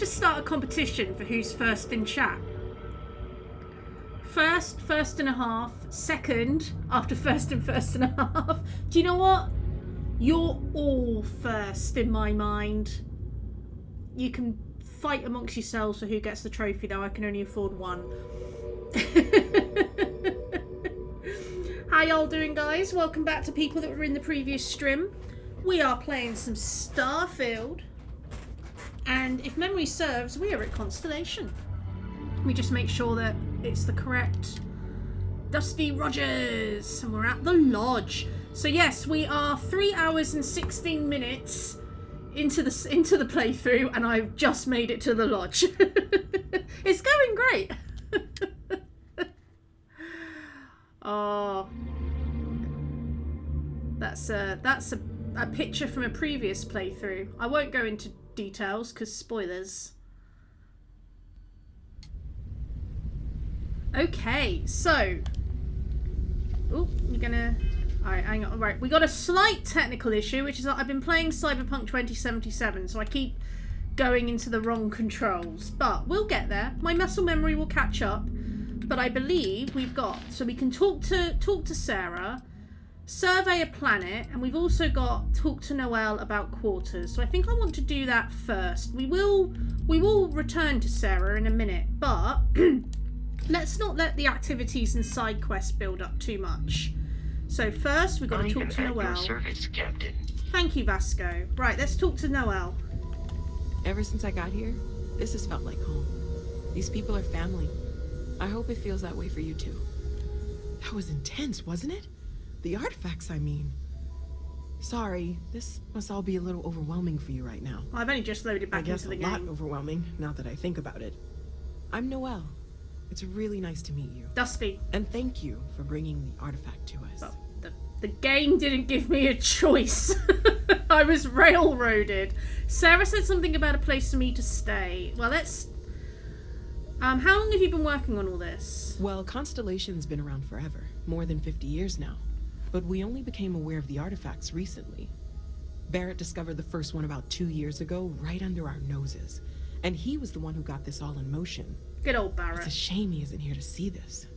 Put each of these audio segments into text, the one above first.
to start a competition for who's first in chat. First and a half, second, after first and a half. Do you know what? You're all first in my mind. You can fight amongst yourselves for who gets the trophy, though. I can only afford one. How y'all doing, guys? Welcome back to people that were in the previous stream. We are playing some Starfield. And if memory serves, we are at Constellation. We just make sure that it's the correct Dusty Rogers, and we're at the lodge. So yes, we are 3 hours and 16 minutes into the playthrough, and I've just made it to the lodge. It's going great. Oh, that's a picture from a previous playthrough. I won't go into details because spoilers. Okay, so... Oh, you're gonna... Alright, hang on. Right, we got a slight technical issue, which is that I've been playing Cyberpunk 2077, so I keep going into the wrong controls. But we'll get there. My muscle memory will catch up. But I believe we've got... So we can talk to Sarah, survey a planet, and we've also got talk to Noelle about quarters. So I think I want to do that first. We will return to Sarah in a minute, but... Let's not let the activities and side quests build up too much. So first, we've got to talk to Noelle. Service, Captain. Thank you, Vasco. Right, let's talk to Noelle. Ever since I got here, this has felt like home. These people are family. I hope it feels that way for you too. That was intense, wasn't it? The artifacts, I mean. Sorry, this must all be a little overwhelming for you right now. I've only just loaded back into the game. I guess a lot overwhelming, now that I think about it. I'm Noelle. It's really nice to meet you. Dusty. And thank you for bringing the artifact to us. Well, the game didn't give me a choice. I was railroaded. Sarah said something about a place for me to stay. Well, let's... how long have you been working on all this? Well, Constellation's been around forever. More than 50 years now. But we only became aware of the artifacts recently. Barrett discovered the first one about 2 years ago, right under our noses. And he was the one who got this all in motion. Good old Barrett. It's a shame he isn't here to see this.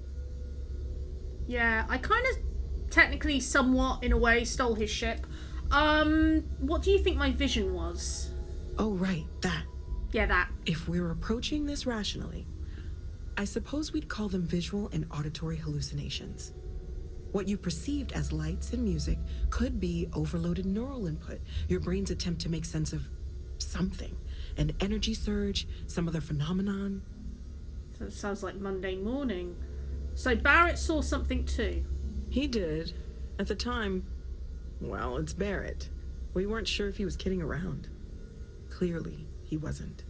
Yeah, I kind of technically somewhat, in a way, stole his ship. What do you think my vision was? Oh, right, that. Yeah, that. If we're approaching this rationally, I suppose we'd call them visual and auditory hallucinations. What you perceived as lights and music could be overloaded neural input, your brain's attempt to make sense of something. An energy surge, some other phenomenon. So it sounds like Monday morning. So Barrett saw something too. He did. At the time, well, it's Barrett. We weren't sure if he was kidding around. Clearly, he wasn't.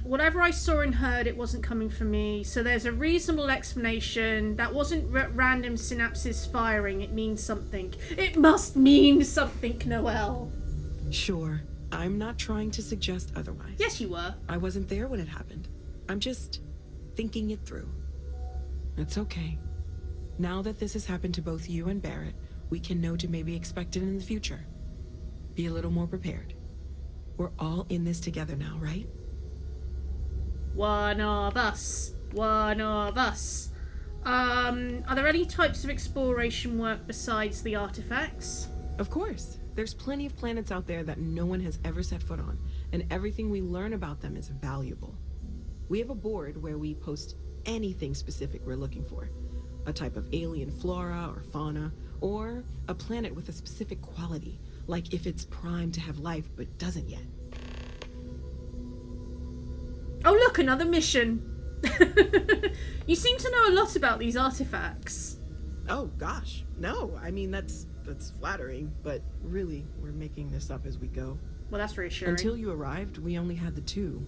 Whatever I saw and heard, it wasn't coming from me. So there's a reasonable explanation. That wasn't random synapses firing. It means something. It must mean something, Noelle. Sure. I'm not trying to suggest otherwise. Yes, you were. I wasn't there when it happened. I'm just thinking it through. It's okay. Now that this has happened to both you and Barrett, we can know to maybe expect it in the future. Be a little more prepared. We're all in this together now, right? One of us. One of us. Are there any types of exploration work besides the artifacts? Of course. There's plenty of planets out there that no one has ever set foot on, and everything we learn about them is valuable. We have a board where we post anything specific we're looking for. A type of alien flora or fauna, or a planet with a specific quality, like if it's primed to have life but doesn't yet. Oh look, another mission! You seem to know a lot about these artifacts. Oh gosh, no, I mean that's flattering, but really, we're making this up as we go. Well, that's reassuring. Until you arrived, we only had the two,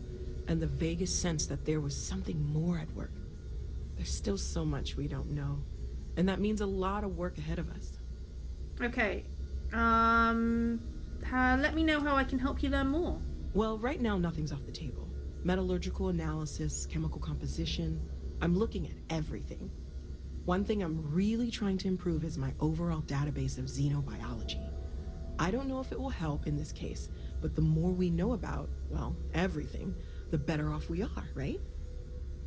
and the vaguest sense that there was something more at work. There's still so much we don't know, and that means a lot of work ahead of us. Okay, let me know how I can help you learn more. Well, right now, nothing's off the table. Metallurgical analysis, chemical composition, I'm looking at everything. One thing I'm really trying to improve is my overall database of xenobiology. I don't know if it will help in this case, but the more we know about, well, everything, the better off we are, right?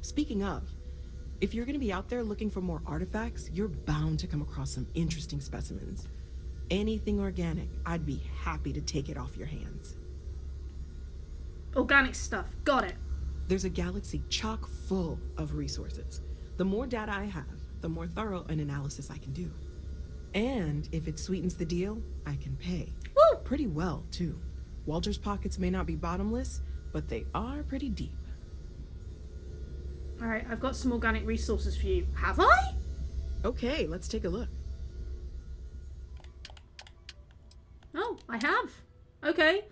Speaking of, if you're gonna be out there looking for more artifacts, you're bound to come across some interesting specimens. Anything organic, I'd be happy to take it off your hands. Organic stuff. Got it. There's a galaxy chock full of resources. The more data I have, the more thorough an analysis I can do. And if it sweetens the deal, I can pay. Woo! Pretty well, too. Walter's pockets may not be bottomless, but they are pretty deep. Alright, I've got some organic resources for you. Have I? Okay, let's take a look. Oh, I have. Okay.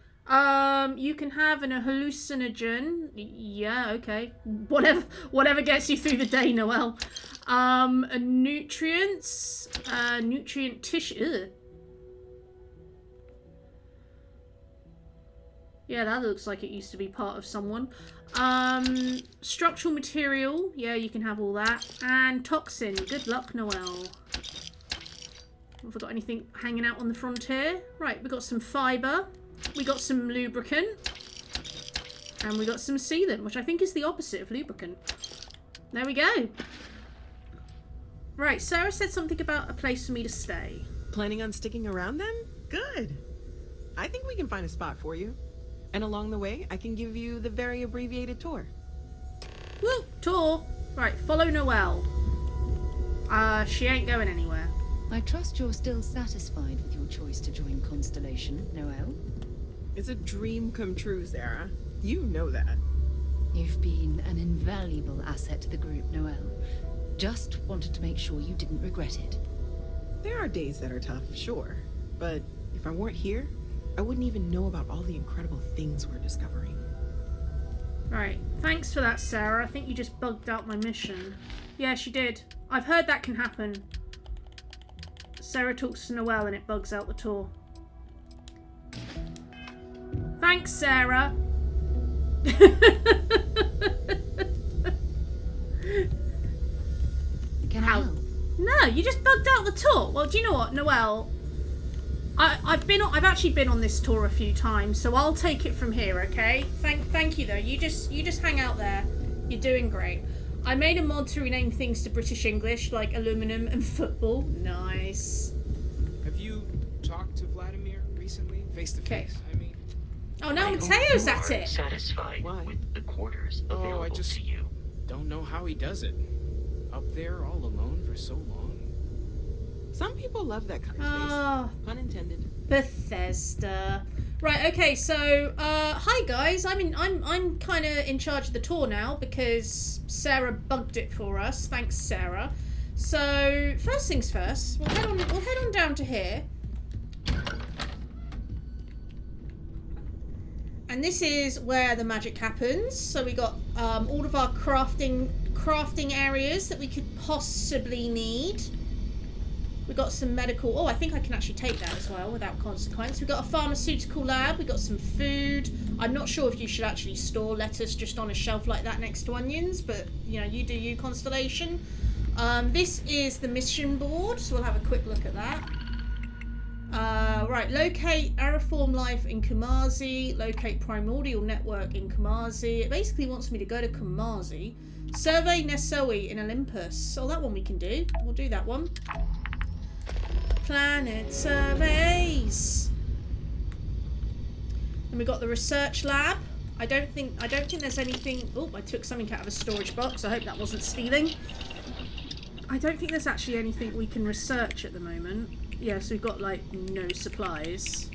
You can have a hallucinogen. Yeah, okay. Whatever gets you through the day, Noelle. A nutrients. Nutrient tissue. Ugh. Yeah, that looks like it used to be part of someone. Structural material. Yeah, you can have all that. And toxin. Good luck, Noelle. Have I got anything hanging out on the frontier? Right, we got some fibre. We got some lubricant. And we got some sealant, which I think is the opposite of lubricant. There we go. Right, Sarah said something about a place for me to stay. Planning on sticking around then? Good. I think we can find a spot for you. And along the way, I can give you the very abbreviated tour. Woo! Tour! Right, follow Noelle. She ain't going anywhere. I trust you're still satisfied with your choice to join Constellation, Noelle? It's a dream come true, Sarah. You know that. You've been an invaluable asset to the group, Noelle. Just wanted to make sure you didn't regret it. There are days that are tough, sure. But if I weren't here, I wouldn't even know about all the incredible things we're discovering. Right, thanks for that, Sarah. I think you just bugged out my mission. Yeah, she did. I've heard that can happen. Sarah talks to Noelle and it bugs out the tour. Thanks, Sarah. Can I help? No, you just bugged out the tour. Well, do you know what, Noelle? I've actually been on this tour a few times, so I'll take it from here, okay? Thank you though. You just hang out there. You're doing great. I made a mod to rename things to British English, like aluminum and football. Nice. Have you talked to Vladimir recently? Face to face, I mean. Oh, now I hope Mateo's you at are it. satisfied Why? with the quarters available I just to you. don't know how he does it. Up there all alone for so long. Some people love that kind of Ah, space. Pun intended. Bethesda. Right, okay, so hi guys. I'm kind of in charge of the tour now because Sarah bugged it for us. Thanks, Sarah. So first things first, we'll head on down to here. And this is where the magic happens. So we got all of our crafting areas that we could possibly need. We got some medical. Oh, I think I can actually take that as well without consequence. We got a pharmaceutical lab. We got some food. I'm not sure if you should actually store lettuce just on a shelf like that next to onions, but you know, you do you, Constellation. This is the mission board, so we'll have a quick look at that. Right, locate Aeriform life in Kamazi. Locate primordial network in Kamazi. It basically wants me to go to Kamazi. Survey Nesoi in Olympus. Oh, that one we can do. We'll do that one. Planet surveys. And we got the research lab. I don't think there's anything. Oh, I took something out of a storage box. I hope that wasn't stealing. I don't think there's actually anything we can research at the moment. Yeah, so we've got like no supplies.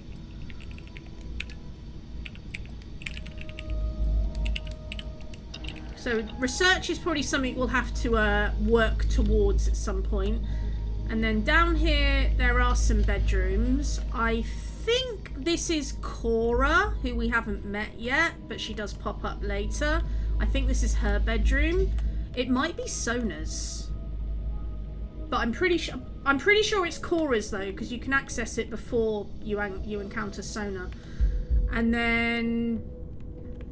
So research is probably something we'll have to work towards at some point. And then down here, there are some bedrooms. I think this is Cora, who we haven't met yet, but she does pop up later. I think this is her bedroom. It might be Sona's, but I'm pretty sure it's Cora's though, because you can access it before you encounter Sona. And then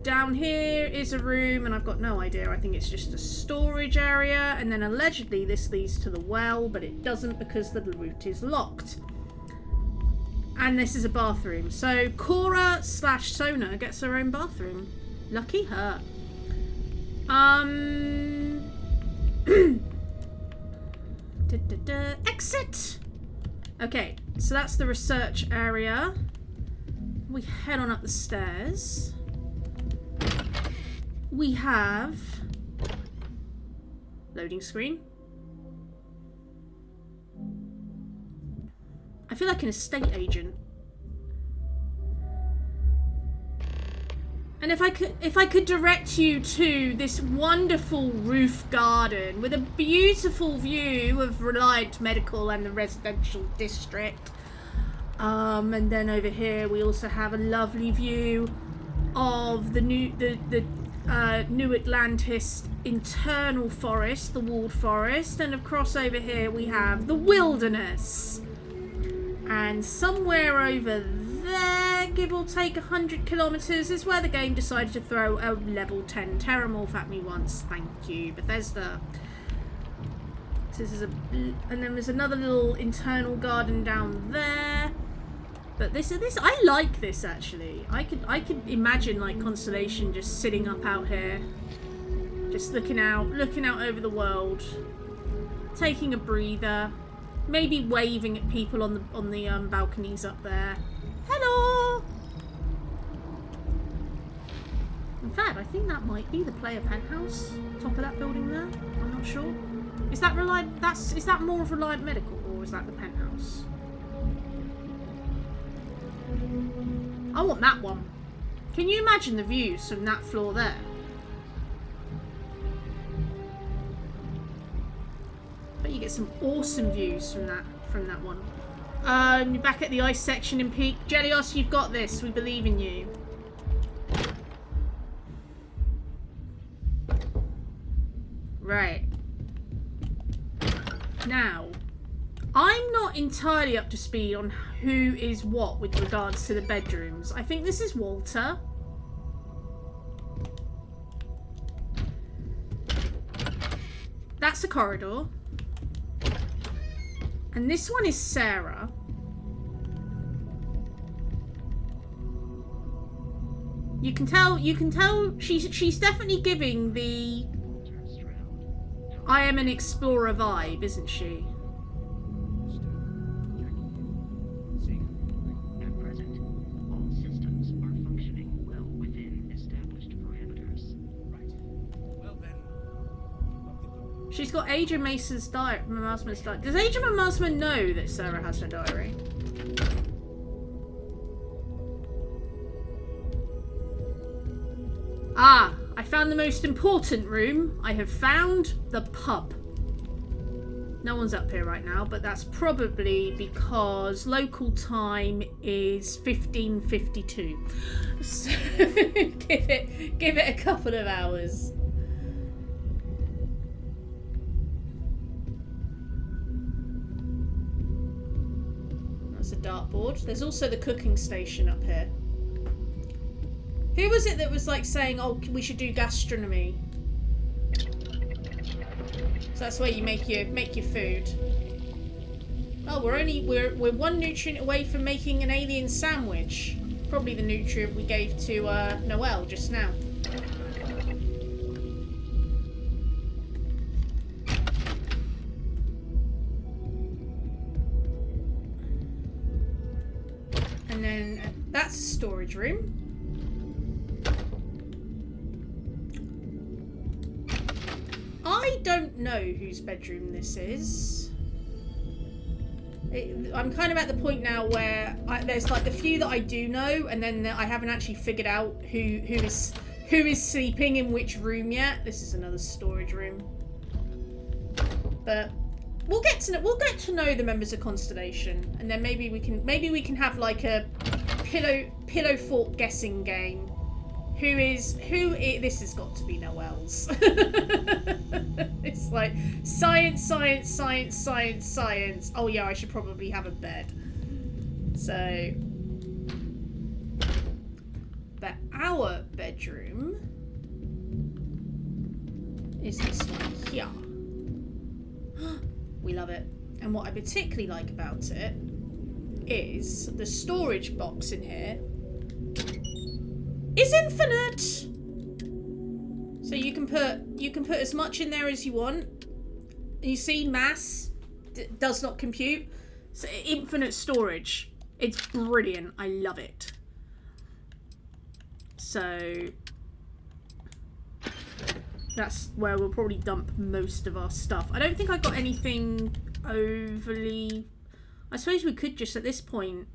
down here is a room, and I've got no idea. I think it's just a storage area. And then allegedly this leads to the well, but it doesn't because the route is locked. And this is a bathroom. So Cora / Sona gets her own bathroom. Lucky her. Exit! Okay, so that's the research area. We head on up the stairs. We have... loading screen. I feel like an estate agent. And if I could direct you to this wonderful roof garden with a beautiful view of Reliant Medical and the residential district. And then over here we also have a lovely view of the new Atlantis internal forest, the walled forest, and across over here we have the wilderness. And somewhere over there, give or take 100 kilometers, is where the game decided to throw a level 10 terramorph at me once. Thank you, Bethesda. So this is and then there's another little internal garden down there. But this I like this actually. I could imagine like Constellation just sitting up out here, just looking out over the world, taking a breather. Maybe waving at people on the balconies up there. Hello. In fact, I think that might be the player penthouse, top of that building there. I'm not sure. Is that Reliant? Is that more of Reliant Medical, or is that the penthouse? I want that one. Can you imagine the views from that floor there? But you get some awesome views from that one. You're back at the ice section in Peak. Jelios, you've got this. We believe in you. Right. Now, I'm not entirely up to speed on who is what with regards to the bedrooms. I think this is Walter. That's the corridor. And this one is Sarah. You can tell she's definitely giving the I am an explorer vibe, isn't she? At present, all systems are functioning well within established parameters. Right. Well then. She's got Adrian Mason's diary. Does Adrian Masman know that Sarah has her diary? Ah, I found the most important room. I have found the pub. No one's up here right now, but that's probably because local time is 15:52. So give it a couple of hours. That's a dartboard. There's also the cooking station up here. Who was it that was like saying, "Oh, we should do gastronomy"? So that's where you make your food. Oh, we're one nutrient away from making an alien sandwich. Probably the nutrient we gave to Noelle just now. And then that's a storage room. I don't know whose bedroom this is. I'm kind of at the point now where there's like the few that I do know, and then I haven't actually figured out who is sleeping in which room yet. This is another storage room, but we'll get to know the members of Constellation, and then maybe we can have like a pillow fort guessing game. This has got to be Noelle's. It's like science. Oh yeah, I should probably have a bed. So, but our bedroom is this one here. We love it. And what I particularly like about it is the storage box in here is infinite. So you can put as much in there as you want. You see, mass does not compute. So infinite storage. It's brilliant. I love it. So that's where we'll probably dump most of our stuff. I don't think I got anything overly... I suppose we could just at this point...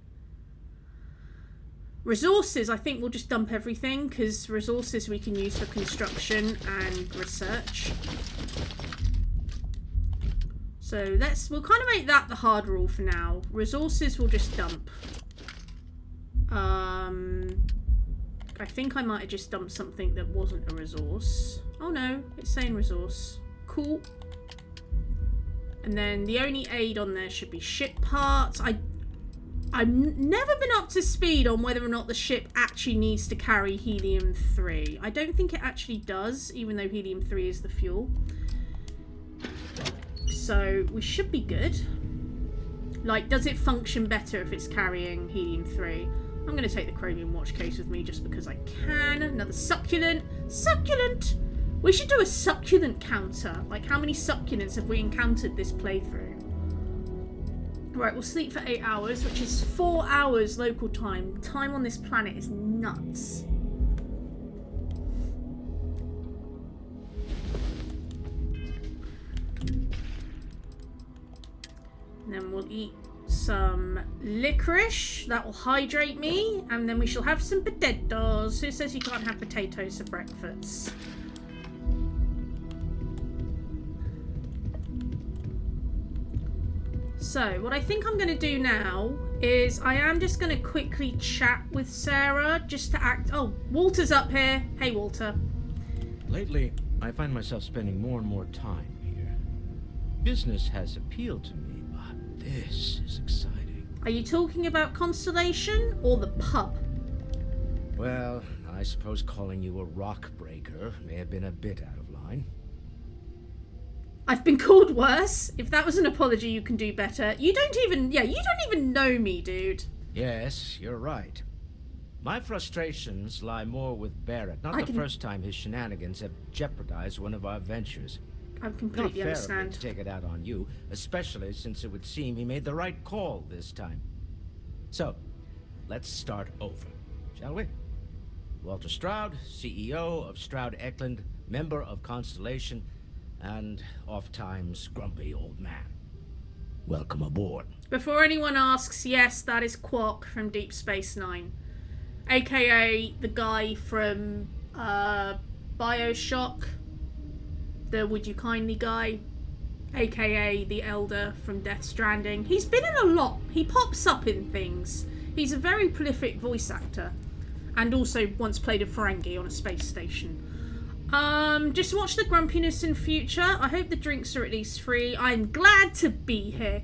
Resources, I think we'll just dump everything, because resources we can use for construction and research. So we'll kind of make that the hard rule for now. Resources we'll just dump. I think I might have just dumped something that wasn't a resource. Oh no, it's saying resource. Cool. And then the only aid on there should be ship parts. I've never been up to speed on whether or not the ship actually needs to carry helium-3. I don't think it actually does, even though helium-3 is the fuel. So we should be good. Like, does it function better if it's carrying helium-3? I'm going to take the chromium watch case with me just because I can. Another succulent. Succulent! We should do a succulent counter. Like, how many succulents have we encountered this playthrough? Right, we'll sleep for 8 hours, which is 4 hours local time. Time on this planet is nuts. And then we'll eat some licorice. That will hydrate me. And then we shall have some potatoes. Who says you can't have potatoes for breakfast? So, what I think I'm going to do now is I am just going to quickly chat with Sarah just to act... Oh, Walter's up here. Hey, Walter. Lately, I find myself spending more and more time here. Business has appealed to me, but this is exciting. Are you talking about Constellation or the pub? Well, I suppose calling you a rock breaker may have been a bit out of line. I've been called worse. If that was an apology, you can do better. You don't even know me, dude. Yes, you're right. My frustrations lie more with Barrett. Not the first time his shenanigans have jeopardized one of our ventures. I completely Not fair of me understand. to take it out on you, especially since it would seem he made the right call this time. So, let's start over, shall we? Walter Stroud, CEO of Stroud Eklund, member of Constellation, and oft-times grumpy old man. Welcome aboard. Before anyone asks, yes, that is Quark from Deep Space Nine, aka the guy from BioShock, the Would You Kindly guy, aka the Elder from Death Stranding. He's been in a lot. He pops up in things. He's a very prolific voice actor, and also once played a Ferengi on a space station. Just watch the grumpiness in future. I hope the drinks are at least free. I'm glad to be here.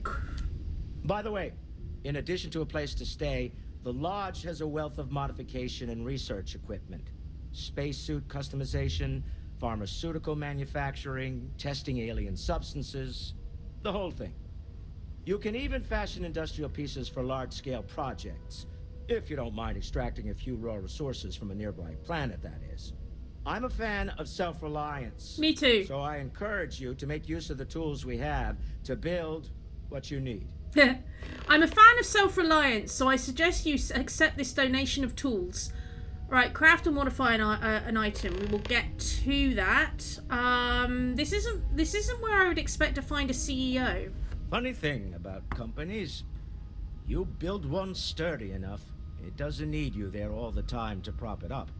By the way, in addition to a place to stay, the Lodge has a wealth of modification and research equipment. Spacesuit customization, pharmaceutical manufacturing, testing alien substances, the whole thing. You can even fashion industrial pieces for large-scale projects, if you don't mind extracting a few raw resources from a nearby planet, that is. I'm a fan of self-reliance. Me too. So I encourage you to make use of the tools we have to build what you need. I'm a fan of self-reliance, so I suggest you accept this donation of tools. Right, craft and modify an item. We will get to that. This isn't where I would expect to find a CEO. Funny thing about companies, you build one sturdy enough, it doesn't need you there all the time to prop it up.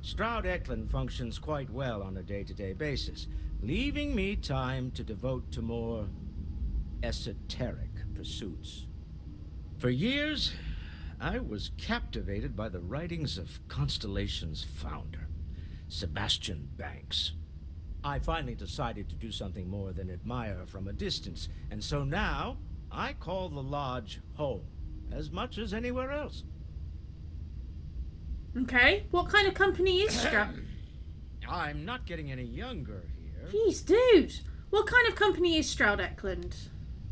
Stroud Eklund functions quite well on a day-to-day basis, leaving me time to devote to more esoteric pursuits. For years, I was captivated by the writings of Constellation's founder, Sebastian Banks. I finally decided to do something more than admire from a distance, and so now I call the Lodge home, as much as anywhere else. Okay, what kind of company is Stroud? I'm not getting any younger here. Jeez, dude. What kind of company is Stroud Eklund?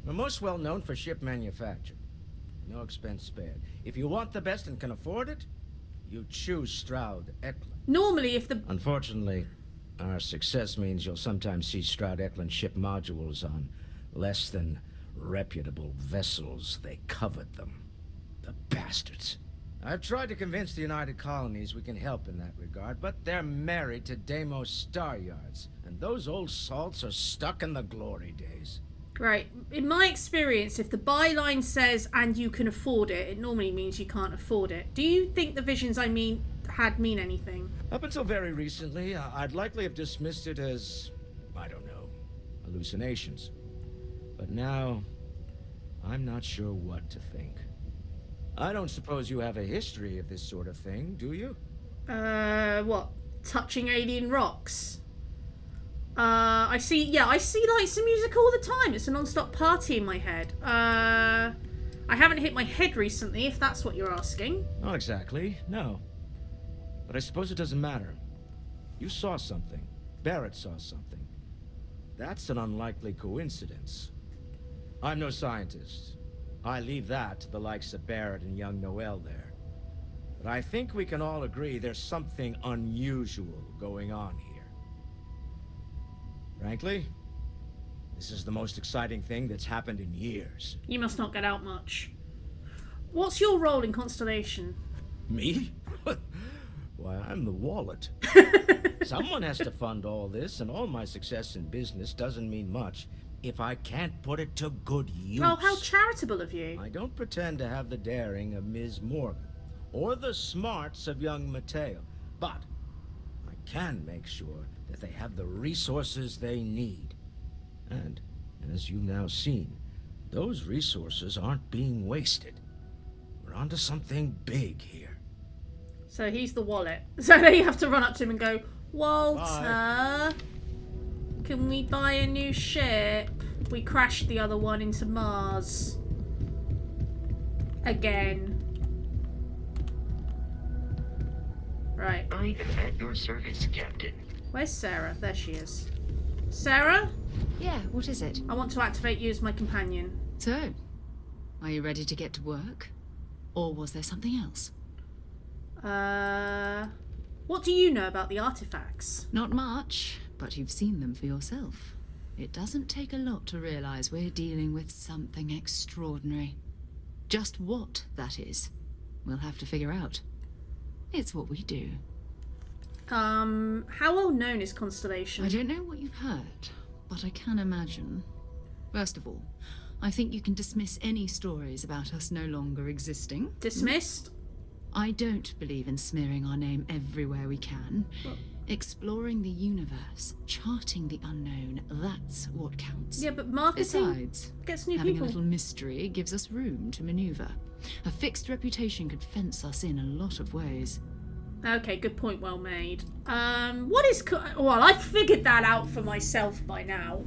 We're most well known for ship manufacture. No expense spared. If you want the best and can afford it, you choose Stroud Eklund. Normally, if the... Unfortunately, our success means you'll sometimes see Stroud Eklund ship modules on less than reputable vessels. They covet them. The bastards. I've tried to convince the United Colonies we can help in that regard, but they're married to Deimos Star Yards, and those old salts are stuck in the glory days. Right. In my experience, if the byline says, and you can afford it, it normally means you can't afford it. Do you think the visions I mean anything? Up until very recently, I'd likely have dismissed it as, I don't know, hallucinations. But now, I'm not sure what to think. I don't suppose you have a history of this sort of thing, do you? What? Touching alien rocks? I see lights and music all the time. It's a non-stop party in my head. I haven't hit my head recently, if that's what you're asking. Not exactly, no. But I suppose it doesn't matter. You saw something. Barrett saw something. That's an unlikely coincidence. I'm no scientist. I leave that to the likes of Barrett and young Noel there. But I think we can all agree there's something unusual going on here. Frankly, this is the most exciting thing that's happened in years. You must not get out much. What's your role in Constellation? Me? Why, I'm the wallet. Someone has to fund all this, and all my success in business doesn't mean much if I can't put it to good use. Oh, how charitable of you. I don't pretend to have the daring of Ms. Morgan, or the smarts of young Mateo, but I can make sure that they have the resources they need. And, as you've now seen, those resources aren't being wasted. We're onto something big here. So he's the wallet. So they have to run up to him and go, Walter, Bye. Can we buy a new ship? We crashed the other one into Mars. Again. Right. I am at your service, Captain. Where's Sarah? There she is. Sarah? Yeah, what is it? I want to activate you as my companion. So, are you ready to get to work? Or was there something else? What do you know about the artifacts? Not much, but you've seen them for yourself. It doesn't take a lot to realize we're dealing with something extraordinary. Just what that is, we'll have to figure out. It's what we do. How well known is Constellation? I don't know what you've heard, but I can imagine. First of all, I think you can dismiss any stories about us no longer existing. Dismissed? I don't believe in smearing our name everywhere we can. Well, exploring the universe, charting the unknown, that's what counts. yeah, but marketing Besides, gets new having people. a little mystery gives us room to maneuver. A fixed reputation could fence us in a lot of ways. Okay, good point, well made. What is... Well, I've figured that out for myself by now.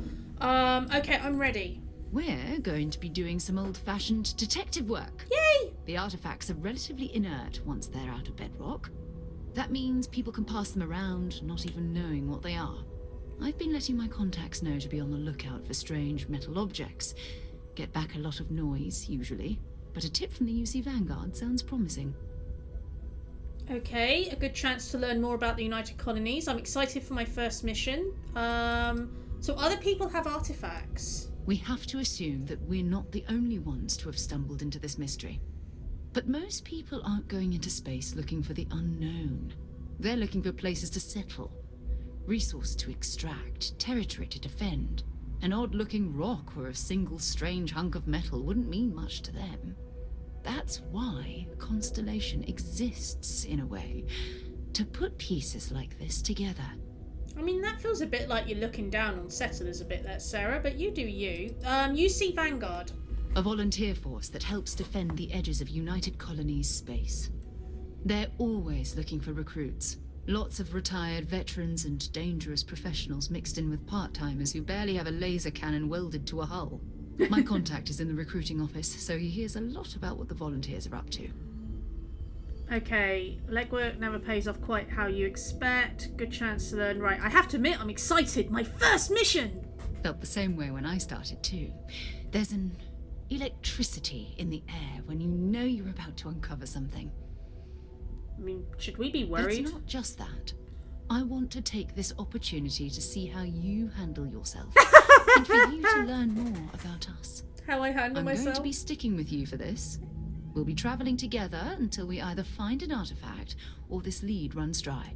Okay, I'm ready. We're going to be doing some old-fashioned detective work. Yay! The artifacts are relatively inert once they're out of bedrock. That means people can pass them around, not even knowing what they are. I've been letting my contacts know to be on the lookout for strange metal objects. Get back a lot of noise, usually. But a tip from the UC Vanguard sounds promising. Okay, a good chance to learn more about the United Colonies. I'm excited for my first mission. So other people have artifacts. We have to assume that we're not the only ones to have stumbled into this mystery. But most people aren't going into space looking for the unknown. They're looking for places to settle, resources to extract, territory to defend. An odd-looking rock or a single strange hunk of metal wouldn't mean much to them. That's why Constellation exists, in a way, to put pieces like this together. I mean, that feels a bit like you're looking down on settlers a bit there, Sarah, but you do you. UC Vanguard. A volunteer force that helps defend the edges of United Colonies space. They're always looking for recruits. Lots of retired veterans and dangerous professionals mixed in with part-timers who barely have a laser cannon welded to a hull. My contact is in the recruiting office, so he hears a lot about what the volunteers are up to. Okay, legwork never pays off quite how you expect. Good chance to learn. Right, I have to admit, I'm excited. My first mission! Felt the same way when I started too. There's an electricity in the air when you know you're about to uncover something. I mean, should we be It's worried? not just that. I want to take this opportunity to see how you handle yourself and for you to learn more about us. How I handle I'm myself? going to be sticking with you for this. We'll be traveling together until we either find an artifact or this lead runs dry.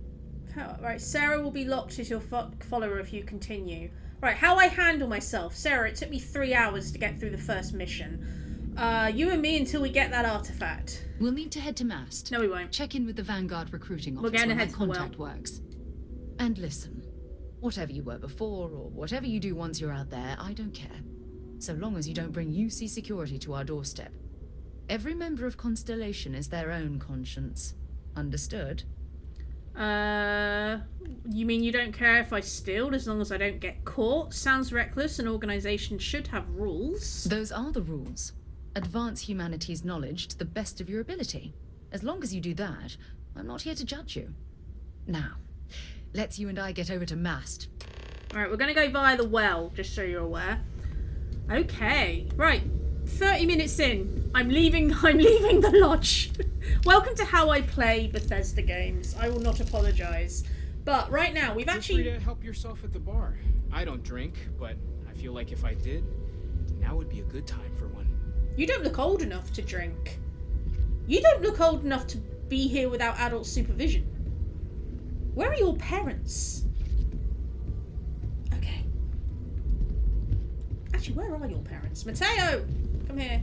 Right, Sarah will be locked as your follower if you continue. Right, how I handle myself. Sarah, it took me 3 hours to get through the first mission. You and me until we get that artifact. We'll need to head to Mast. No, we won't. Check in with the Vanguard recruiting office We're going to where head my to the well. contact works. And listen, whatever you were before or whatever you do once you're out there, I don't care. So long as you don't bring UC security to our doorstep. Every member of Constellation is their own conscience. Understood? You mean you don't care if I steal as long as I don't get caught? Sounds reckless. An organization should have rules. Those are the rules. Advance humanity's knowledge to the best of your ability. As long as you do that, I'm not here to judge you. Now, let's you and I get over to Mast. Alright, we're going to go via the well, just so you're aware. Okay, right. 30 minutes in. I'm leaving the lodge. Welcome to how I play Bethesda games. I will not apologise. But right now, we've Feel actually... free to help yourself at the bar. I don't drink, but I feel like if I did, now would be a good time for one. You don't look old enough to drink. You don't look old enough to be here without adult supervision. Where are your parents? Okay. Actually, where are your parents? Mateo! Come here.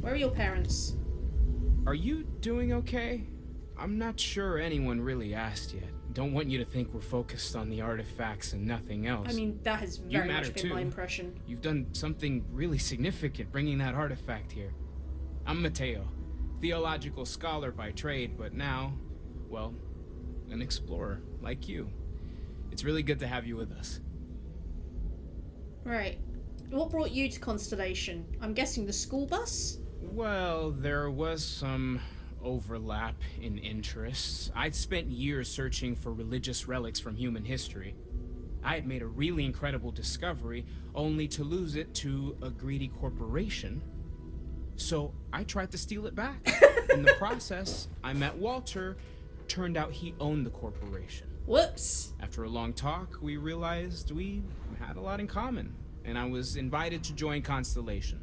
Where are your parents? Are you doing okay? I'm not sure anyone really asked yet. Don't want you to think we're focused on the artifacts and nothing else. I mean, that has You very matter much been my too. impression. You've done something really significant bringing that artifact here. I'm Mateo, theological scholar by trade, but now, well, an explorer like you. It's really good to have you with us. Right. What brought you to Constellation? I'm guessing the school bus? Well, there was some overlap in interests. I'd spent years searching for religious relics from human history. I had made a really incredible discovery, only to lose it to a greedy corporation. So I tried to steal it back. In the process, I met Walter. Turned out he owned the corporation. Whoops. After a long talk, we realized we had a lot in common, and I was invited to join Constellation.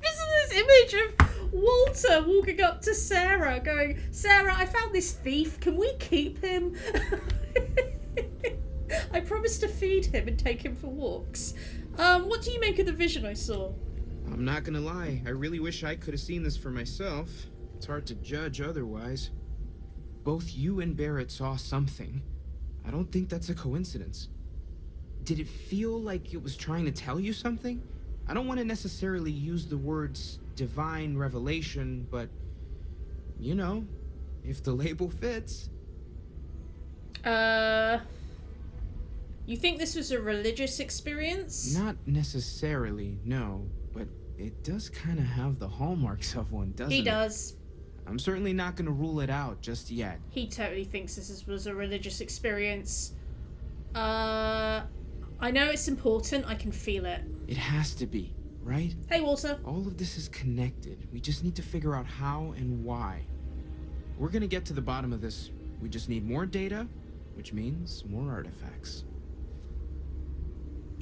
This image of Walter walking up to Sarah going, Sarah, I found this thief. Can we keep him? I promised to feed him and take him for walks. What do you make of the vision I saw? I'm not gonna lie, I really wish I could have seen this for myself. It's hard to judge otherwise. Both you and Barrett saw something. I don't think that's a coincidence. Did it feel like it was trying to tell you something? I don't want to necessarily use the words divine revelation, but, you know, if the label fits. You think this was a religious experience? Not necessarily, no, but it does kind of have the hallmarks of one, doesn't it? He does. I'm certainly not going to rule it out just yet. He totally thinks was a religious experience. I know it's important. I can feel it. It has to be, right? Hey, Walter. All of this is connected. We just need to figure out how and why. We're gonna get to the bottom of this. We just need more data, which means more artifacts.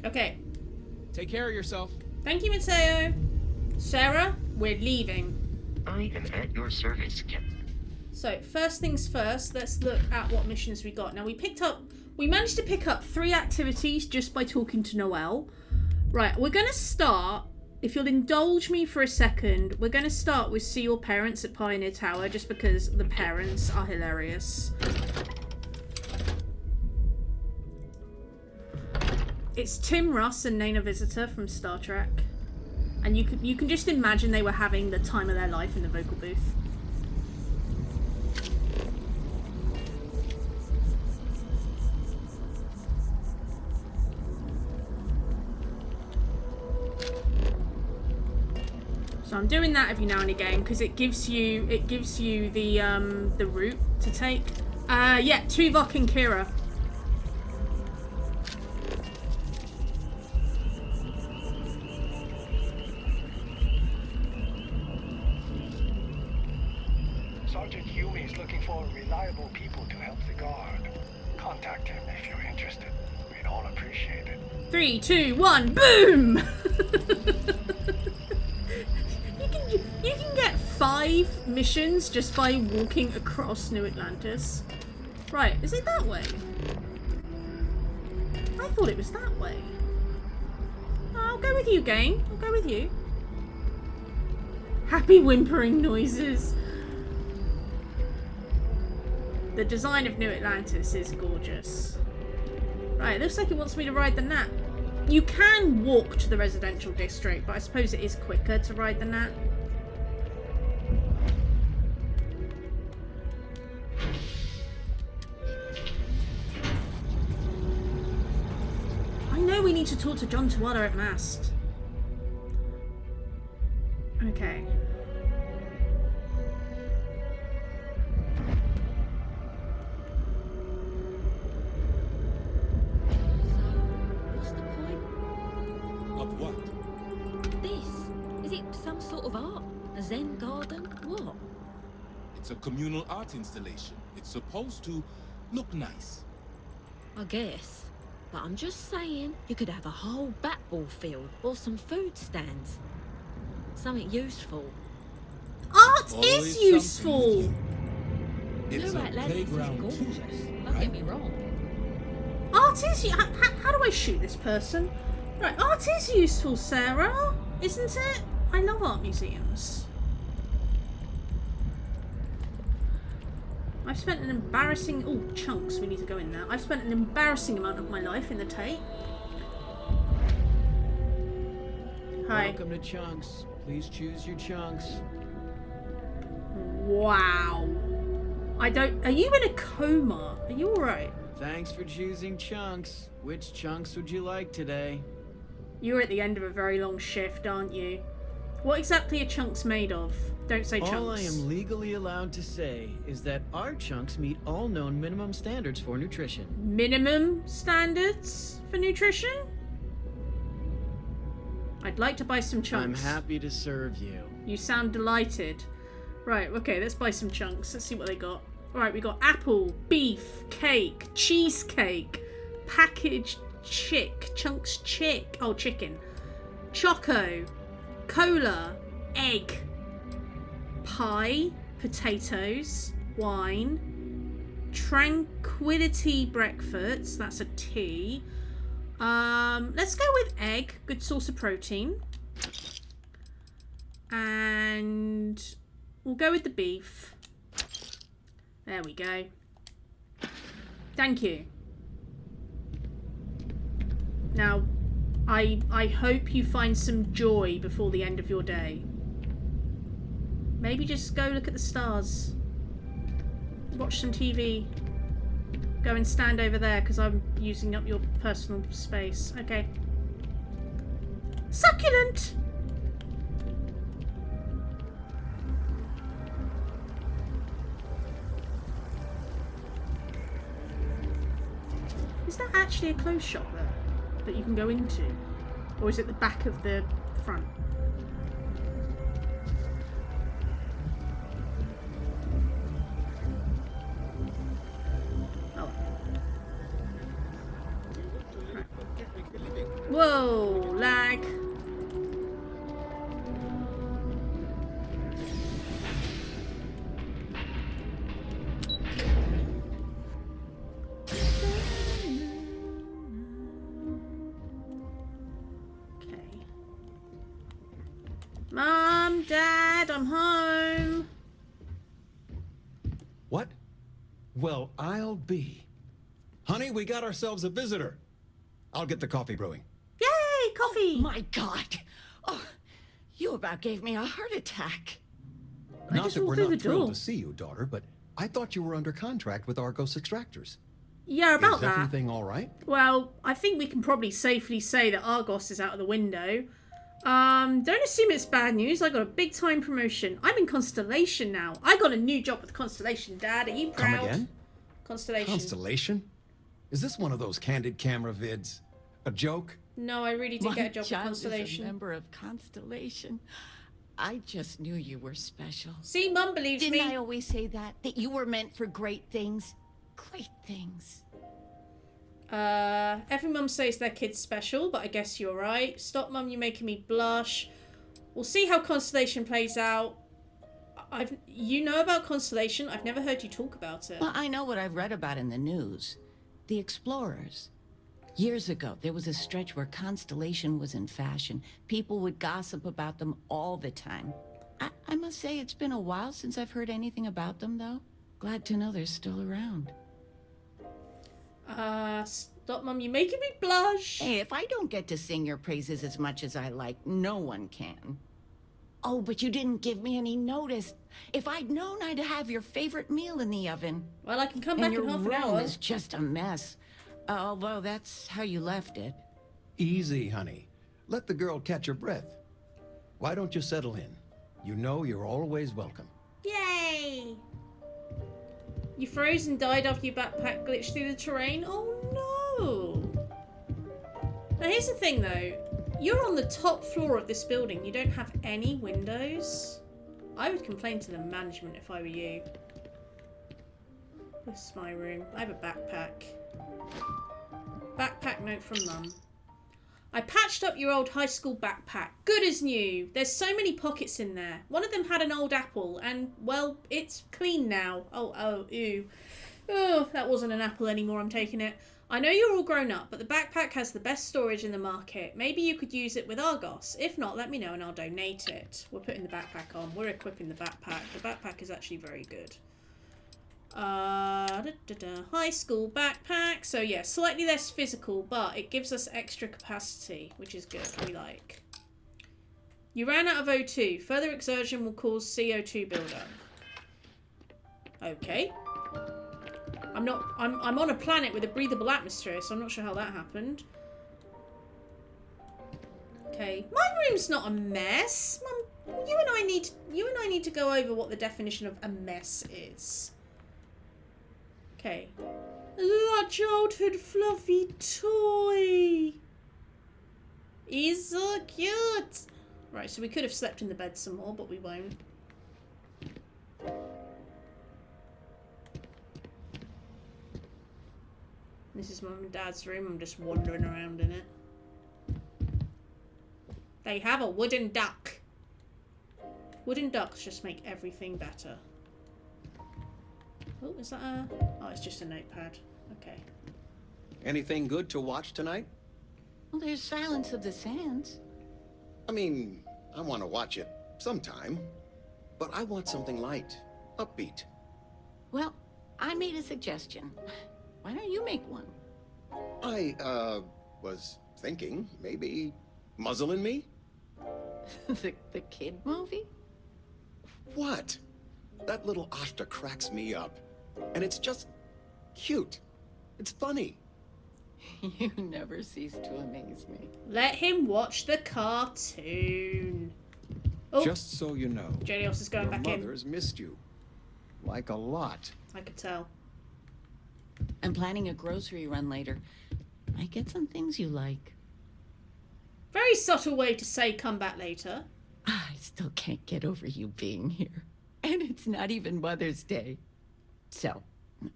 Okay. Take care of yourself. Thank you, Mateo. Sarah, we're leaving. I am at your service, Captain. So, first things first, let's look at what missions we got. Now, we managed to pick up 3 activities just by talking to Noelle. Right, we're going to start, if you'll indulge me for a second, we're going to start with see your parents at Pioneer Tower, just because the parents are hilarious. It's Tim Russ and Nana Visitor from Star Trek. And you can just imagine they were having the time of their life in the vocal booth. So I'm doing that every now and again because it gives you the route to take. Yeah, Tuvok and Kira. Sergeant Yumi is looking for reliable people to help the guard. Contact him if you're interested. We'd all appreciate it. 3, 2, 1, boom! you can get 5 missions just by walking across New Atlantis. Right, is it that way? I thought it was that way. I'll go with you, game. I'll go with you. Happy whimpering noises. The design of New Atlantis is gorgeous. Right, it looks like it wants me to ride the Gnat. You can walk to the residential district, but I suppose it is quicker to ride the Gnat. I know we need to talk to John Tawada at Mast. Okay. What's the point? Of what? This? Is it some sort of art? A Zen garden? What? It's a communal art installation. It's supposed to look nice. I guess. But I'm just saying, you could have a whole bat-ball field or some food stands. Something useful. Art Always is something useful. with you. It's New a Atlantis is playground gorgeous. too, Don't right? get me wrong. Art is... How do I shoot this person? Right, art is useful, Sarah. Isn't it? I love art museums. I've spent an embarrassing... Oh, chunks. We need to go in there. I've spent an embarrassing amount of my life in the Tate. Hi. Welcome to Chunks. Please choose your chunks. Wow. I don't... Are you in a coma? Are you alright? Thanks for choosing Chunks. Which chunks would you like today? You're at the end of a very long shift, aren't you? What exactly are chunks made of? Don't say chunks. All I am legally allowed to say is that our chunks meet all known minimum standards for nutrition. Minimum standards for nutrition? I'd like to buy some chunks. I'm happy to serve you. You sound delighted. Right, okay, let's buy some chunks. Let's see what they got. Alright, we got apple, beef, cake, cheesecake, packaged chunks chicken, choco, cola, egg, pie, potatoes, wine, tranquility breakfast, that's a tea. Let's go with egg, good source of protein. And we'll go with the beef. There we go. Thank you. Now, I hope you find some joy before the end of your day. Maybe just go look at the stars. Watch some TV. Go and stand over there because I'm using up your personal space. Okay. Succulent! Is that actually a clothes shop there that you can go into? Or is it the back of the front? Oh. Right. Whoa, lag. Mom, Dad, I'm home. What? Well, I'll be. Honey, we got ourselves a visitor. I'll get the coffee brewing. Yay, coffee. Oh my God. Oh, you about gave me a heart attack. Not that we're not thrilled to see you, daughter, but I thought you were under contract with Argos Extractors. Yeah, about Is that. everything all right? Well, I think we can probably safely say that Argos is out of the window. Don't assume it's bad news. I got a big time promotion. I'm in Constellation now. I got a new job with Constellation, Dad. Are you proud? Come again? Constellation. Constellation? Is this one of those candid camera vids? A joke? No, I really did get a job with child Constellation. is a member of Constellation. I just knew you were special. See, Mum believes Didn't me. I always say that? That you were meant for great things? Great things. Every mum says their kid's special, but I guess you're right. Stop, Mum, you're making me blush. We'll see how Constellation plays out. You know about Constellation? I've never heard you talk about it. Well, I know what I've read about in the news. The explorers. Years ago, there was a stretch where Constellation was in fashion. People would gossip about them all the time. I must say it's been a while since I've heard anything about them, though. Glad to know they're still around. Stop, Mum, you're making me blush. Hey, if I don't get to sing your praises as much as I like, no one can. Oh, but you didn't give me any notice. If I'd known, I'd have your favorite meal in the oven. Well, I can come back in half an And your hour. room is just a mess. Although that's how you left it. Easy, honey. Let the girl catch her breath. Why don't you settle in? You know you're always welcome. Yay! You froze and died after your backpack glitched through the terrain? Oh no! Now here's the thing though. You're on the top floor of this building. You don't have any windows. I would complain to the management if I were you. This is my room. I have a backpack. Backpack note from Mum. I patched up your old high school backpack. Good as new. There's so many pockets in there. One of them had an old apple and, well, it's clean now. Oh, ew. Oh, that wasn't an apple anymore. I'm taking it. I know you're all grown up, but the backpack has the best storage in the market. Maybe you could use it with Argos. If not, let me know and I'll donate it. We're putting the backpack on. We're equipping the backpack. The backpack is actually very good. High school backpack. So yeah, slightly less physical, but it gives us extra capacity, which is good. We like. You ran out of O2. Further exertion will cause CO2 buildup. Okay. I'm on a planet with a breathable atmosphere, so I'm not sure how that happened. Okay. My room's not a mess. Mum, you and I need to go over what the definition of a mess is. Okay. A childhood fluffy toy. He's so cute. Right, so we could have slept in the bed some more, but we won't. This is Mum and Dad's room. I'm just wandering around in it. They have a wooden duck. Wooden ducks just make everything better. Oh, is that a... Oh, it's just a notepad. Okay. Anything good to watch tonight? Well, there's Silence of the Sands. I mean, I want to watch it sometime. But I want something light, upbeat. Well, I made a suggestion. Why don't you make one? I, was thinking maybe Muzzle and Me? the kid movie? What? That little Ashta cracks me up. And it's just cute. It's funny. You never cease to amaze me. Let him watch the cartoon. Oh, Just so you know, Jelios is going back your in. mother's missed you. Like a lot. I could tell. I'm planning a grocery run later. I get some things you like. Very subtle way to say come back later. I still can't get over you being here. And it's not even Mother's Day. So,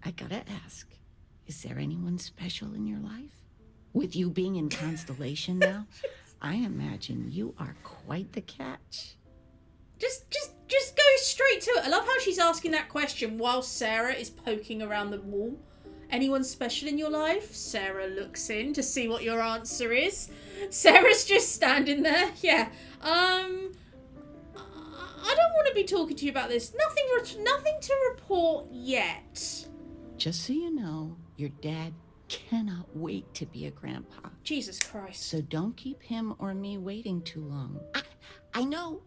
I gotta ask, is there anyone special in your life? With you being in Constellation now, I imagine you are quite the catch. Just go straight to it. I love how she's asking that question while Sarah is poking around the wall. Anyone special in your life? Sarah looks in to see what your answer is. Sarah's just standing there. Yeah. I don't want to be talking to you about this. Nothing to report yet. Just so you know, your dad cannot wait to be a grandpa. Jesus Christ. So don't keep him or me waiting too long. I know.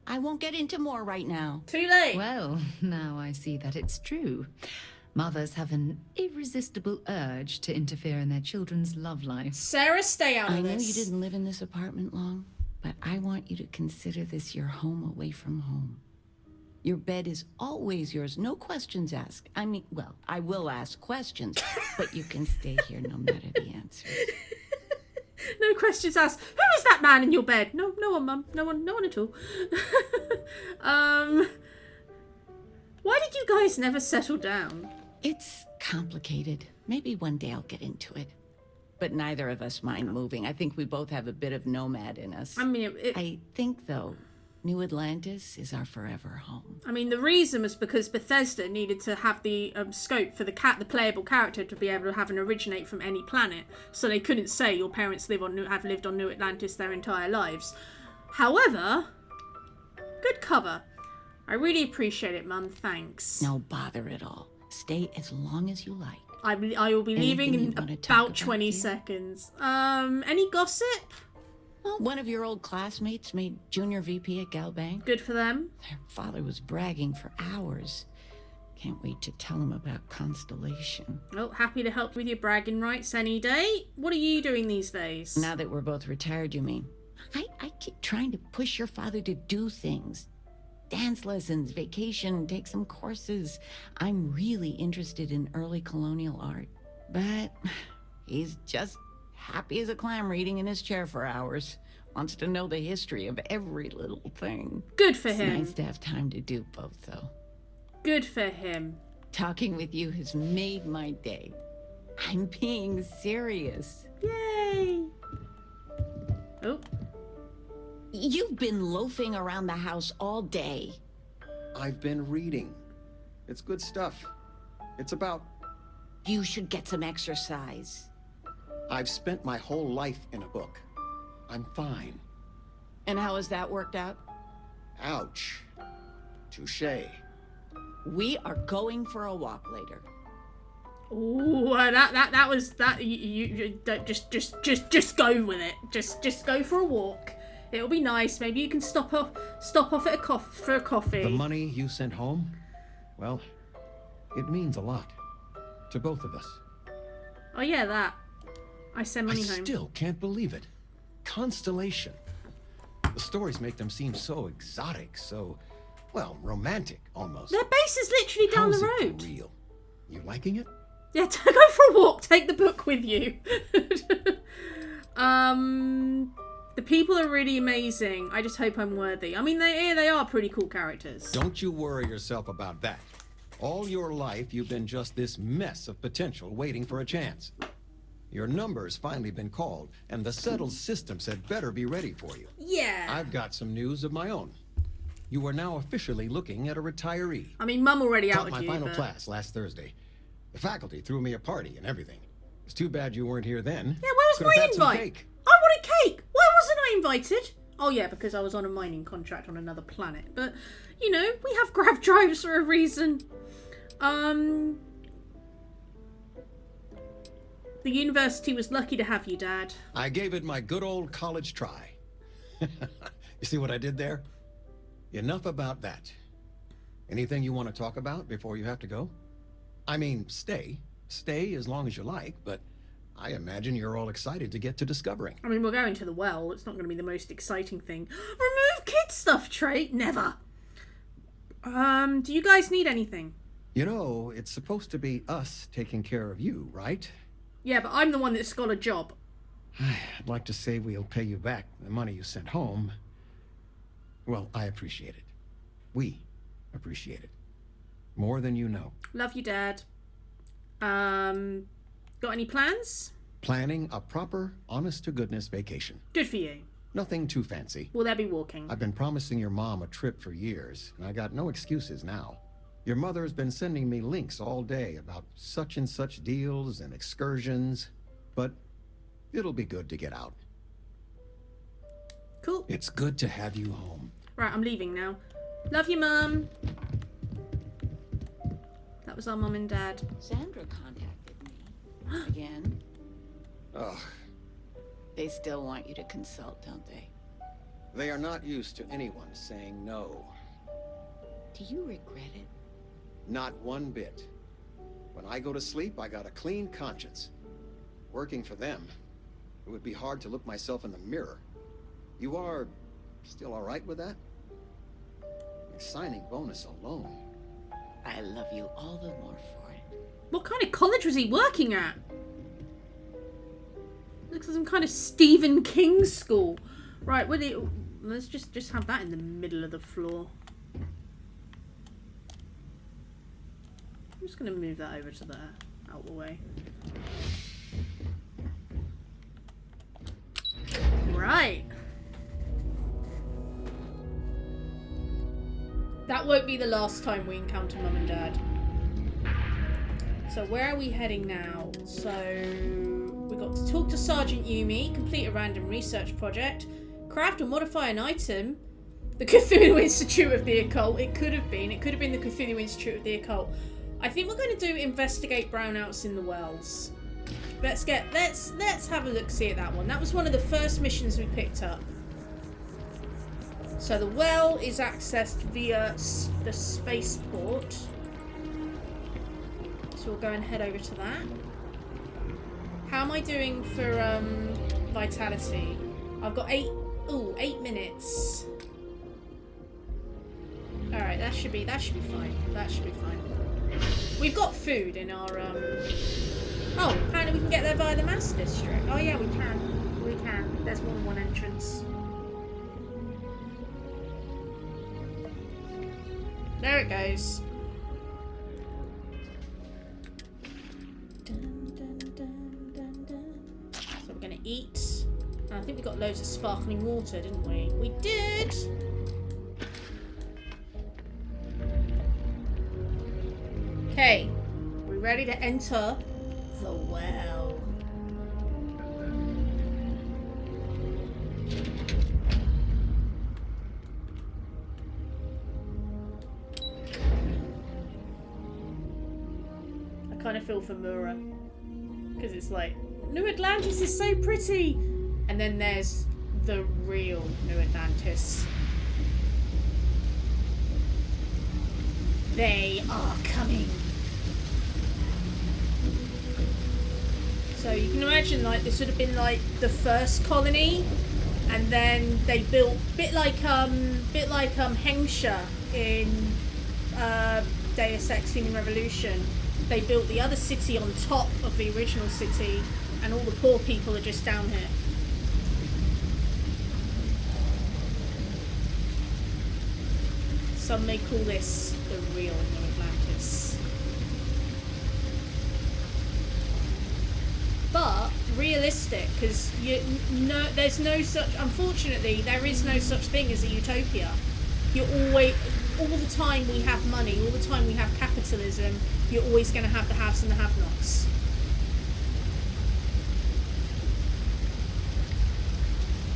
I won't get into more right now. Too late. Well, now I see that it's true. Mothers have an irresistible urge to interfere in their children's love life. Sarah, stay out of I know this. you didn't live in this apartment long, but I want you to consider this your home away from home. Your bed is always yours, no questions asked. I mean, well, I will ask questions, but you can stay here no matter the answers. No questions asked. Who is that man in your bed? No one, Mum. No one at all. Why did you guys never settle down? It's complicated. Maybe one day I'll get into it. But neither of us mind moving. I think we both have a bit of nomad in us. I mean, I think, though, New Atlantis is our forever home. I mean, the reason was because Bethesda needed to have the scope for the playable character to be able to have an originate from any planet, so they couldn't say your parents have lived on New Atlantis their entire lives. However, good cover. I really appreciate it, Mum. Thanks. No bother at all. Stay as long as you like. I will be leaving in about 20 seconds. Any gossip? Well, one of your old classmates made junior VP at Galbank. Good for them. Their father was bragging for hours. Can't wait to tell him about Constellation. Oh, happy to help with your bragging rights any day. What are you doing these days? Now that we're both retired, you mean? I keep trying to push your father to do things. Dance lessons, vacation, take some courses. I'm really interested in early colonial art. But he's just happy as a clam reading in his chair for hours. Wants to know the history of every little thing. Good for It's him. nice to have time to do both, though. Good for him. Talking with you has made my day. I'm being serious. Yay! Oh. You've been loafing around the house all day. I've been reading. It's good stuff. It's about... You should get some exercise. I've spent my whole life in a book. I'm fine. And how has that worked out? Ouch. Touché. We are going for a walk later. Ooh, that was that. You don't just go with it. Just go for a walk. It'll be nice. Maybe you can stop off at for a coffee. The money you sent home, well, it means a lot to both of us. Oh yeah, that. I send money home. I still can't believe it. Constellation. The stories make them seem so exotic, so, well, romantic almost. Their base is literally down How's the it road. for real? You liking it? Yeah, go for a walk. Take the book with you. The people are really amazing. I just hope I'm worthy. I mean, they are pretty cool characters. Don't you worry yourself about that. All your life, you've been just this mess of potential waiting for a chance. Your number's finally been called, and the settled systems had better be ready for you. Yeah. I've got some news of my own. You are now officially looking at a retiree. I mean, Mum already Taught outed my you, final but... class last Thursday. The faculty threw me a party and everything. It's too bad you weren't here then. Yeah, where was Could've my had some invite? cake. I wanted cake. Why wasn't I invited? Oh yeah, because I was on a mining contract on another planet. But, you know, we have grav drives for a reason. The university was lucky to have you, Dad. I gave it my good old college try. You see what I did there? Enough about that. Anything you want to talk about before you have to go? I mean, stay. Stay as long as you like, but I imagine you're all excited to get to discovering. I mean, we're going to the well. It's not going to be the most exciting thing. Remove kid stuff tray? Never. Do you guys need anything? You know, it's supposed to be us taking care of you, right? Yeah, but I'm the one that's got a job. I'd like to say we'll pay you back the money you sent home. Well, I appreciate it. We appreciate it. More than you know. Love you, Dad. Got any plans? Planning a proper, honest-to-goodness vacation. Good for you. Nothing too fancy. Will there be walking? I've been promising your mom a trip for years, and I got no excuses now. Your mother's been sending me links all day about such and such deals and excursions, but it'll be good to get out. Cool. It's good to have you home. Right, I'm leaving now. Love you, Mum. That was our mum and dad. Sandra contacted me. Again. Ugh. They still want you to consult, don't they? They are not used to anyone saying no. Do you regret it? Not one bit. When I go to sleep, I got a clean conscience. Working for them, it would be hard to look myself in the mirror. You are still all right with that? My signing bonus alone. I love you all the more for it. What kind of college was he working at? looks like some kind of Stephen King school. Right, let's just have that in the middle of the floor. I'm just gonna move that over to there, out the way. Right. That won't be the last time we encounter Mum and Dad. So where are we heading now? So we got to talk to Sergeant Yumi, complete a random research project, craft or modify an item. The Cthulhu Institute of the Occult. It could have been the Cthulhu Institute of the Occult. I think we're going to do investigate brownouts in the wells. Let's have a look see at that one. That was one of the first missions we picked up. So the well is accessed via the spaceport. So we'll go and head over to that. How am I doing for vitality? I've got 8 minutes. Alright, that should be fine. That should be fine. We've got food in our oh, apparently we can get there via the mass district. Oh yeah, we can. We can. There's more than one entrance. There it goes. So we're gonna eat. And I think we got loads of sparkling water, didn't we? We did! Okay. We're ready to enter the well. I kind of feel for Mura. Because it's like, New Atlantis is so pretty! And then there's the real New Atlantis. They are coming. So you can imagine like this would have been like the first colony, and then they built bit like Hengsha in Deus Ex Human Revolution. They built the other city on top of the original city, and all the poor people are just down here. Some may call this the real New Atlantis. But realistic, because there's no such, unfortunately, there is no such thing as a utopia. You're always, all the time we have money, all the time we have capitalism, you're always going to have the haves and the have-nots.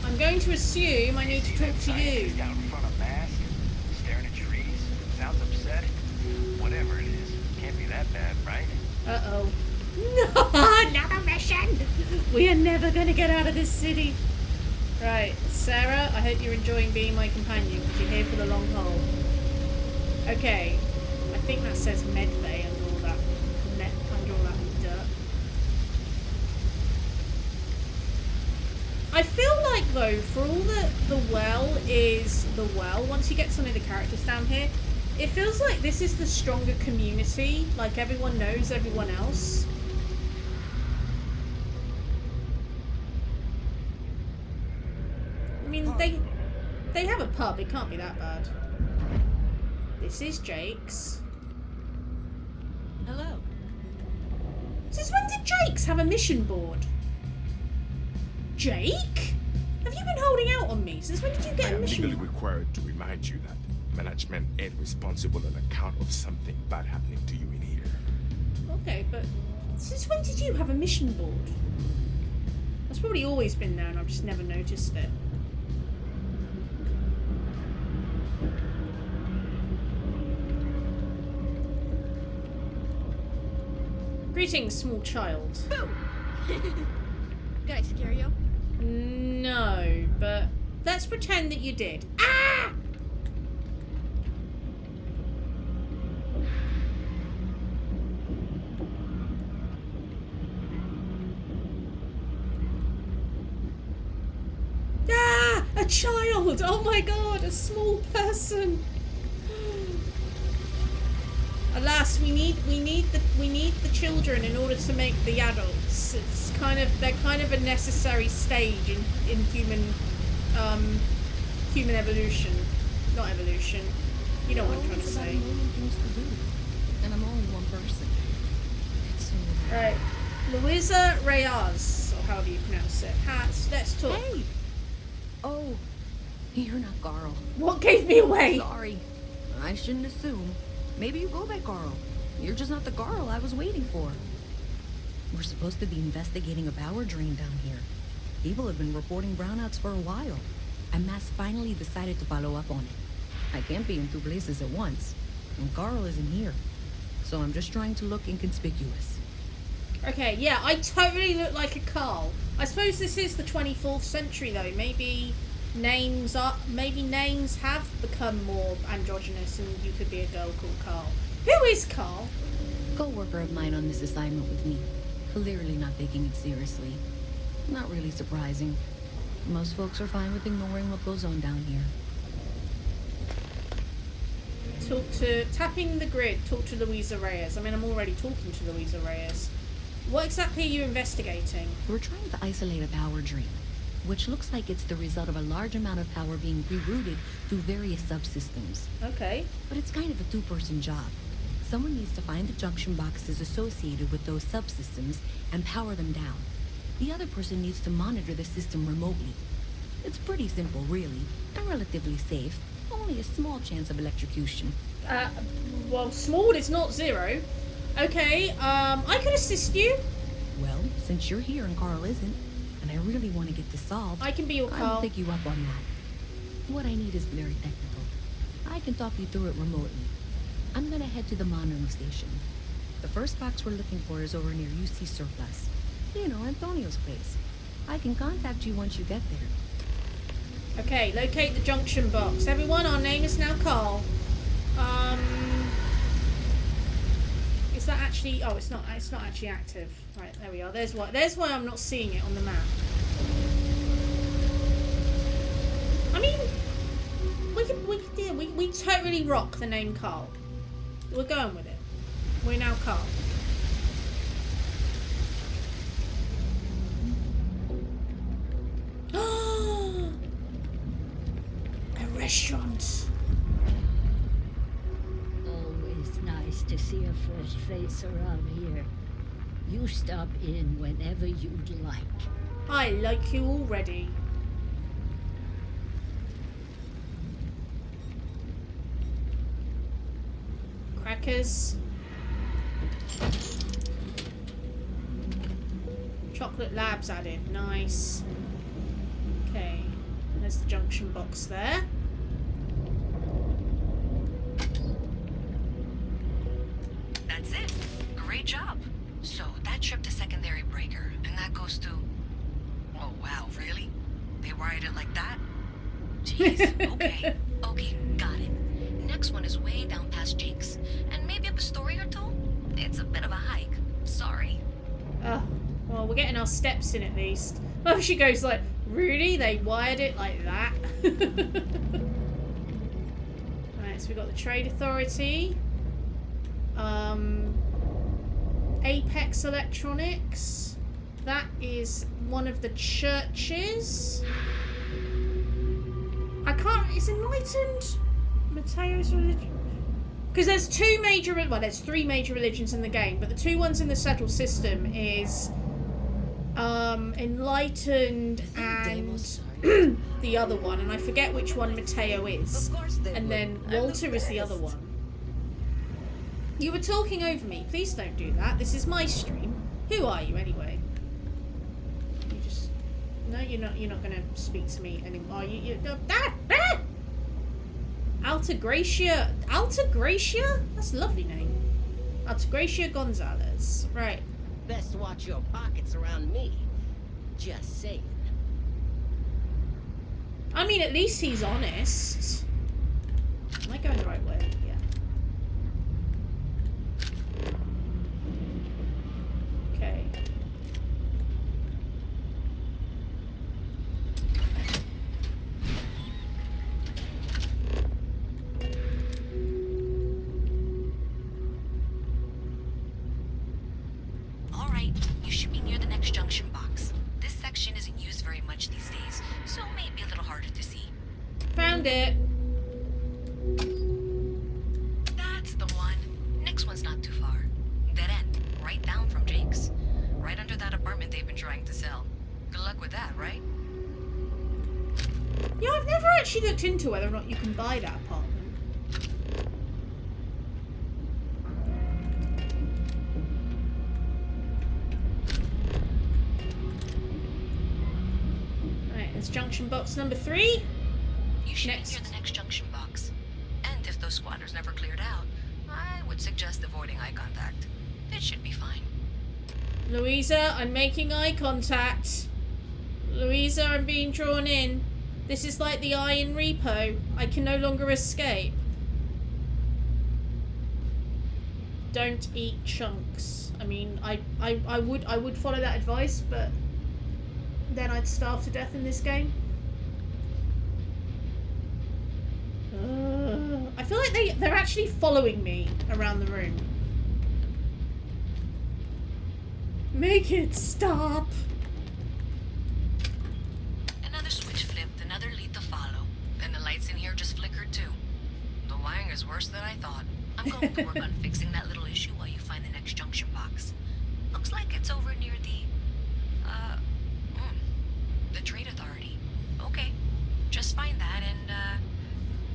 I'm going to assume I need to talk to you. Down in front of mask, staring at trees. Sounds upset. Whatever it is, can't be that bad, right? Uh-oh. No, another mission! We are never going to get out of this city. Right, Sarah, I hope you're enjoying being my companion, because you're here for the long haul. Okay, I think that says med bay under all that dirt. I feel like, though, for all that the well is the well, once you get some of the characters down here, it feels like this is the stronger community, like everyone knows everyone else. I mean, they have a pub, it can't be that bad. This is Jake's. Hello. Since when did Jake's have a mission board? Jake? Have you been holding out on me? Since when did you get a mission board? I am legally required to remind you that management ain't responsible on account of something bad happening to you in here. Okay, but since when did you have a mission board? That's probably always been there and I've just never noticed it. Greetings, small child. Did I scare you? No, but let's pretend that you did. Ah! Ah! A child! Oh my god, a small person! Alas, Cass, we need the children in order to make the adults. They're kind of a necessary stage in human human evolution. Not evolution. You know what I'm trying to say. Things to do, and I'm only one person. It's so Right. Luisa Reyes, or however you pronounce it. Let's talk. Hey! Oh, you're not Carl. What gave me away? Sorry. I shouldn't assume. Maybe you go by Carl. You're just not the Carl I was waiting for. We're supposed to be investigating a power drain down here. People have been reporting brownouts for a while, and Mass finally decided to follow up on it. I can't be in two places at once, and Carl isn't here. So I'm just trying to look inconspicuous. Okay, yeah, I totally look like a Carl. I suppose this is the 24th century, though. Maybe names have become more androgynous, and you could be a girl called Carl. Who is Carl? Co-worker of mine on this assignment with me. Clearly not taking it seriously. Not really surprising. Most folks are fine with ignoring what goes on down here. Tapping the grid, talk to Luisa Reyes. I mean, I'm already talking to Luisa Reyes. What exactly are you investigating? We're trying to isolate a power drain, which looks like it's the result of a large amount of power being rerouted through various subsystems. Okay. But it's kind of a two-person job. Someone needs to find the junction boxes associated with those subsystems and power them down. The other person needs to monitor the system remotely. It's pretty simple, really, and relatively safe. Only a small chance of electrocution. Well, small is not zero. Okay, I could assist you. Well, since you're here and Carl isn't, and I really want to get this solved, I can be your Carl. I'll pick you up on that. What I need is very technical. I can talk you through it remotely. I'm gonna head to the monitoring station. The first box we're looking for is over near UC Surplus. You know, Antonio's place. I can contact you once you get there. Okay, locate the junction box. Everyone, our name is now Carl. Is that actually... Oh, it's not actually active. Right, there we are. There's why I'm not seeing it on the map. I mean, we totally rock the name Carl. We're going with it. We're now Carl. A restaurant. Always nice to see a fresh face around here. You stop in whenever you'd like. I like you already. Crackers. Chocolate labs added. Nice. Okay. There's the junction box there. That's it. Great job. So that trip to secondary breaker, and that goes to... Oh, wow, really? They wired it like that? Jeez, okay. Okay, got it. Next one is way down past Jake's, and maybe up a story or two? It's a bit of a hike. Sorry. Oh, well, we're getting our steps in at least. Oh, she goes like, really? They wired it like that? Right, so we've got the Trade Authority. Apex Electronics. That is one of the churches. I can't... Is Enlightened? Mateo's religion? Because there's two major... Well, there's three major religions in the game, but the two ones in the settled system is... Enlightened and the other one, and I forget which one Mateo is. And then Walter is the other one. You were talking over me. Please don't do that. This is my stream. Who are you anyway? You just... No, you're not going to speak to me anymore. Altagracia. Altagracia? That's a lovely name. Altagracia Gonzalez. Right. Best watch your pockets around me. Just saying. I mean, at least he's honest. Am I going the right way? Yeah. Okay. You should be near the next junction box. This section isn't used very much these days, so it may be a little harder to see. Found it. That's the one. Next one's not too far. Dead end, right down from Jake's. Right under that apartment they've been trying to sell. Good luck with that, right? Yeah, I've never actually looked into whether or not you can buy that apartment. Right, there's junction box number 3. You should be near the next junction box. And if those squatters never cleared out, I would suggest avoiding eye contact. It should be fine. Louisa, I'm making eye contact. Louisa, I'm being drawn in. This is like the eye in Repo. I can no longer escape. Don't eat chunks. I mean, I would follow that advice, but then I'd starve to death in this game. I feel like they're actually following me around the room. Make it stop. Another switch flipped, another lead to follow. Then the lights in here just flickered too. The wiring is worse than I thought. I'm going to work on fixing that little issue while you find the next junction box. Looks like it's over near the Trade Authority. Okay, just find that and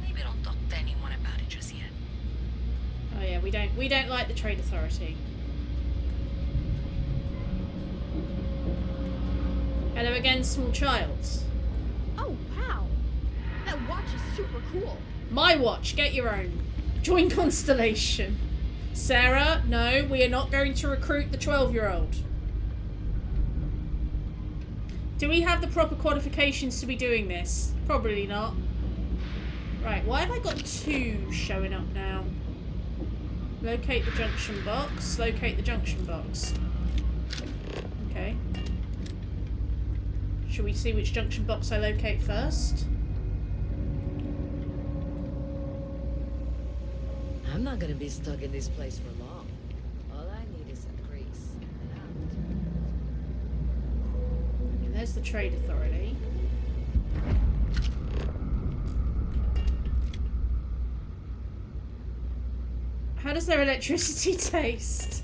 maybe don't talk to anyone about it just yet. Oh yeah, we don't like the Trade Authority. Hello again, small child. Oh wow, that watch is super cool. My watch, get your own. Join Constellation. Sarah, no, we are not going to recruit the 12-year-old. Do we have the proper qualifications to be doing this? Probably not. Right, why have I got 2 showing up now? Locate the junction box. Locate the junction box. Okay. Shall we see which junction box I locate first? I'm not gonna be stuck in this place for long. All I need is some grease. And there's the Trade Authority. How does their electricity taste?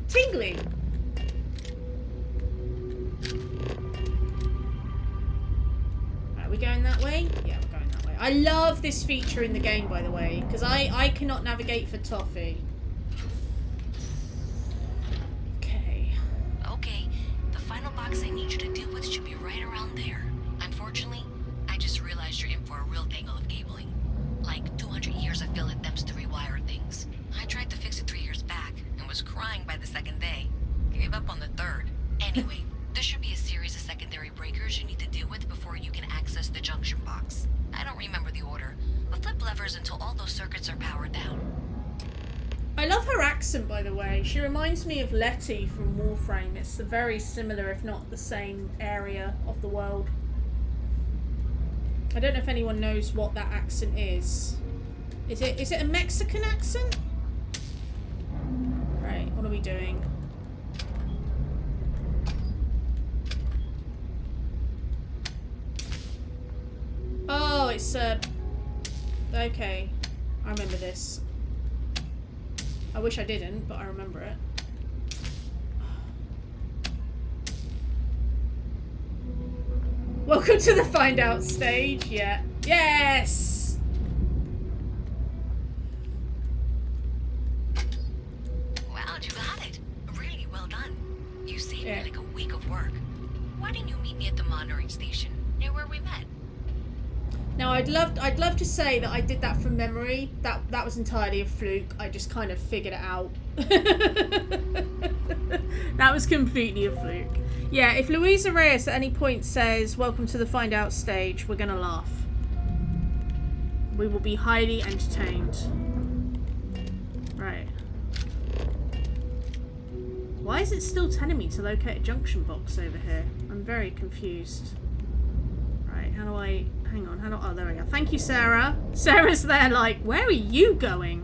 Tingling. Are we going that way? Yeah, we're going that way. I love this feature in the game, by the way, because I cannot navigate for Toffee. Okay. Okay, the final box I need you to deal with should be right around there. Unfortunately, I just realized you're in for a real tangle of cabling. Like 200 years of field attempts to rewire things. I tried to fix it 3 years back and was crying by the second day. Gave up on the third. Anyway, there should be a series of secondary breakers you need to deal with before you can access the junction box. I don't remember the order, but flip levers until all those circuits are powered down. I love her accent, by the way. She reminds me of Letty from Warframe. It's a very similar, if not the same, area of the world. I don't know if anyone knows what that accent is. Is it a Mexican accent? Right, what are we doing? Oh, it's okay. I remember this. I wish I didn't, but I remember it. Welcome to the find out stage. Yeah. Yes! Wow, you got it. Really well done. You saved me like a week of work. Why didn't you meet me at the monitoring station, near where we met? Now, I'd love to say that I did that from memory. That was entirely a fluke. I just kind of figured it out. That was completely a fluke. Yeah, if Louisa Reyes at any point says, "Welcome to the find out stage," we're gonna laugh. We will be highly entertained. Right. Why is it still telling me to locate a junction box over here? I'm very confused. Right, how do I... Hang on, oh, there we go. Thank you, Sarah. Sarah's there like, where are you going?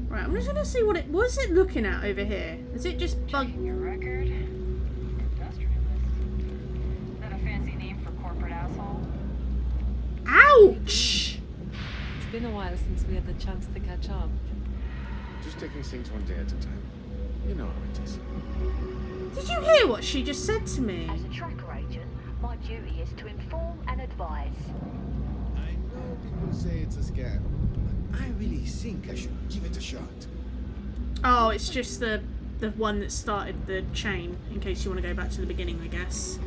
Right, I'm just gonna see what is it looking at over here? Is it just bug... Your record? Ouch! It's been a while since we had the chance to catch up. Just taking things one day at a time. You know how it is. Did you hear what she just said to me? As a tracker agent, my duty is to inform and advise. I know people say it's a scam, but I really think I should give it a shot. Oh, it's just the one that started the chain, in case you want to go back to the beginning, I guess.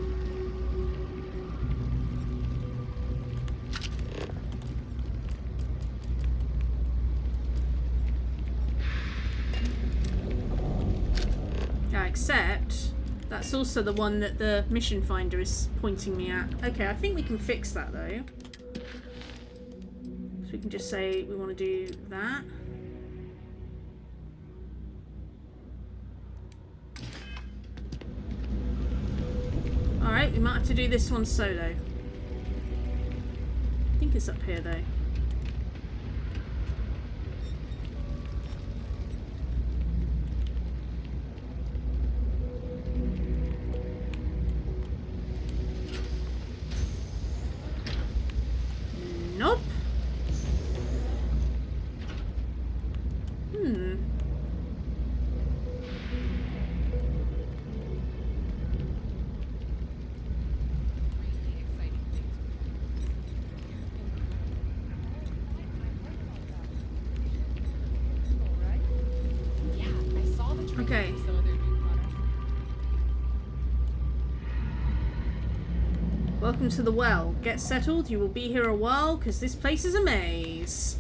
Yeah, except that's also the one that the mission finder is pointing me at. Okay, I think we can fix that though. So we can just say we want to do that. Alright, we might have to do this one solo. I think it's up here though. Nope. Okay. Welcome to the well. Get settled. You will be here a while because this place is a maze.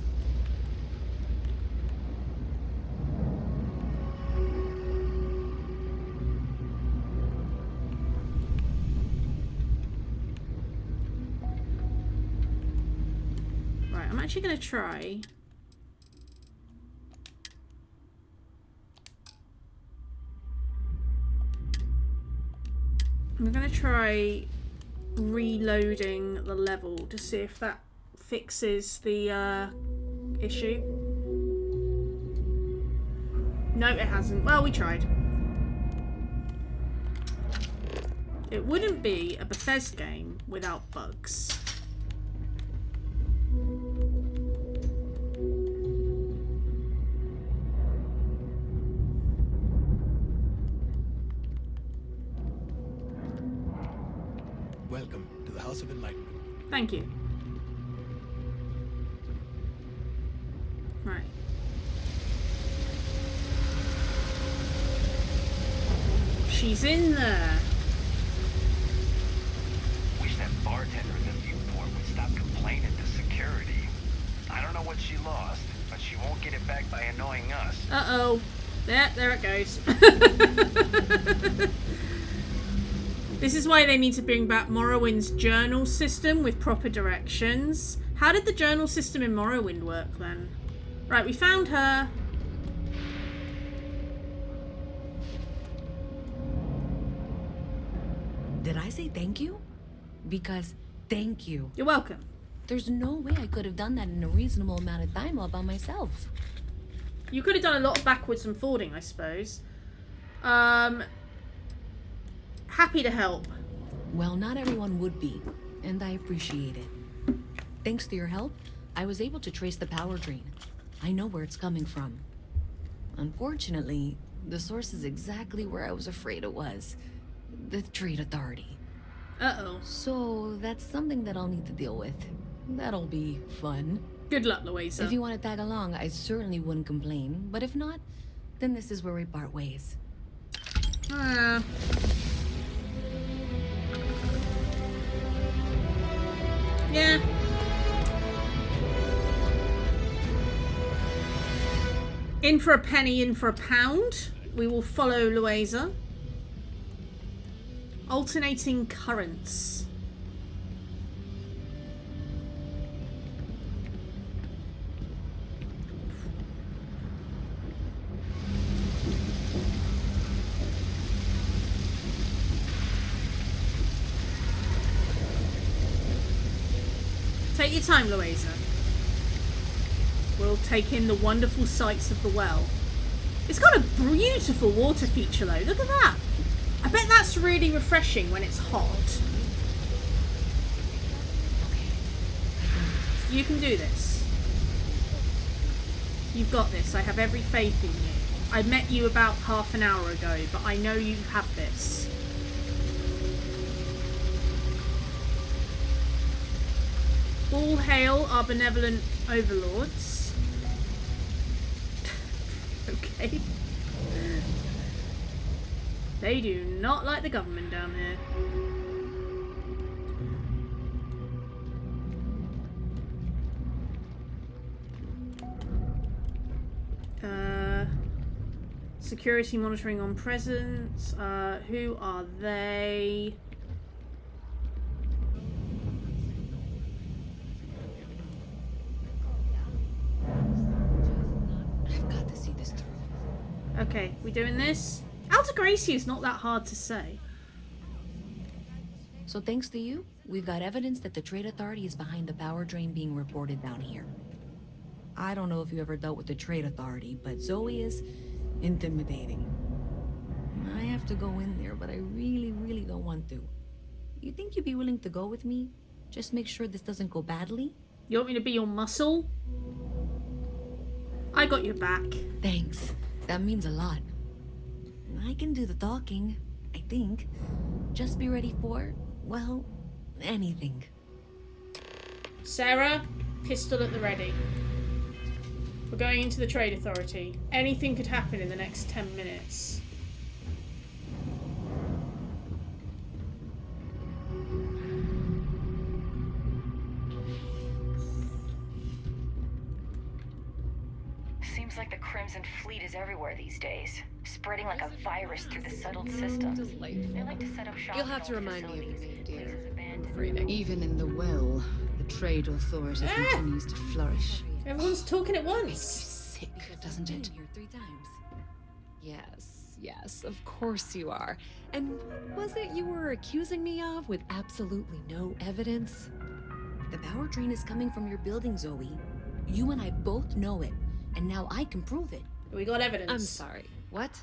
Right, I'm actually going to try. I'm going to try reloading the level to see if that fixes the issue. No, it hasn't. Well, we tried. It wouldn't be a Bethesda game without bugs. Welcome to the House of Enlightenment. Thank you. Right. She's in there. Wish that bartender in the viewport would stop complaining to security. I don't know what she lost, but she won't get it back by annoying us. Uh-oh. There it goes. This is why they need to bring back Morrowind's journal system with proper directions. How did the journal system in Morrowind work then? Right, we found her. Did I say thank you? Because thank you. You're welcome. There's no way I could have done that in a reasonable amount of time all by myself. You could have done a lot of backwards and forwarding, I suppose. Happy to help. Well, not everyone would be, and I appreciate it. Thanks to your help, I was able to trace the power drain. I know where it's coming from. Unfortunately, the source is exactly where I was afraid it was. The Trade Authority. Uh-oh. So, that's something that I'll need to deal with. That'll be fun. Good luck, Louisa. If you want to tag along, I certainly wouldn't complain. But if not, then this is where we part ways. Yeah. In for a penny, in for a pound. We will follow Louisa. Alternating currents. Take your time, Louisa. We'll take in the wonderful sights of the well. It's got a beautiful water feature though. Look at that. I bet that's really refreshing when it's hot. You can do this. You've got this. I have every faith in you. I met you about half an hour ago, but I know you have this. All hail our benevolent overlords. Okay. They do not like the government down here. Security monitoring on presence. Who are they? I've got to see this through. Okay, we doing this? Alta Gracie is not that hard to say. So thanks to you, we've got evidence that the Trade Authority is behind the power drain being reported down here. I don't know if you ever dealt with the Trade Authority, but Zoe is intimidating. I have to go in there, but I really, really don't want to. You think you'd be willing to go with me? Just make sure this doesn't go badly? You want me to be your muscle? I got your back. Thanks. That means a lot. I can do the talking, I think. Just be ready for, well, anything. Sarah, pistol at the ready. We're going into the Trade Authority. Anything could happen in the next 10 minutes. Seems like the Crimson Fleet is everywhere these days, spreading like a virus through the settled systems. They like to set up shop. You'll have to remind me of the name, dear. I'm afraid Even in the well, the Trade Authority continues to flourish. Everyone's talking at once. Sick, doesn't it? Here 3 times. Yes, of course you are. And what was it you were accusing me of with absolutely no evidence? The power drain is coming from your building, Zoe. You and I both know it, and now I can prove it. We got evidence. I'm sorry, what?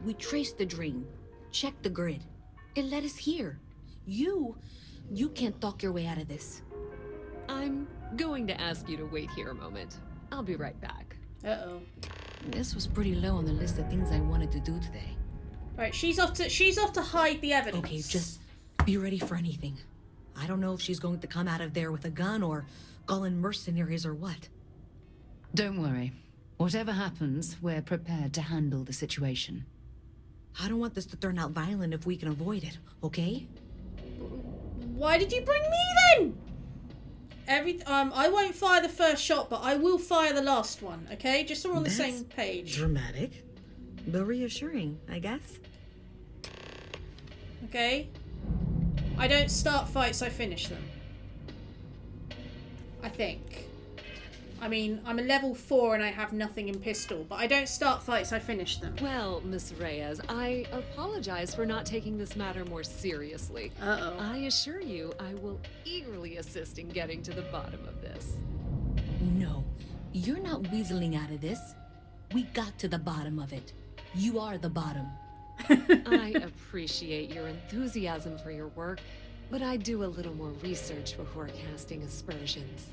We traced the drain, checked the grid. It led us here. You can't talk your way out of this. I'm going to ask you to wait here a moment. I'll be right back. Uh-oh. This was pretty low on the list of things I wanted to do today. Right, she's off to hide the evidence. Okay, just be ready for anything. I don't know if she's going to come out of there with a gun or call in mercenaries or what. Don't worry. Whatever happens, we're prepared to handle the situation. I don't want this to turn out violent if we can avoid it, okay? Why did you bring me then? I won't fire the first shot, but I will fire the last one, okay? Just so we're on the same page. Dramatic, but reassuring, I guess. Okay? I don't start fights, I finish them. I think. I mean, I'm a level 4 and I have nothing in pistol, but I don't start fights, I finish them. Well, Miss Reyes, I apologize for not taking this matter more seriously. Uh-oh. I assure you, I will eagerly assist in getting to the bottom of this. No, you're not weaseling out of this. We got to the bottom of it. You are the bottom. I appreciate your enthusiasm for your work, but I do a little more research before casting aspersions.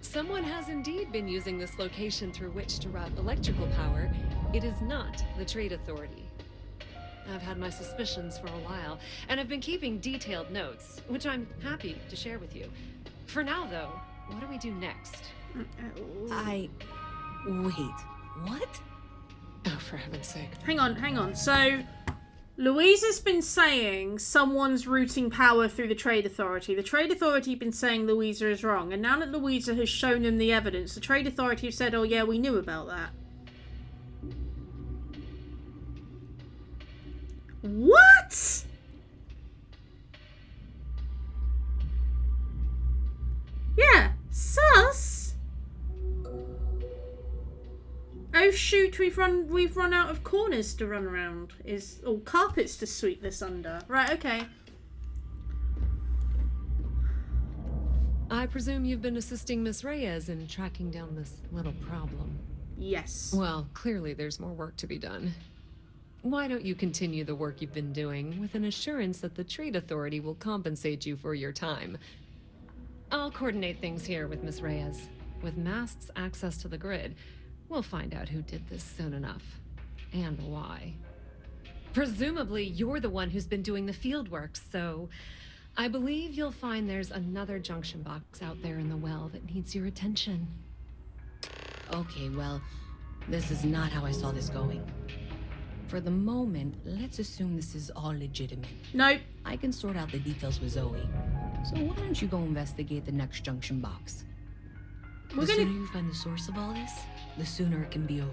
Someone has indeed been using this location through which to route electrical power. It is not the Trade Authority. I've had my suspicions for a while, and I've been keeping detailed notes, which I'm happy to share with you. For now, though, what do we do next? Wait, what? Oh, for heaven's sake. Hang on. So, Louisa's been saying someone's routing power through the Trade Authority. The Trade Authority have been saying Louisa is wrong. And now that Louisa has shown them the evidence, the Trade Authority have said, oh yeah, we knew about that. What? Yeah, sus. Oh shoot, we've run out of corners to run around. Or carpets to sweep this under. Right, okay. I presume you've been assisting Miss Reyes in tracking down this little problem. Yes. Well, clearly there's more work to be done. Why don't you continue the work you've been doing with an assurance that the Trade Authority will compensate you for your time? I'll coordinate things here with Miss Reyes. With Mast's access to the grid, we'll find out who did this soon enough. And why. Presumably, you're the one who's been doing the field work, so I believe you'll find there's another junction box out there in the well that needs your attention. Okay, well, this is not how I saw this going. For the moment, let's assume this is all legitimate. Nope. I can sort out the details with Zoe. So why don't you go investigate the next junction box? The sooner you find the source of all this, the sooner it can be over.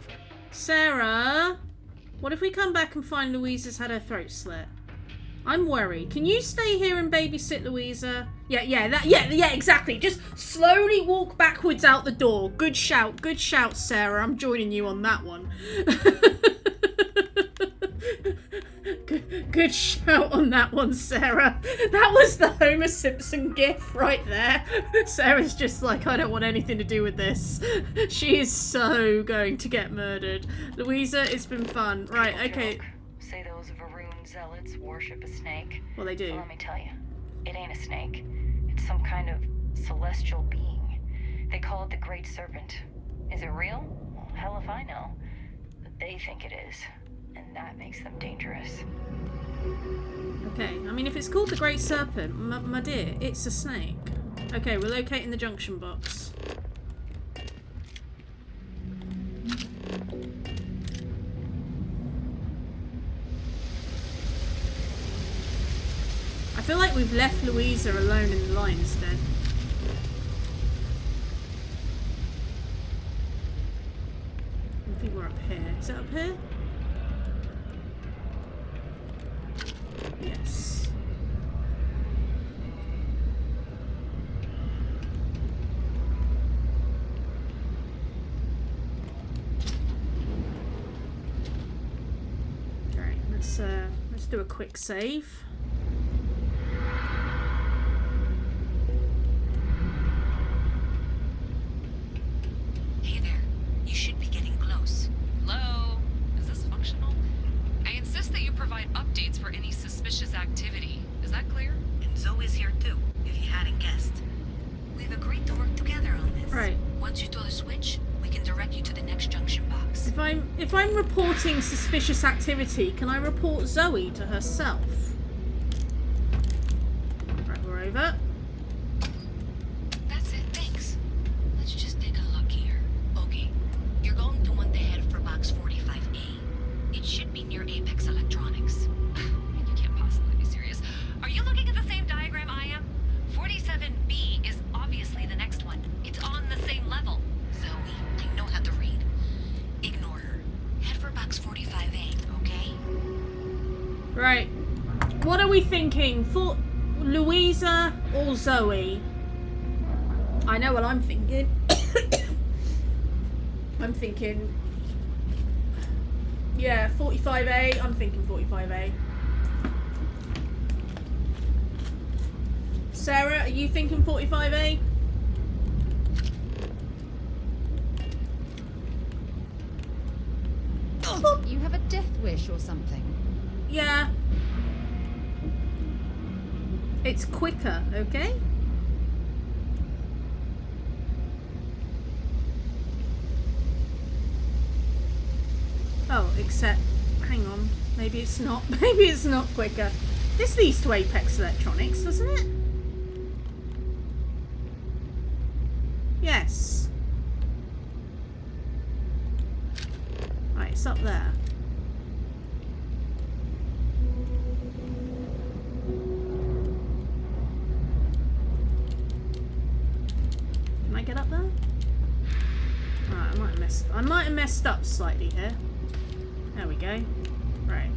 Sarah, what if we come back and find Louisa's had her throat slit? I'm worried. Can you stay here and babysit Louisa? Yeah, exactly. Just slowly walk backwards out the door. Good shout, Sarah. I'm joining you on that one. Good shout on that one, Sarah. That was the Homer Simpson gif right there. Sarah's just like, I don't want anything to do with this. She is so going to get murdered. Louisa, it's been fun. Right, okay. Say those Varun zealots worship a snake. Well, they do. Well, let me tell you, it ain't a snake. It's some kind of celestial being. They call it the Great Serpent. Is it real? Well, hell if I know. But they think it is. And that makes them dangerous. Okay, I mean, if it's called the Great Serpent, my dear, it's a snake. Okay, we're locating the junction box. I feel like we've left Louisa alone in the lines then. I think we're up here. Is it up here? Yes. Alright, let's do a quick save. Hey there. You should be getting close. Hello? Is this functional? I insist that you provide updates for any suspicious activity. Is that clear? And Zoe's here too, if you hadn't guessed. We've agreed to work together on this. Right. Once you throw the switch, we can direct you to the next junction box. If I'm reporting suspicious activity, can I report Zoe to herself? Right, we're over. That's it, thanks. Let's just take a look here. Okay, you're going to want to head for box 45A. It should be near Apex Electronics. You can't possibly be serious. Are you looking at the same diagram I am? 47B is obviously the next one. It's on the same level. Zoe, I know how to read. Ignore her. Head for box 45A, okay? Right. What are we thinking? For Louisa or Zoe? I know what I'm thinking. I'm thinking... Yeah, 45A. I'm thinking 45A. Sarah, are you thinking 45A? You have a death wish or something? Yeah. It's quicker, okay? Oh, except... Hang on. Maybe it's not. Maybe it's not quicker. This leads to Apex Electronics, doesn't it? Yes. Right, it's up there. Can I get up there? Alright, I might have messed up slightly here. There we go. Right.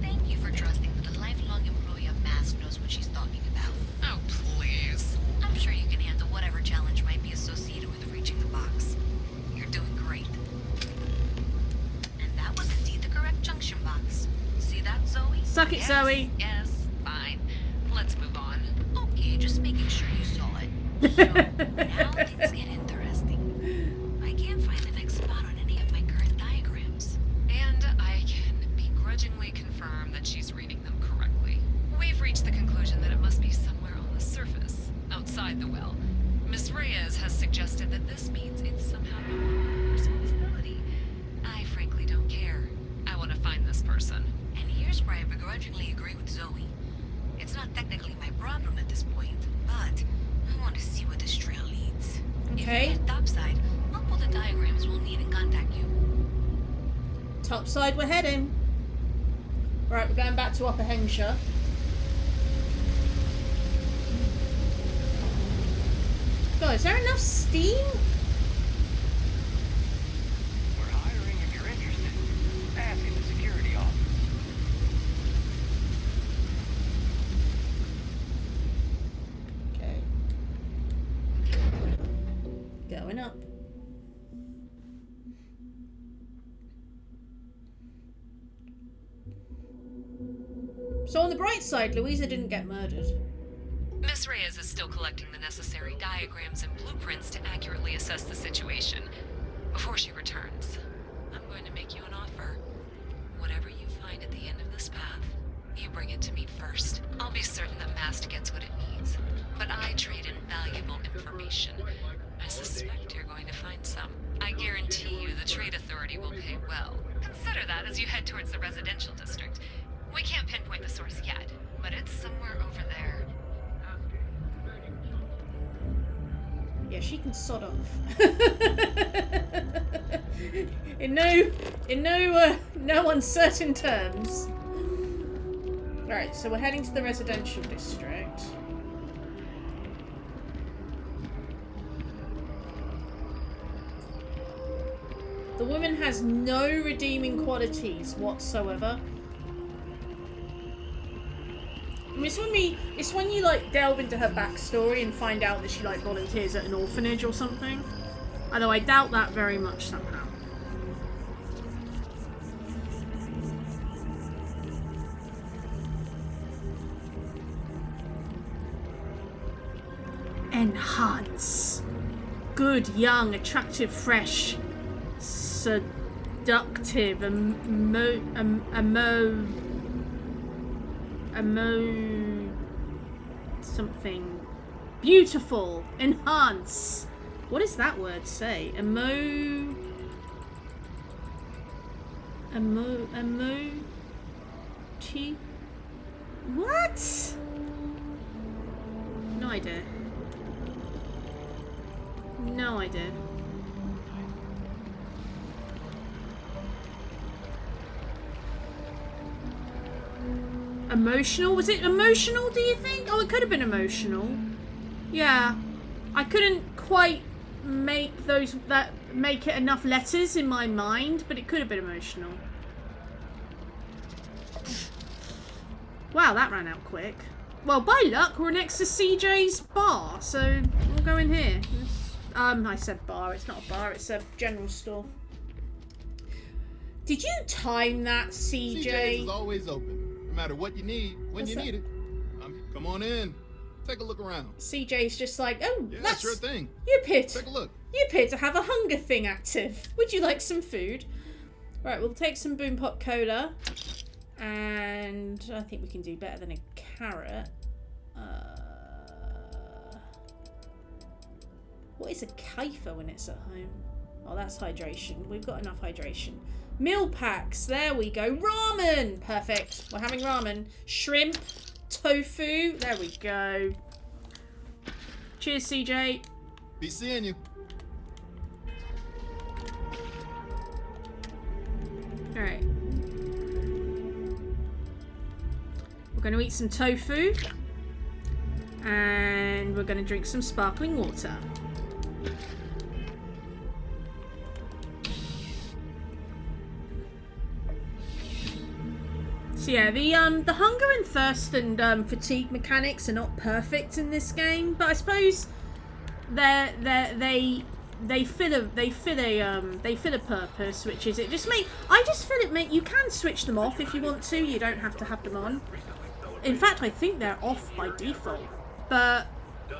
Thank you for trusting that a lifelong employee of Mask knows what she's talking about. Oh, please. I'm sure you can handle whatever challenge might be associated with reaching the box. You're doing great. And that was indeed the correct junction box. See that, Zoe? Suck it, Yes, Zoe. Yes, fine. Let's move on. Okay, just making sure you saw it. So, now things get interesting. I can't find the next spot on any of my current diagrams. And I can begrudgingly confirm that she's reading them correctly. We've reached the conclusion that it must be it's somehow no longer your responsibility. I frankly don't care. I want to find this person. And here's where I begrudgingly agree with Zoe. It's not technically my problem at this point, but I want to see where this trail leads. Okay. If you head topside, I'll pull the diagrams we'll need and contact you. Topside, we're heading. Right, we're going back to Upper Hengshire. God, is there enough steam? We're hiring if you're interested. Asking the security office. Okay. Going up. So on the bright side, Louisa didn't get murdered. Miss Reyes is still collecting the necessary diagrams and blueprints to accurately assess the situation. Before she returns, I'm going to make you an offer. Whatever you find at the end of this path, you bring it to me first. I'll be certain that Mast gets what it needs. But I trade in valuable information. I suspect you're going to find some. I guarantee you the Trade Authority will pay well. Consider that as you head towards the residential district. We can't pinpoint the source yet, but it's somewhere over there. Yeah, she can sod off. in no uncertain terms. Right, so we're heading to the residential district. The woman has no redeeming qualities whatsoever. I mean, it's when you like delve into her backstory and find out that she like volunteers at an orphanage or something. Although I doubt that very much somehow. Enhance. Good, young, attractive, fresh, seductive, something beautiful. Enhance. What does that word say? What? No idea. No idea. Emotional? Was it emotional, do you think? Oh, it could have been emotional. Yeah. I couldn't quite make it enough letters in my mind, but it could have been emotional. Wow, that ran out quick. Well, by luck, we're next to CJ's bar, so we'll go in here. I said bar, it's not a bar, it's a general store. Did you time that, CJ? CJ's is always open. No matter what you need, when you need it. Come on in. Take a look around. CJ's just like, oh, yeah, that's sure thing. You appear to, take a look. You appear to have a hunger thing active. Would you like some food? Right, we'll take some Boom Pop Cola. And I think we can do better than a carrot. What is a kaifa when it's at home? Oh, that's hydration. We've got enough hydration. Meal packs. There we go. Ramen. Perfect. We're having ramen. Shrimp. Tofu. There we go. Cheers, CJ. Be seeing you. Alright. We're going to eat some tofu. And we're going to drink some sparkling water. So yeah, the hunger and thirst and fatigue mechanics are not perfect in this game, but I suppose they fill a purpose, which is I just feel it make you can switch them off if you want to. You don't have to have them on. In fact, I think they're off by default, but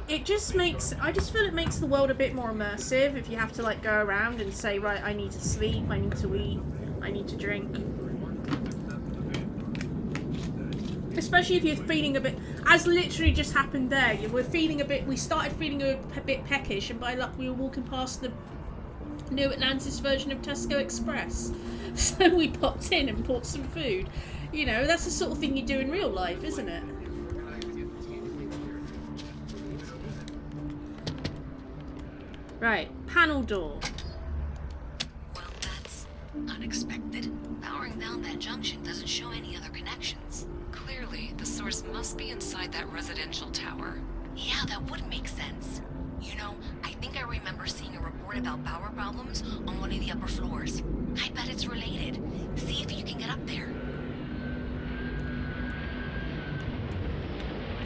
I just feel it makes the world a bit more immersive if you have to like go around and say, right, I need to sleep, I need to eat, I need to drink. Especially if you're feeling a bit, as literally just happened there, we started feeling a bit peckish, and by luck we were walking past the new Atlantis version of Tesco Express. So we popped in and bought some food. You know, that's the sort of thing you do in real life, isn't it? Right, panel door. Well, that's unexpected. Powering down that junction doesn't show any other connections. Clearly, the source must be inside that residential tower. Yeah, that would make sense. You know, I think I remember seeing a report about power problems on one of the upper floors. I bet it's related. See if you can get up there.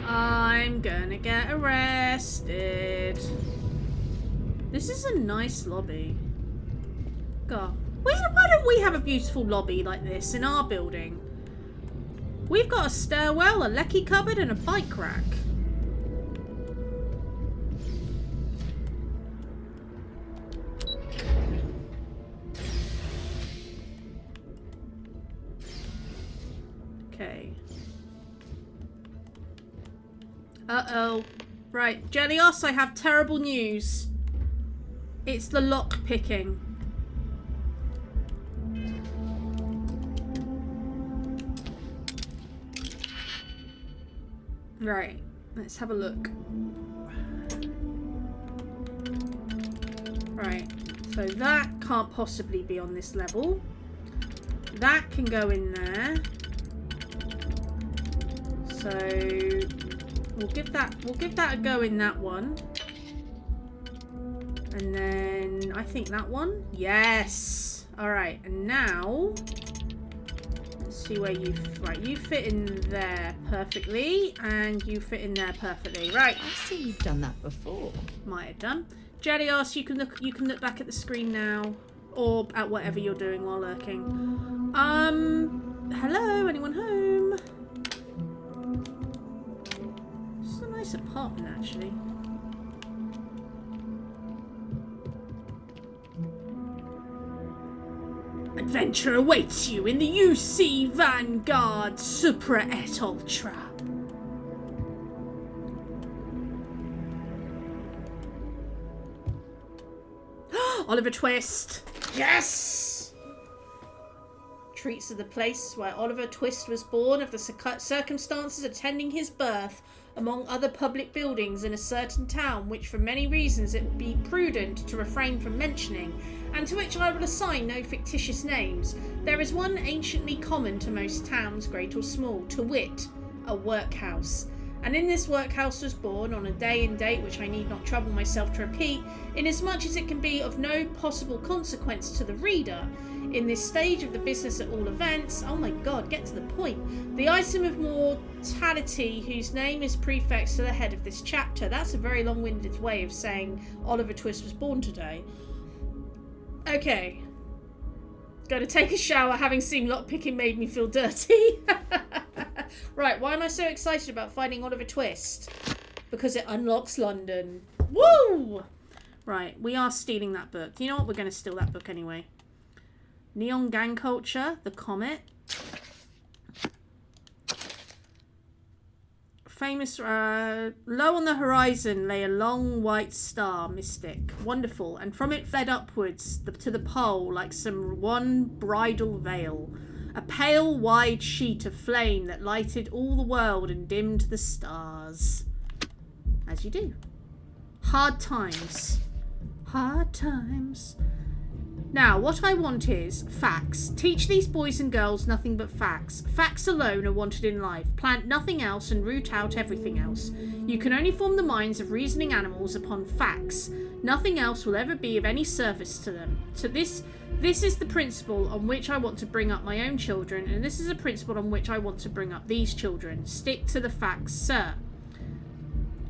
I'm gonna get arrested. This is a nice lobby. God, why don't we have a beautiful lobby like this in our building? We've got a stairwell, a lecky cupboard, and a bike rack. Okay. Uh-oh. Right, Jelios, I have terrible news. It's the lock picking. Right, let's have a look. Right, so that can't possibly be on this level. That can go in there. So we'll give that a go in that one. And then I think that one. Yes. All right. And now let's see where you fit in there perfectly, and you fit in there perfectly. Right. I see you've done that before. Might have done. Jelios, you can look back at the screen now, or at whatever you're doing while lurking. Hello, anyone home? It's a nice apartment, actually. Adventure awaits you in the UC Vanguard Supra et Ultra. Oliver Twist. Yes! Treats of the place where Oliver Twist was born, of the circumstances attending his birth, among other public buildings in a certain town, which for many reasons it would be prudent to refrain from mentioning, and to which I will assign no fictitious names. There is one anciently common to most towns, great or small, to wit, a workhouse. And in this workhouse was born, on a day and date which I need not trouble myself to repeat, inasmuch as it can be of no possible consequence to the reader, in this stage of the business at all events, oh my god, get to the point, the item of mortality whose name is prefixed to the head of this chapter. That's a very long-winded way of saying Oliver Twist was born today. Okay. Gotta take a shower, having seen lockpicking made me feel dirty. Right, why am I so excited about finding Oliver Twist? Because it unlocks London. Woo! Right, we are stealing that book. You know what? We're going to steal that book anyway. Neon Gang Culture, The Comet. Famous, low on the horizon lay a long white star, mystic, wonderful, and from it fled upwards to the pole like some one bridal veil. A pale, wide sheet of flame that lighted all the world and dimmed the stars. As you do. Hard times. Hard times. Now, what I want is facts. Teach these boys and girls nothing but facts. Facts alone are wanted in life. Plant nothing else and root out everything else. You can only form the minds of reasoning animals upon facts. Nothing else will ever be of any service to them. So this is the principle on which I want to bring up my own children, and this is a principle on which I want to bring up these children. Stick to the facts, sir.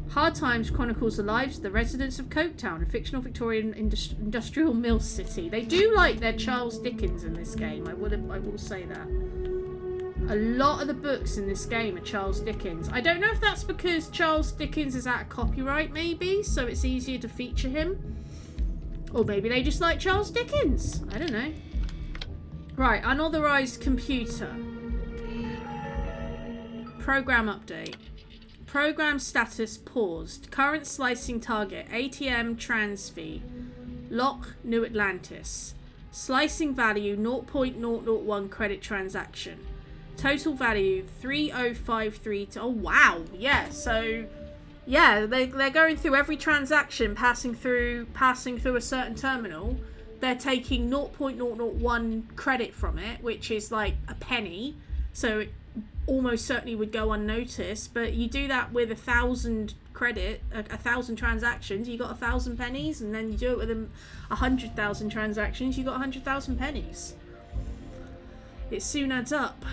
Hard Times chronicles the lives of the residents of Coketown, a fictional Victorian industrial mill city. They do like their Charles Dickens in this game, I will say that. A lot of the books in this game are Charles Dickens. I don't know if that's because Charles Dickens is out of copyright, maybe, so it's easier to feature him. Or maybe they just like Charles Dickens. I don't know. Right, unauthorized computer. Program update. Program status paused. Current slicing target, ATM trans fee. Lock, New Atlantis. Slicing value 0.001 credit transaction. Total value 3053. Oh wow, yeah. So yeah, they're going through every transaction, passing through a certain terminal. They're taking 0.001 credit from it, which is like a penny. So it almost certainly would go unnoticed. But you do that with 1,000 credit, 1,000 transactions, you got 1,000 pennies, and then you do it with 100,000 transactions, you got 100,000 pennies. It soon adds up.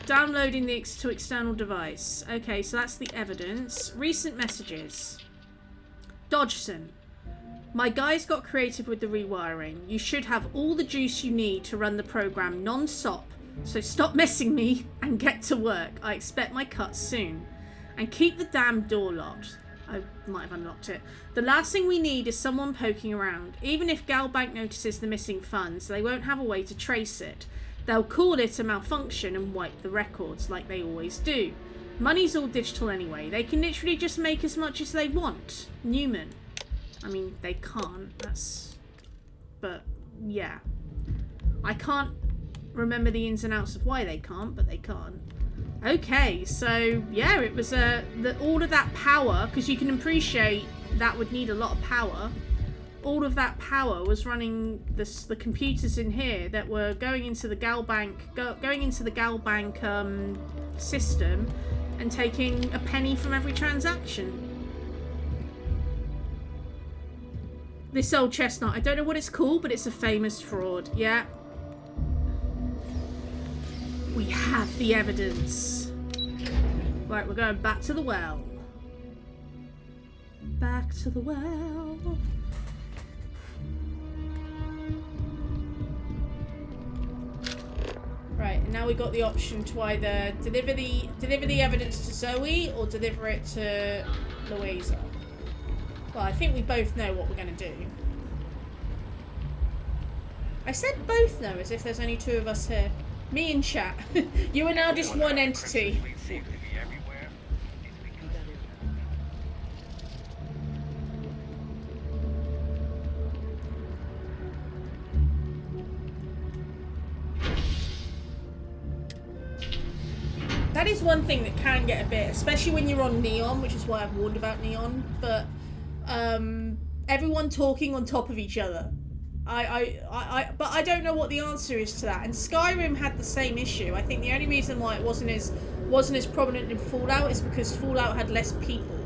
Downloading to external device. Okay, so that's the evidence. Recent messages. Dodgson. My guys got creative with the rewiring. You should have all the juice you need to run the program non-stop. So stop messing me and get to work. I expect my cut soon. And keep the damn door locked. I might have unlocked it. The last thing we need is someone poking around. Even if Galbank notices the missing funds, they won't have a way to trace it. They'll call it a malfunction and wipe the records like they always do. Money's all digital anyway. They can literally just make as much as they want. Newman. I mean, they can't. But, yeah. I can't remember the ins and outs of why they can't, but they can't. Okay, so, yeah, it was all of that power, because you can appreciate that would need a lot of power. All of that power was running the computers in here that were going into the Galbank, system and taking a penny from every transaction. This old chestnut, I don't know what it's called, but it's a famous fraud. Yeah. We have the evidence. Right, we're going back to the well. Back to the well. Right, and now we got the option to either deliver the evidence to Zoe or deliver it to Louisa. Well, I think we both know what we're going to do. I said both know as if there's only two of us here. Me and chat. You are now just one entity. That is one thing that can get a bit, especially when you're on Neon, which is why I've warned about Neon, but everyone talking on top of each other. But I don't know what the answer is to that. And Skyrim had the same issue. I think the only reason why it wasn't as prominent in Fallout is because Fallout had less people.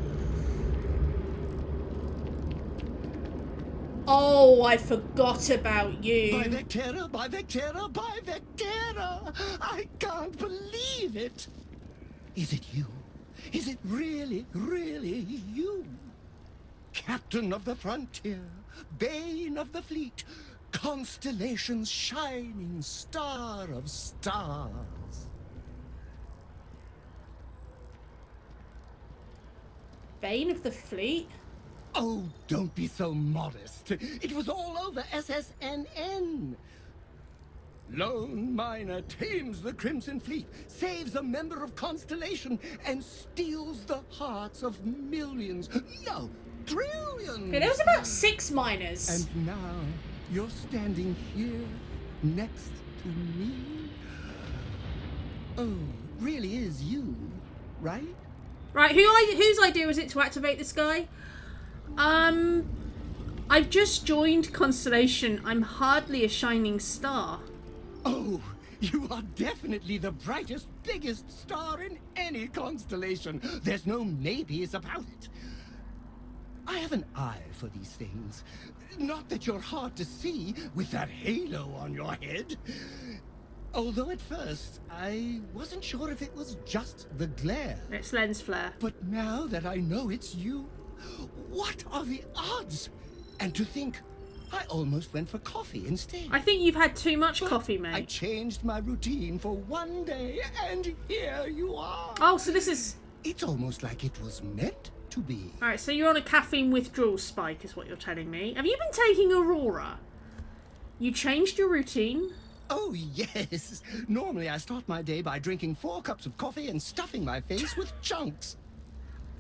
Oh, I forgot about you. By Vectera, by Vectera, by Vectera! I can't believe it! Is it you? Is it really, really you? Captain of the frontier, bane of the fleet, constellation's shining star of stars. Bane of the fleet? Oh, don't be so modest. It was all over SSNN. Lone miner tames the Crimson Fleet, saves a member of Constellation, and steals the hearts of millions. No, trillions! Okay, there was about 6 miners. And now you're standing here next to me. Oh, really is you, right? Right, whose idea was it to activate this guy? I've just joined Constellation. I'm hardly a shining star. Oh, you are definitely the brightest, biggest star in any constellation. There's no maybes about it. I have an eye for these things. Not that you're hard to see with that halo on your head. Although at first, I wasn't sure if it was just the glare. It's lens flare. But now that I know it's you, what are the odds? And to think, I almost went for coffee instead. I think you've had too much coffee, mate. I changed my routine for one day, and here you are. Oh, so this is... It's almost like it was meant to be. Alright, so you're on a caffeine withdrawal spike, is what you're telling me. Have you been taking Aurora? You changed your routine? Oh, yes. Normally I start my day by drinking 4 cups of coffee and stuffing my face with chunks.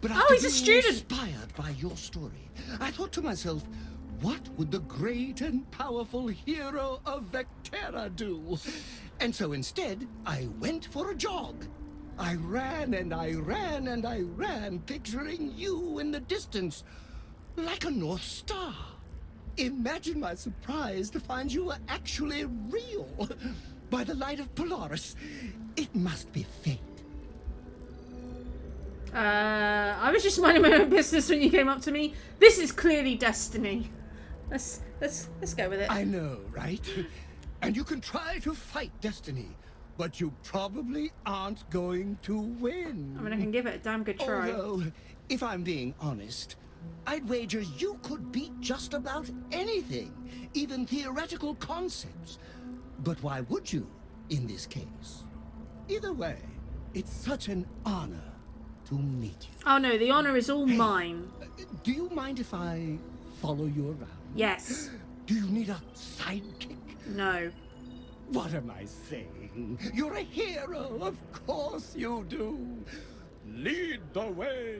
But Oh, after he's a being student. inspired by your story, I thought to myself, what would the great and powerful hero of Vectera do? And so instead, I went for a jog. I ran and I ran and I ran, picturing you in the distance, like a North Star. Imagine my surprise to find you were actually real. By the light of Polaris, it must be fate. I was just minding my own business when you came up to me. This is clearly destiny. Let's go with it. I know, right? And you can try to fight destiny, but you probably aren't going to win. I mean, I can give it a damn good try. Although, if I'm being honest, I'd wager you could beat just about anything, even theoretical concepts. But why would you, in this case? Either way, it's such an honor to meet you. Oh no, the honor is all mine. Do you mind if I follow you around? Yes. Do you need a sidekick? No. What am I saying? You're a hero, of course you do. Lead the way.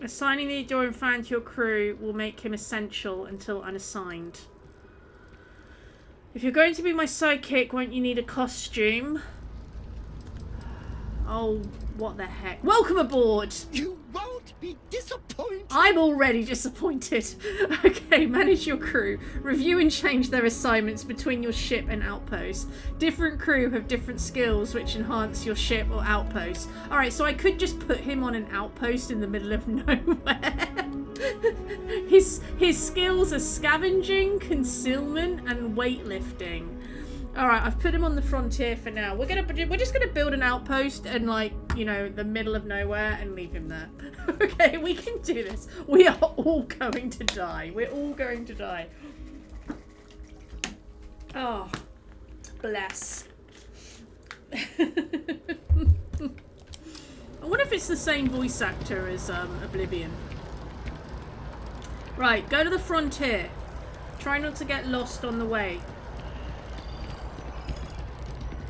Assigning the adoring fan to your crew will make him essential until unassigned. If you're going to be my sidekick, won't you need a costume? Oh, what the heck. Welcome aboard! You won't be disappointed. I'm already disappointed. Okay, manage your crew. Review and change their assignments between your ship and outpost. Different crew have different skills which enhance your ship or outpost. Alright, so I could just put him on an outpost in the middle of nowhere. His skills are scavenging, concealment, and weightlifting. Alright, I've put him on the frontier for now. We're just gonna build an outpost in, like, you know, the middle of nowhere and leave him there. Okay, we can do this. We are all going to die. We're all going to die. Oh, bless. I wonder if it's the same voice actor as Oblivion. Right, go to the frontier. Try not to get lost on the way.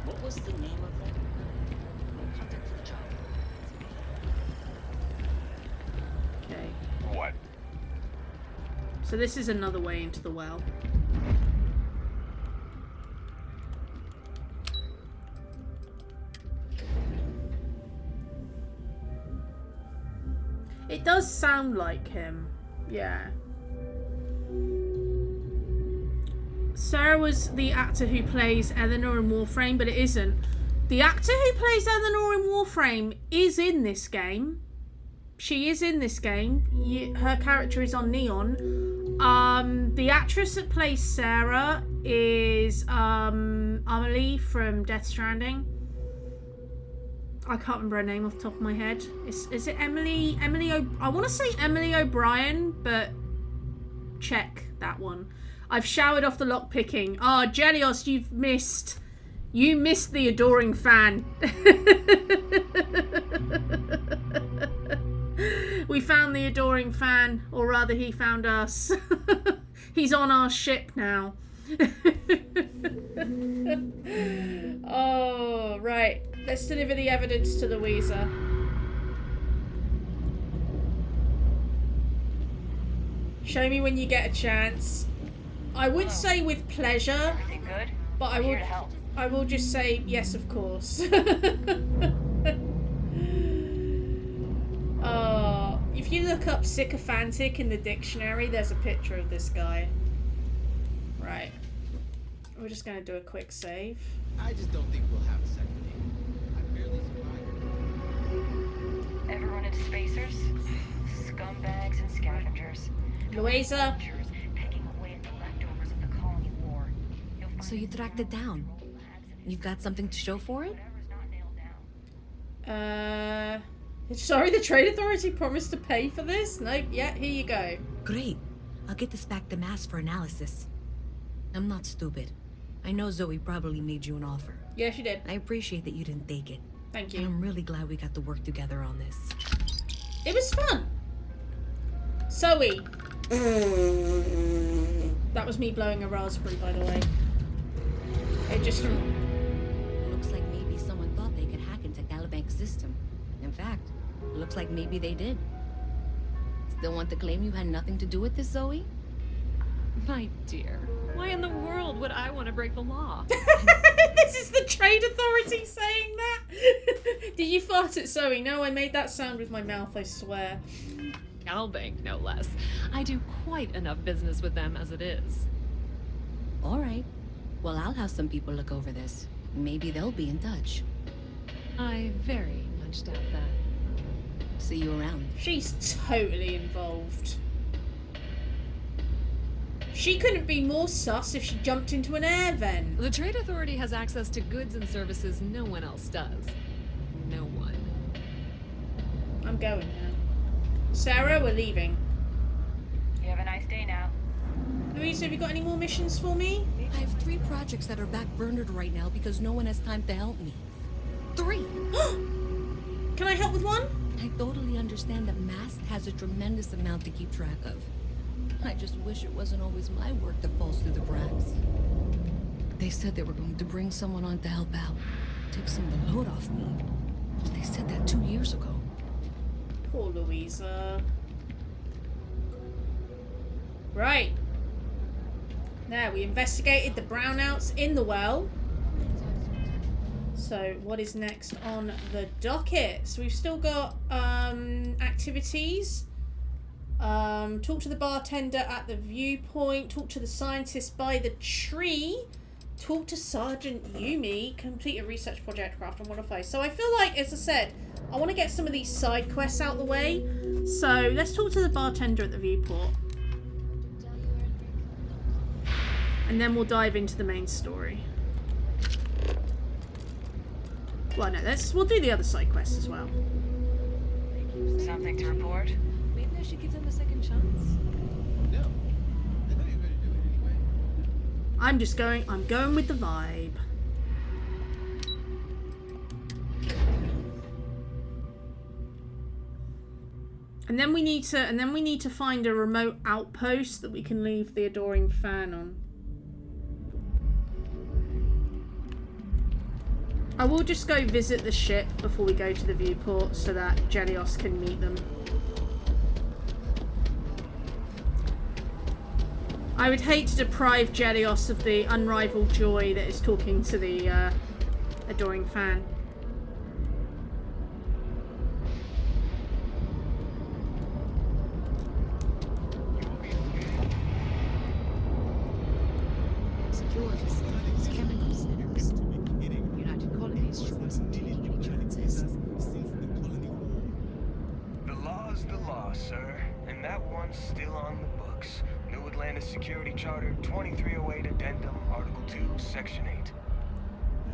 What was the name of that? No contact for the job. Okay. What? So this is another way into the well. It does sound like him. Yeah. Sarah was the actor who plays Eleanor in Warframe, but it isn't. The actor who plays Eleanor in Warframe is in this game. She is in this game. Her character is on Neon. The actress that plays Sarah is Amelie from Death Stranding. I can't remember her name off the top of my head. Is it Emily? I want to say Emily O'Brien, but check that one. I've showered off the lockpicking. Ah, Jelios, you've missed. You missed the adoring fan. We found the adoring fan, or rather he found us. He's on our ship now. Oh, right. Let's deliver the evidence to Louisa. Show me when you get a chance. I would say with pleasure, Everything good? but I'm here to help. I will just say yes, of course. Oh, if you look up sycophantic in the dictionary, there's a picture of this guy. Right. We're just gonna do a quick save. I just don't think we'll have a second game. I barely survived. Everyone into spacers? Scumbags and scavengers. Louisa. Picking away at the leftovers of the colony war. So you tracked it down. You've got something to show for it? Sorry, the Trade Authority promised to pay for this? Nope, yeah, here you go. Great. I'll get this back to Mass for analysis. I'm not stupid. I know Zoe probably made you an offer. Yeah, she did. I appreciate that you didn't take it. Thank you. And I'm really glad we got to work together on this. It was fun. Zoe. That was me blowing a raspberry, by the way. It just... Looks like maybe someone thought they could hack into Calibank's system. In fact, Looks like maybe they did. Still want to claim you had nothing to do with this, Zoe? My dear, why in the world would I want to break the law? This is the trade authority saying that? Did you fart at Zoe? No, I made that sound with my mouth, I swear. Bank, no less. I do quite enough business with them as it is. All right. Well, I'll have some people look over this. Maybe they'll be in touch. I very much doubt that. See you around. She's totally involved. She couldn't be more sus if she jumped into an air vent. The Trade Authority has access to goods and services no one else does. No one. I'm going now. Sarah, we're leaving. You have a nice day now. Louisa, have you got any more missions for me? I have 3 projects that are backburnered right now because no one has time to help me. 3! Can I help with one? I totally understand that Mast has a tremendous amount to keep track of. I just wish it wasn't always my work that falls through the cracks. They said they were going to bring someone on to help out. Take some of the load off me. They said that 2 years ago. Poor Louisa. Right. Now, we investigated the brownouts in the well. So, what is next on the docket? So, we've still got activities. Talk to the bartender at the viewpoint. Talk to the scientist by the tree. Talk to Sergeant Yumi. Complete a research project, craft and modify. So I feel like, as I said, I want to get some of these side quests out the way. So let's talk to the bartender at the viewport. And then we'll dive into the main story. Well, no, we'll do the other side quests as well. Something to report? Maybe I should give them a second chance. No. I thought you were going to do it anyway. I'm going with the vibe. And then we need to find a remote outpost that we can leave the adoring fan on. I will just go visit the ship before we go to the viewport so that Jelios can meet them. I would hate to deprive Jelios of the unrivaled joy that is talking to the adoring fan. Secure facilities, chemical centers. United Colonies shores and any chances. The law's the law, sir. And that one's still on the books. New Atlantis Security Charter 2308 Addendum, Article 2, Section 8.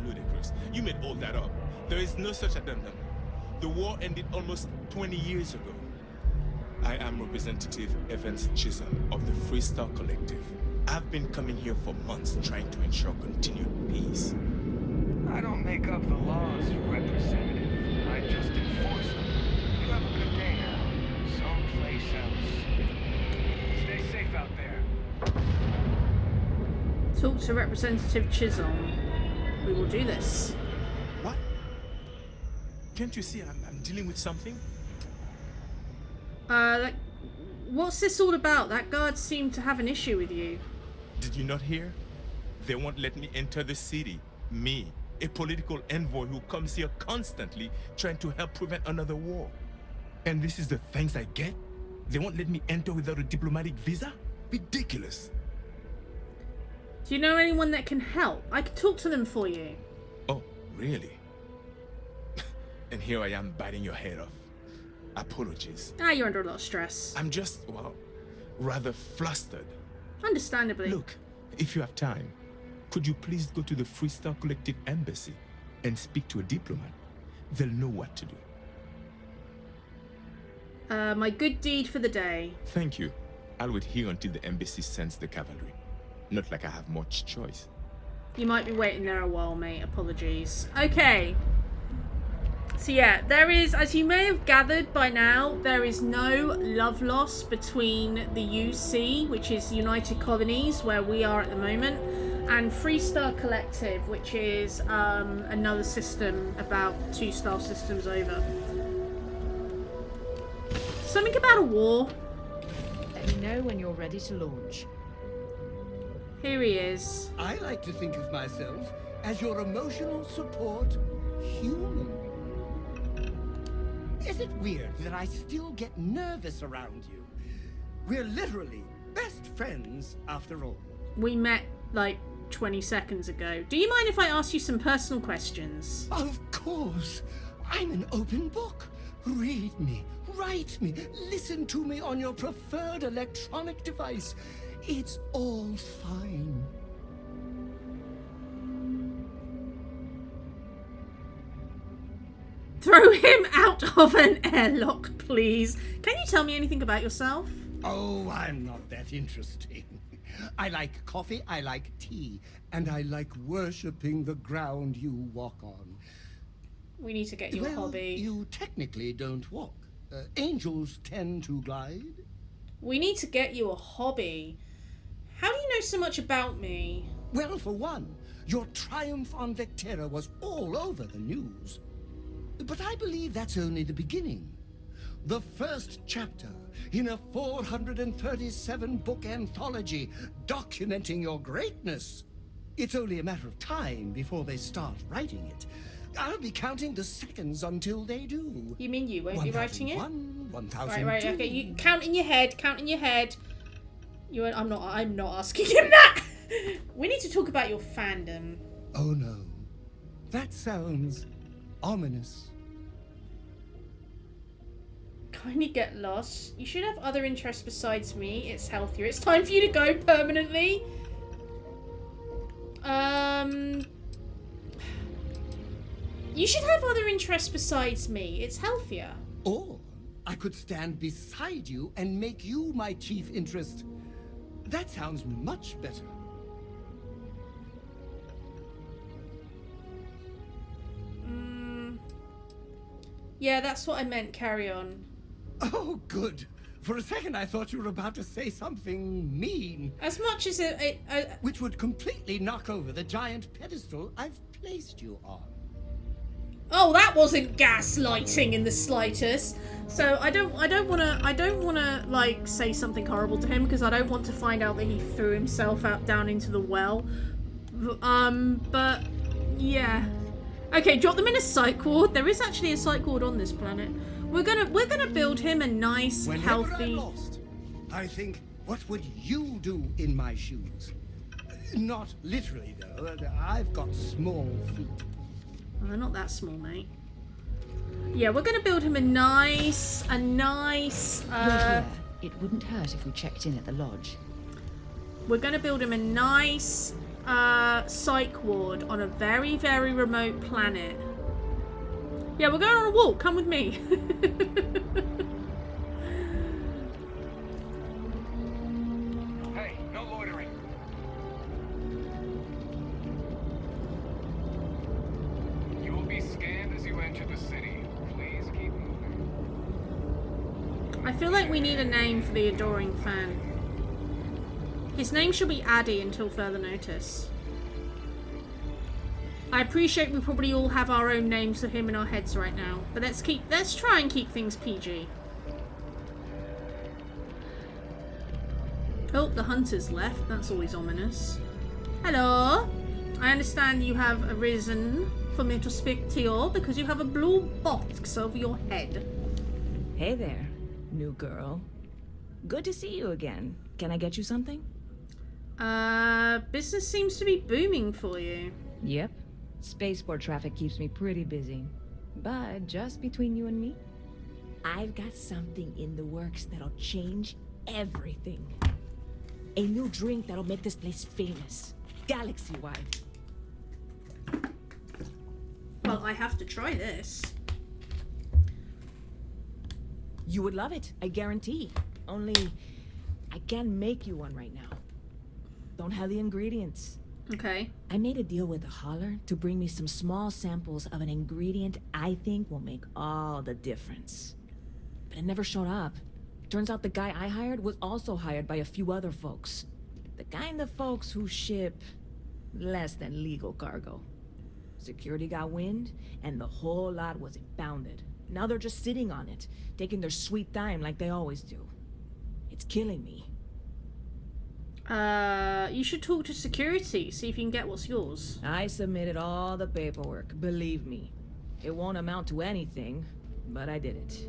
Ludicrous. You made all that up. There is no such addendum. The war ended almost 20 years ago. I am Representative Evans Chisholm of the Freestar Collective. I've been coming here for months trying to ensure continued peace. I don't make up the laws, Representative. I just enforce them. You have a good day now. Someplace else. Stay safe out there. Talk to Representative Chisholm. We will do this. What? Can't you see I'm dealing with something? What's this all about? That guard seemed to have an issue with you. Did you not hear? They won't let me enter the city. Me, a political envoy who comes here constantly trying to help prevent another war. And this is the thanks I get? They won't let me enter without a diplomatic visa? Ridiculous. Do you know anyone that can help? I can talk to them for you. Oh, really? And here I am biting your head off. Apologies. You're under a lot of stress. I'm just, well, rather flustered. Understandably. Look, if you have time, could you please go to the Freestar Collective Embassy and speak to a diplomat? They'll know what to do. My good deed for the day. Thank you. I'll wait here until the embassy sends the cavalry. Not like I have much choice. You might be waiting there a while, mate. Apologies. Okay. So yeah, there is, as you may have gathered by now, there is no love loss between the UC, which is United Colonies, where we are at the moment, and Freestar Collective, which is another system about 2 star systems over. Something about a war. Let me know when you're ready to launch. Here he is. I like to think of myself as your emotional support human. Is it weird that I still get nervous around you? We're literally best friends after all. We met like 20 seconds ago. Do you mind if I ask you some personal questions? Of course. I'm an open book. Read me, write me, listen to me on your preferred electronic device. It's all fine. Throw him out of an airlock, please. Can you tell me anything about yourself? Oh, I'm not that interesting. I like coffee, I like tea, and I like worshipping the ground you walk on. We need to get you a Well, hobby. You technically don't walk. Angels tend to glide. We need to get you a hobby. How do you know so much about me? Well, for one, your triumph on Vectera was all over the news. But I believe that's only the beginning. The first chapter in a 437-book anthology documenting your greatness. It's only a matter of time before they start writing it. I'll be counting the seconds until they do. You mean you won't be writing it? 1001, Right, 1002. okay. You count in your head. I'm not asking him that. We need to talk about your fandom. Oh no. That sounds ominous. Kindly get lost. You should have other interests besides me. It's healthier. It's time for you to go permanently. You should have other interests besides me. It's healthier. Or I could stand beside you and make you my chief interest. That sounds much better. Yeah, that's what I meant. Carry on. Oh, good. For a second I thought you were about to say something mean. As much as it which would completely knock over the giant pedestal I've placed you on. Oh, that wasn't gaslighting in the slightest. So I don't wanna like say something horrible to him because I don't want to find out that he threw himself down into the well. But yeah. Okay, drop them in a psych ward. There is actually a psych ward on this planet. We're gonna build him a nice, Whenever healthy. I'm lost, I think, what would you do in my shoes? Not literally though. I've got small feet. Well, they're not that small, mate. Yeah, we're gonna build him a nice. We're here. It wouldn't hurt if we checked in at the lodge. We're gonna build him a nice psych ward on a very, very remote planet. Yeah, we're going on a walk. Come with me. Hey, no loitering. You will be scanned as you enter the city. Please keep moving. I feel like we need a name for the adoring fan. His name should be Addy until further notice. I appreciate we probably all have our own names for him in our heads right now, but let's try and keep things PG. Oh, the hunter's left. That's always ominous. Hello. I understand you have arisen for me to speak to you because you have a blue box over your head. Hey there, new girl. Good to see you again. Can I get you something? Business seems to be booming for you. Yep. Spaceport traffic keeps me pretty busy. But just between you and me, I've got something in the works that'll change everything. A new drink that'll make this place famous, galaxy-wide. Well, I have to try this. You would love it, I guarantee. Only, I can't make you one right now. Don't have the ingredients. Okay. I made a deal with the hauler to bring me some small samples of an ingredient I think will make all the difference. But it never showed up. Turns out the guy I hired was also hired by a few other folks. The kind of folks who ship less than legal cargo. Security got wind, and the whole lot was impounded. Now they're just sitting on it, taking their sweet time like they always do. It's killing me. You should talk to security, see if you can get what's yours. I submitted all the paperwork, believe me. It won't amount to anything, but I did it.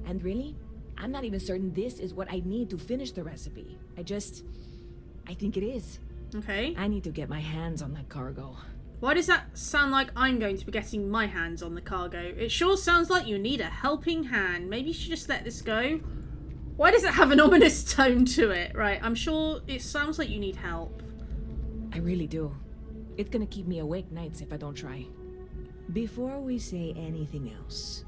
And really, I'm not even certain this is what I need to finish the recipe. I think it is. Okay. I need to get my hands on that cargo. Why does that sound like I'm going to be getting my hands on the cargo? It sure sounds like you need a helping hand. Maybe you should just let this go. Why does it have an ominous tone to it? Right, I'm sure it sounds like you need help. I really do. It's gonna keep me awake nights if I don't try. Before we say anything else,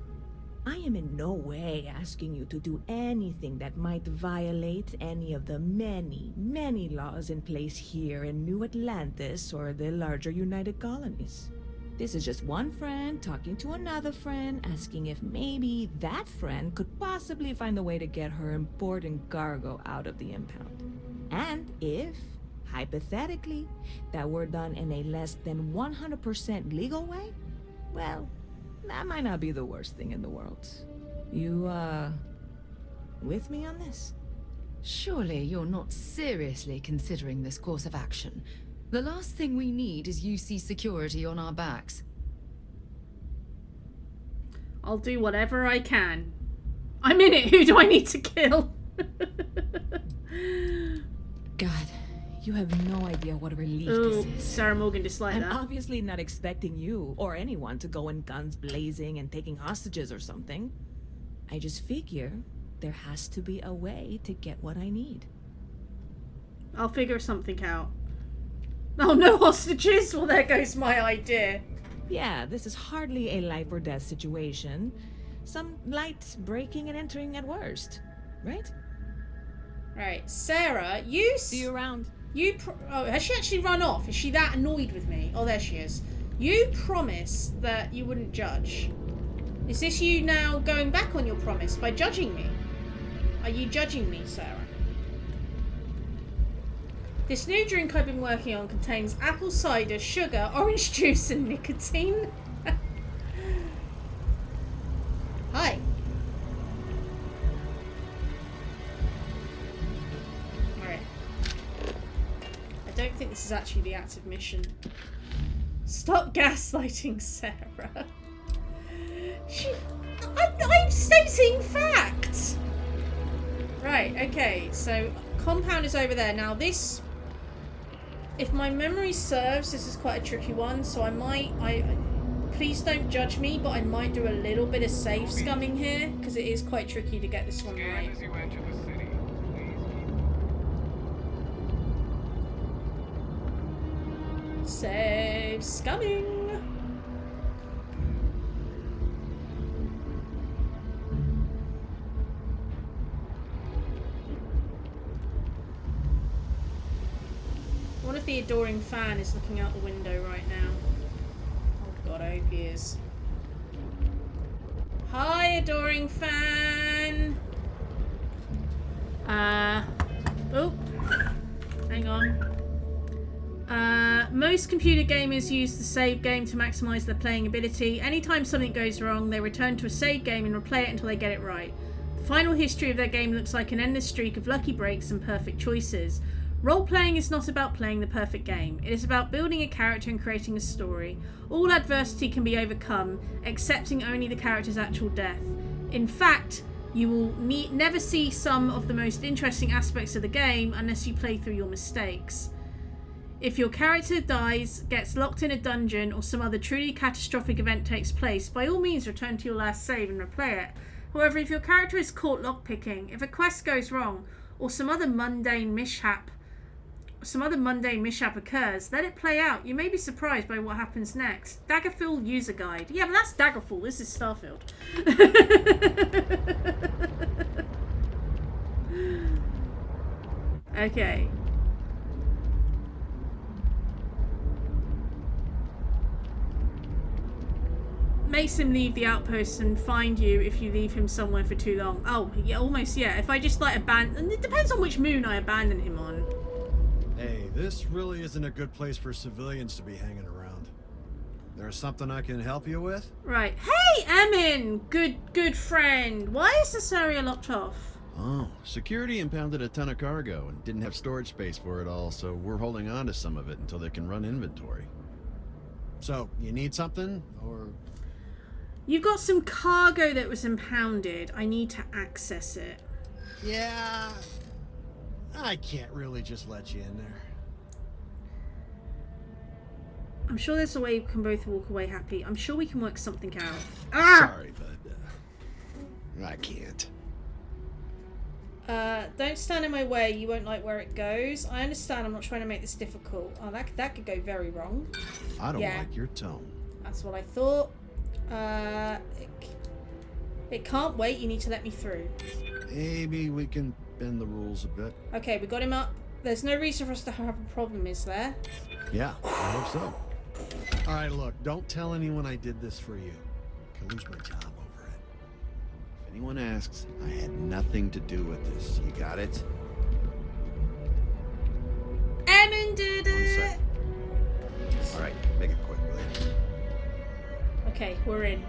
I am in no way asking you to do anything that might violate any of the many, many laws in place here in New Atlantis or the larger United Colonies. This is just one friend talking to another friend, asking if maybe that friend could possibly find a way to get her important cargo out of the impound. And if, hypothetically, that were done in a less than 100% legal way, well, that might not be the worst thing in the world. You, with me on this? Surely you're not seriously considering this course of action. The last thing we need is UC security on our backs. I'll do whatever I can. I'm in it. Who do I need to kill? God, you have no idea what a relief Ooh, this is. Sarah Morgan disliked that. I'm obviously not expecting you or anyone to go in guns blazing and taking hostages or something. I just figure there has to be a way to get what I need. I'll figure something out. Oh, no hostages? Well, there goes my idea. Yeah, this is hardly a life or death situation. Some light breaking and entering at worst, right? Right, Sarah, you... See you around. Oh, has she actually run off? Is she that annoyed with me? Oh, there she is. You promised that you wouldn't judge. Is this you now going back on your promise by judging me? Are you judging me, Sarah? This new drink I've been working on contains apple cider, sugar, orange juice, and nicotine. Hi. Alright. I don't think this is actually the active mission. Stop gaslighting Sarah. I'm stating facts! Right, okay, so compound is over there. Now this, if my memory serves, this is quite a tricky one, so I might, please don't judge me, but I might do a little bit of save scumming here, because it is quite tricky to get this one right. As you enter the city, Save scumming! What if the adoring fan is looking out the window right now? Oh god, I hope he is. Hi, adoring fan! Oh, hang on. Most computer gamers use the save game to maximize their playing ability. Anytime something goes wrong, they return to a save game and replay it until they get it right. The final history of their game looks like an endless streak of lucky breaks and perfect choices. Role-playing is not about playing the perfect game. It is about building a character and creating a story. All adversity can be overcome, accepting only the character's actual death. In fact, you will never see some of the most interesting aspects of the game unless you play through your mistakes. If your character dies, gets locked in a dungeon, or some other truly catastrophic event takes place, by all means return to your last save and replay it. However, if your character is caught lockpicking, if a quest goes wrong, or some other mundane mishap occurs, let it play out. You may be surprised by what happens next. Daggerfall user guide. Yeah, but that's Daggerfall. This is Starfield. Okay. Makes him leave the outpost and find you if you leave him somewhere for too long. Oh, yeah, almost, yeah. If I just, like, abandon... It depends on which moon I abandon him on. Hey, this really isn't a good place for civilians to be hanging around. There's something I can help you with? Right. Hey, Emin! Good friend. Why is this area locked off? Oh, security impounded a ton of cargo and didn't have storage space for it all, so we're holding on to some of it until they can run inventory. So, you need something, or...? You've got some cargo that was impounded. I need to access it. Yeah... I can't really just let you in there. I'm sure there's a way we can both walk away happy. I'm sure we can work something out. Ah! Sorry, but I can't. Don't stand in my way. You won't like where it goes. I understand. I'm not trying to make this difficult. Oh, that could go very wrong. I don't like your tone. That's what I thought. It can't wait. You need to let me through. Maybe we can bend the rules a bit. Okay, we got him up. There's no reason for us to have a problem, is there? Yeah, I hope so. Alright, look, don't tell anyone I did this for you. I could lose my job over it. If anyone asks, I had nothing to do with this. You got it? Emin did it! Alright, make it quick, will you? Okay, we're in.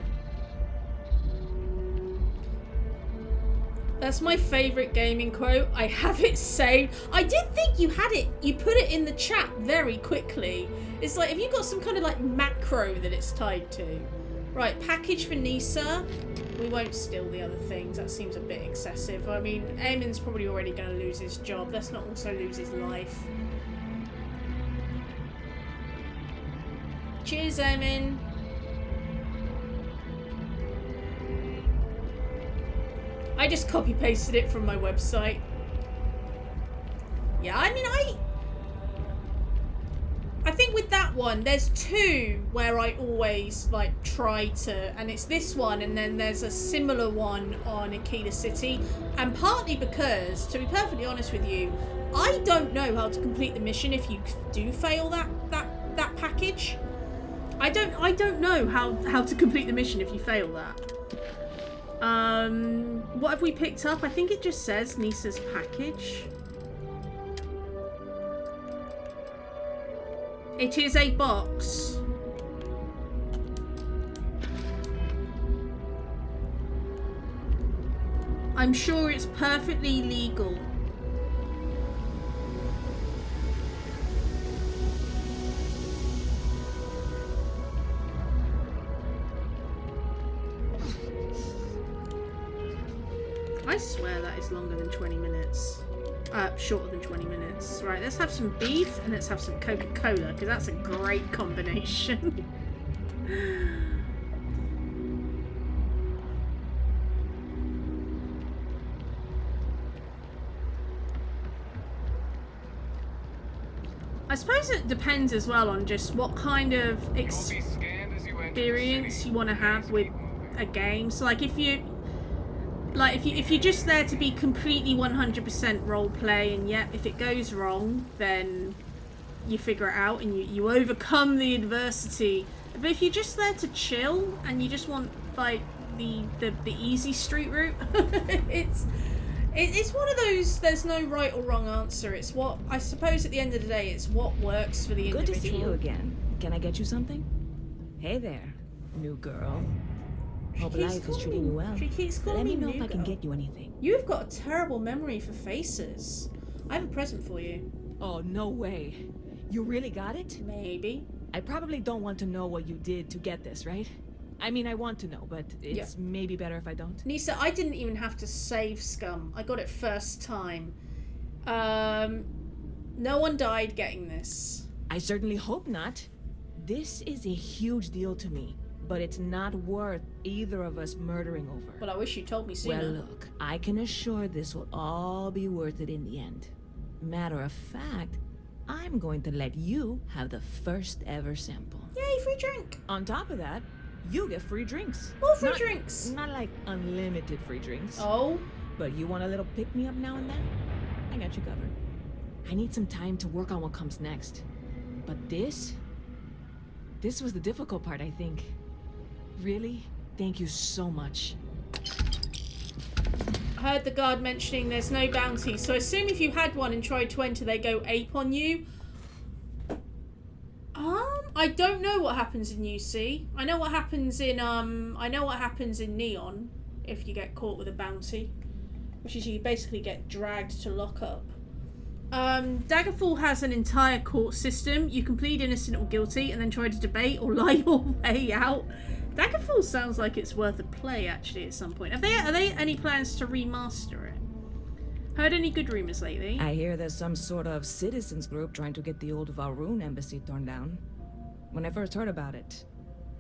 That's my favourite gaming quote. I have it saved. I did think you had it. You put it in the chat very quickly. It's like, have you got some kind of like macro that it's tied to? Right, package for Nisa. We won't steal the other things. That seems a bit excessive. I mean, Eamon's probably already going to lose his job. Let's not also lose his life. Cheers, Eamon. I just copy-pasted it from my website. Yeah, I mean, I think with that one, there's two where I always, like, try to... And it's this one, and then there's a similar one on Aquila City. And partly because, to be perfectly honest with you, I don't know how to complete the mission if you do fail that package. I don't know how to complete the mission if you fail that. What have we picked up? I think it just says Nisa's package. It is a box. I'm sure it's perfectly legal. I swear that is longer than 20 minutes. Shorter than 20 minutes. Right, let's have some beef and let's have some Coca-Cola, because that's a great combination. I suppose it depends as well on just what kind of experience you want to have with a game. So like if you're just there to be completely 100% role play, and yet if it goes wrong, then you figure it out and you overcome the adversity. But if you're just there to chill and you just want like the easy street route, it's one of those. There's no right or wrong answer. It's what I suppose at the end of the day, it's what works for the individual. Good to see you again. Can I get you something? Hey there, new girl. Hope life is treating you well. She keeps calling me Let me know if new I can girl. get you anything. You've got a terrible memory for faces. I have a present for you. Oh, no way. You really got it? Maybe. I probably don't want to know what you did to get this, right? I mean, I want to know, but it's maybe better if I don't. Nisa, I didn't even have to save Scum. I got it first time. No one died getting this. I certainly hope not. This is a huge deal to me. But it's not worth either of us murdering over. Well, I wish you told me sooner. Well, look, I can assure this will all be worth it in the end. Matter of fact, I'm going to let you have the first ever sample. Yay, free drink! On top of that, you get free drinks. More free drinks! Not like unlimited free drinks. Oh? But you want a little pick-me-up now and then? I got you covered. I need some time to work on what comes next. But this was the difficult part, I think. Really? Thank you so much. I heard the guard mentioning there's no bounty, so I assume if you had one and tried to enter, they go ape on you. I don't know what happens in UC. I know what happens in Neon if you get caught with a bounty, which is you basically get dragged to lockup. Daggerfall has an entire court system. You can plead innocent or guilty and then try to debate or lie your way out. Daggerfall sounds like it's worth a play actually at some point. Are they any plans to remaster it? Heard any good rumors lately? I hear there's some sort of citizens group trying to get the old Valrune embassy torn down. When I first heard about it,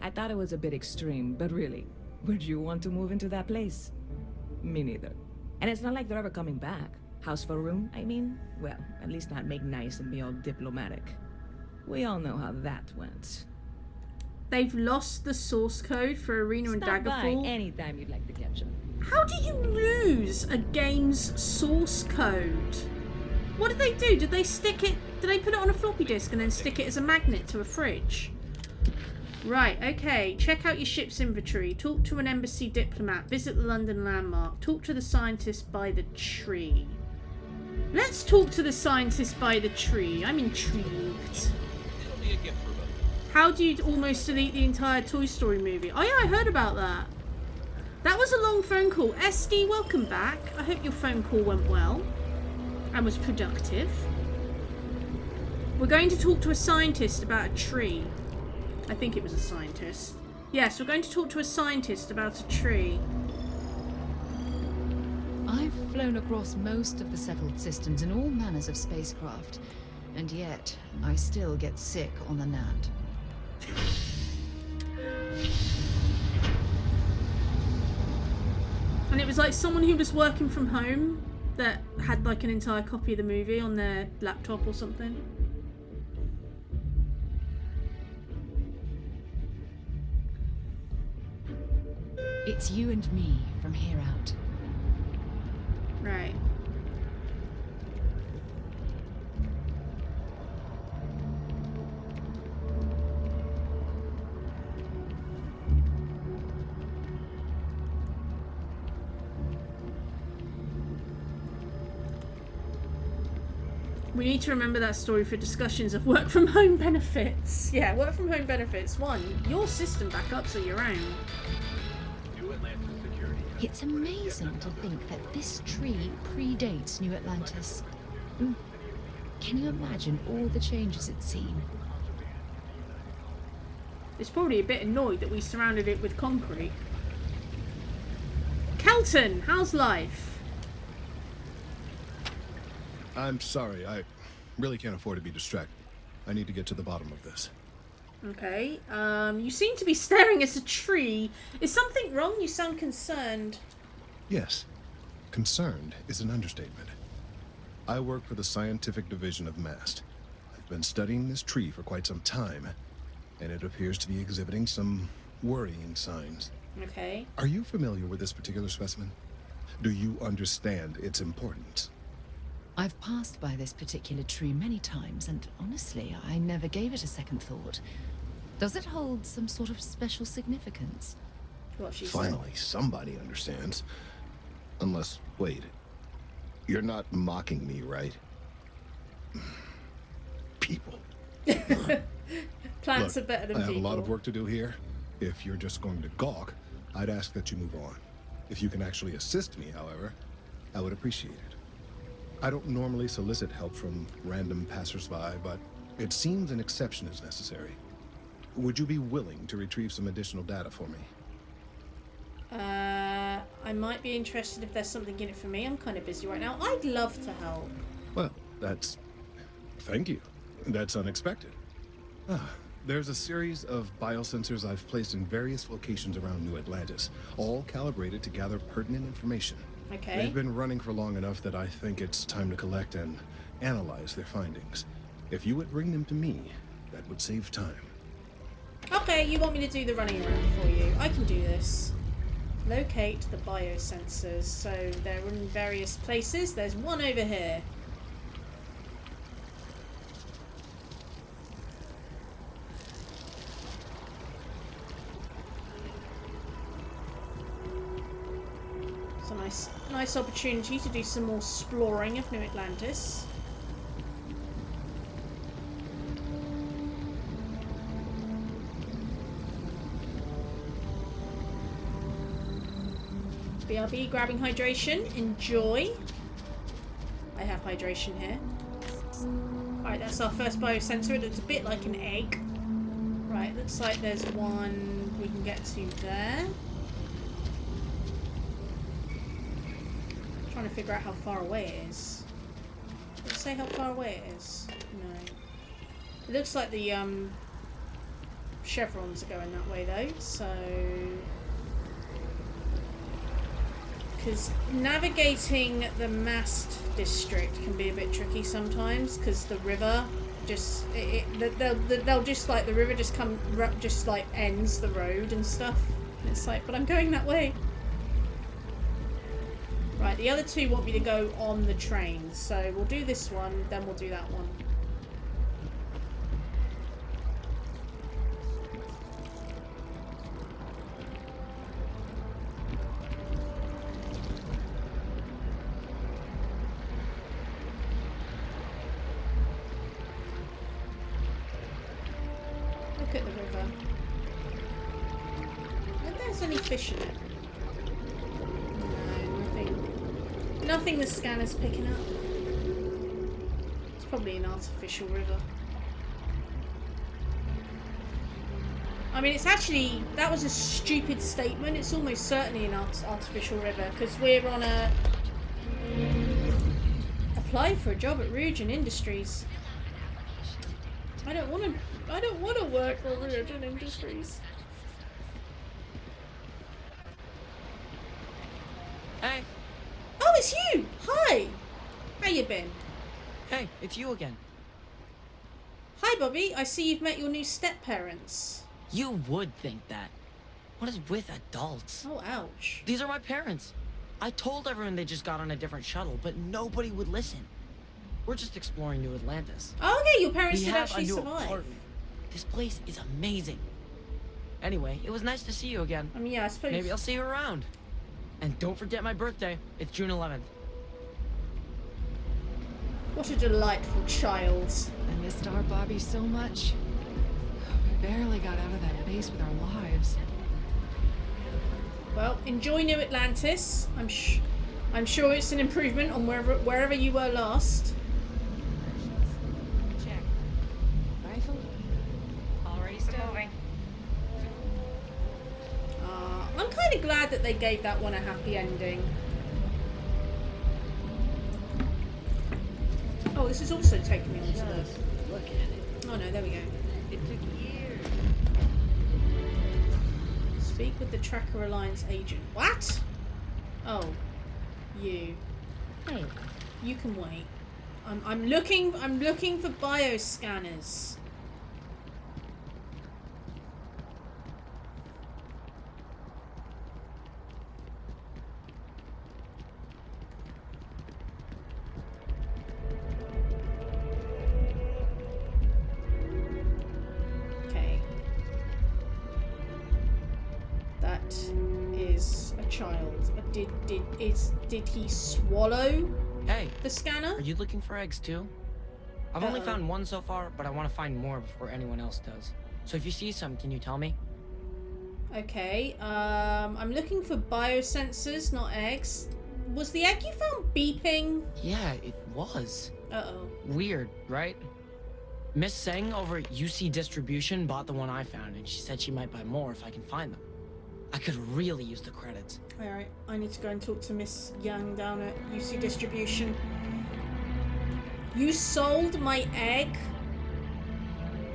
I thought it was a bit extreme, but really, would you want to move into that place? Me neither. And it's not like they're ever coming back. House Valrune, I mean? Well, at least not make nice and be all diplomatic. We all know how that went. They've lost the source code for Arena and Stop Daggerfall. by anytime you'd like to catch up. How do you lose a game's source code? What did they do? Did they stick it? Did they put it on a floppy disk and then stick it as a magnet to a fridge? Right, okay. Check out your ship's inventory. Talk to an embassy diplomat. Visit the London landmark. Talk to the scientist by the tree. Let's talk to the scientist by the tree. I'm intrigued. How do you almost delete the entire Toy Story movie? Oh yeah, I heard about that. That was a long phone call. SD, welcome back. I hope your phone call went well and was productive. We're going to talk to a scientist about a tree. I think it was a scientist. Yes, we're going to talk to a scientist about a tree. I've flown across most of the settled systems in all manners of spacecraft, and yet I still get sick on the Nat. And it was like someone who was working from home that had like an entire copy of the movie on their laptop or something. It's you and me from here out. Right. We need to remember that story for discussions of work from home benefits. Yeah, work from home benefits. 1, your system backups are your own. It's amazing to think that this tree predates New Atlantis. Can you imagine all the changes it's seen? It's probably a bit annoyed that we surrounded it with concrete. Kelton, how's life? I'm sorry, I really can't afford to be distracted. I need to get to the bottom of this. Okay, you seem to be staring at a tree. Is something wrong? You sound concerned. Yes, concerned is an understatement. I work for the scientific division of MAST. I've been studying this tree for quite some time, and it appears to be exhibiting some worrying signs. Okay. Are you familiar with this particular specimen? Do you understand its importance? I've passed by this particular tree many times, and honestly, I never gave it a second thought. Does it hold some sort of special significance? What she Finally, somebody understands. Unless, wait, you're not mocking me, right? People. Plants Look, are better than I have people. a lot of work to do here. If you're just going to gawk, I'd ask that you move on. If you can actually assist me, however, I would appreciate it. I don't normally solicit help from random passersby, but it seems an exception is necessary. Would you be willing to retrieve some additional data for me? I might be interested if there's something in it for me. I'm kind of busy right now. I'd love to help. Well, thank you. That's unexpected. There's a series of biosensors I've placed in various locations around New Atlantis, all calibrated to gather pertinent information. Okay. They've been running for long enough that I think it's time to collect and analyze their findings. If you would bring them to me, that would save time. Okay, you want me to do the running around for you. I can do this. Locate the biosensors. So they're in various places. There's one over here. It's a nice opportunity to do some more exploring of New Atlantis. BRB, grabbing hydration. Enjoy. I have hydration here. Alright, that's our first biosensor. It looks a bit like an egg. Right, looks like there's one we can get to there. Trying to figure out how far away it is. Does it say how far away it is? No. It looks like the chevrons are going that way though, so... Because navigating the mast district can be a bit tricky sometimes, because the river just they'll just like the river just like ends the road and stuff. And it's like, but I'm going that way. Right, the other two want me to go on the train, so we'll do this one, then we'll do that one. Look at the river. I wonder if there's any fish in it. No, nothing. Nothing the scanner's picking up. It's probably an artificial river. I mean, it's actually, that was a stupid statement. It's almost certainly an artificial river, because we're on a... Apply for a job at Rugen Industries. I don't want to work for Rugen Industries. Hey. Oh, it's you! Hi! How you been? Hey, it's you again. Hi, Bobby. I see you've met your new step-parents. You would think that. What is with adults? Oh, ouch. These are my parents. I told everyone they just got on a different shuttle, but nobody would listen. We're just exploring New Atlantis. Oh, okay, your parents did have actually a new survive. apartment. This place is amazing. Anyway, it was nice to see you again. I mean, yeah, I suppose. Maybe I'll see you around. And don't forget my birthday. It's June 11th. What a delightful child. I missed our Bobby so much. We barely got out of that base with our lives. Well, enjoy New Atlantis. I'm sure it's an improvement on wherever you were last. Check. Rifle? Already still moving. I'm kind of glad that they gave that one a happy ending. Oh, this is also taking me on to the... Look at it. Oh no, there we go. It took years. Speak with the Tracker Alliance agent. What? Oh, you. Hey, you can wait. I'm looking for bioscanners. Okay. That is a child. Did he swallow Hey, the scanner? Are you looking for eggs too? I've only found one so far, but I want to find more before anyone else does. So if you see some, can you tell me? Okay, I'm looking for biosensors, not eggs. Was the egg you found beeping? Yeah, it was. Uh-oh. Weird, right? Miss Seng over at UC Distribution bought the one I found, and she said she might buy more if I can find them. I could really use the credits. Alright, I need to go and talk to Miss Young down at UC Distribution. You sold my egg?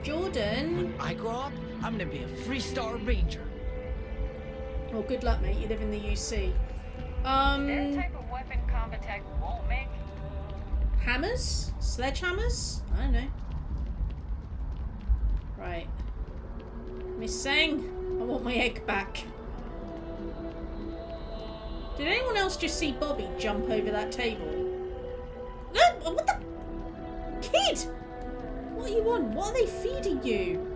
Jordan? When I grow up, I'm gonna be a 3-star ranger. Well, good luck, mate. You live in the UC. Their type of weapon combat tech won't make. Hammers? Sledgehammers? I don't know. Right. Miss Sang, I want my egg back. Did anyone else just see Bobby jump over that table? No! What the? Kid! What are you on? What are they feeding you?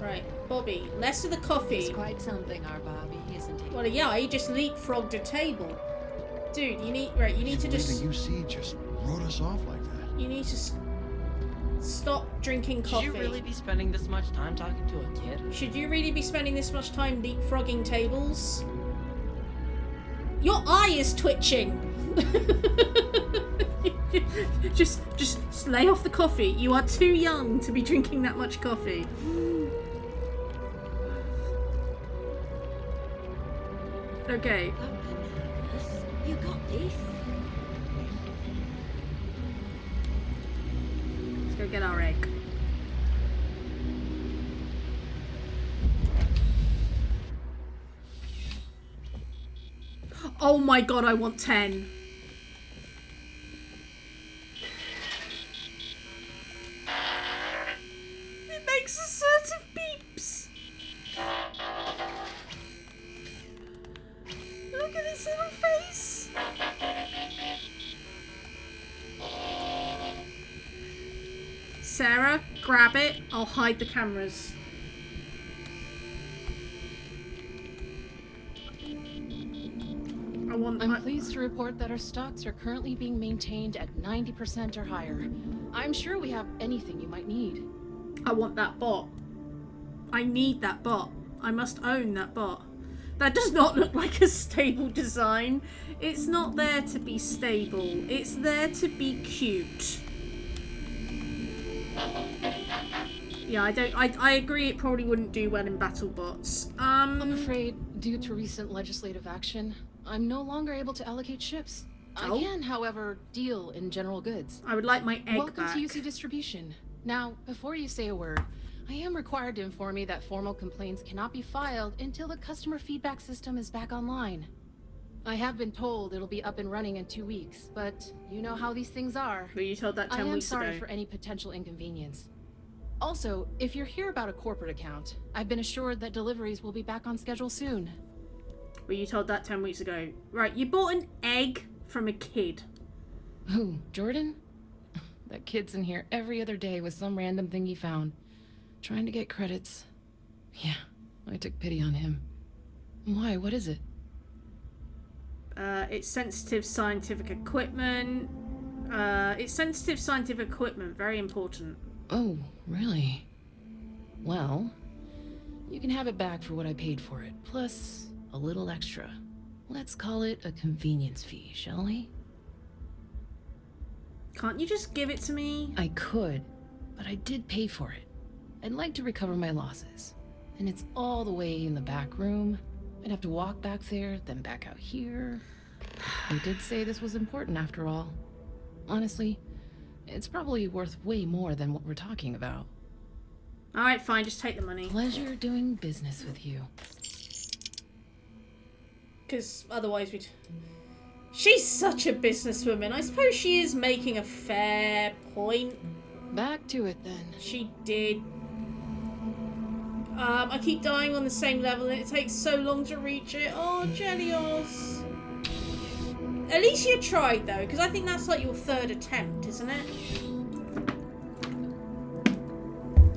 Right, Bobby, less of the coffee. He's quite something, our Bobby, isn't he? Well, yeah, he just leapfrogged a table. Dude, you need to just... The UC just wrote us off like that. You need to Stop drinking coffee. Should you really be spending this much time talking to a kid? Should you really be spending this much time leapfrogging tables? Your eye is twitching. just lay off the coffee. You are too young to be drinking that much coffee. Okay. You got this. Let's go get our egg. Oh my god, I want 10. It makes assertive beeps. Look at his little face. Sarah, grab it. I'll hide the cameras. I'm pleased to report that our stocks are currently being maintained at 90% or higher. I'm sure we have anything you might need. I want that bot. I need that bot. I must own that bot. That does not look like a stable design. It's not there to be stable. It's there to be cute. Yeah, I agree it probably wouldn't do well in battle bots. I'm afraid, due to recent legislative action, I'm no longer able to allocate ships. Oh. I can, however, deal in general goods. I would like my egg Welcome back. to UC Distribution. Now, before you say a word, I am required to inform you that formal complaints cannot be filed until the customer feedback system is back online. I have been told it'll be up and running in 2 weeks, but you know how these things are. Were you told that 10 I am weeks sorry ago? for any potential inconvenience. Also, if you're here about a corporate account, I've been assured that deliveries will be back on schedule soon. Were you told that 10 weeks ago? Right, you bought an egg from a kid. Who, Jordan? That kid's in here every other day with some random thing he found. Trying to get credits. Yeah, I took pity on him. Why, what is it? It's sensitive scientific equipment. It's sensitive scientific equipment, very important. Oh, really? Well, you can have it back for what I paid for it, plus a little extra. Let's call it a convenience fee, shall we? Can't you just give it to me? I could, but I did pay for it. I'd like to recover my losses. And it's all the way in the back room. I'd have to walk back there, then back out here. I did say this was important after all. Honestly, it's probably worth way more than what we're talking about. Alright, fine, just take the money. Pleasure doing business with you. Because otherwise we'd... She's such a businesswoman. I suppose she is making a fair point. Back to it then. She did. I keep dying on the same level and it takes so long to reach it. Oh, Jelios. At least you tried though, because I think that's like your third attempt, isn't it?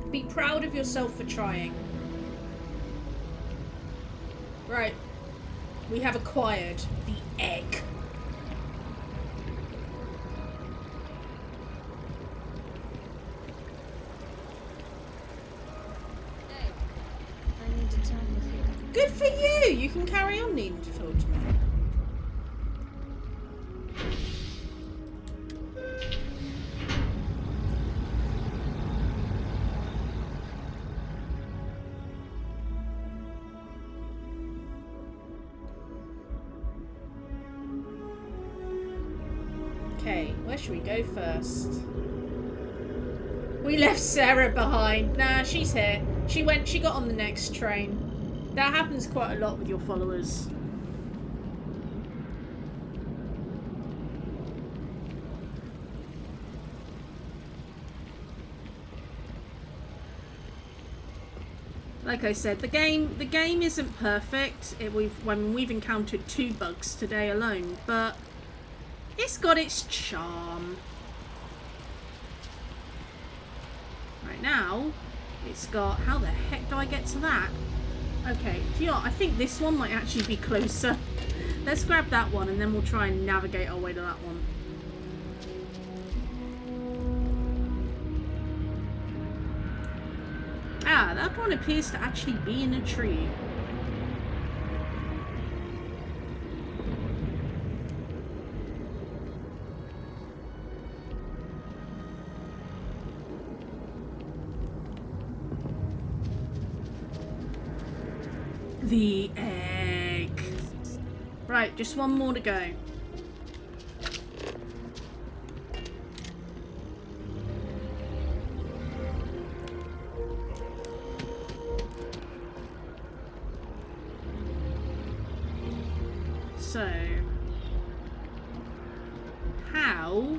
Be proud of yourself for trying. Right. We have acquired the egg. I need to talk with you. Good for you! You can carry on needing to talk to me. Okay, where should we go first? We left Sarah behind. Nah, she's here. She got on the next train. That happens quite a lot with your followers. Like I said, the game isn't perfect. We've encountered 2 bugs today alone, but it's got its charm. Right now, it's got... How the heck do I get to that? Okay, do you know what? I think this one might actually be closer. Let's grab that one and then we'll try and navigate our way to that one. That one appears to actually be in a tree. The egg. Right, just one more to go. So, how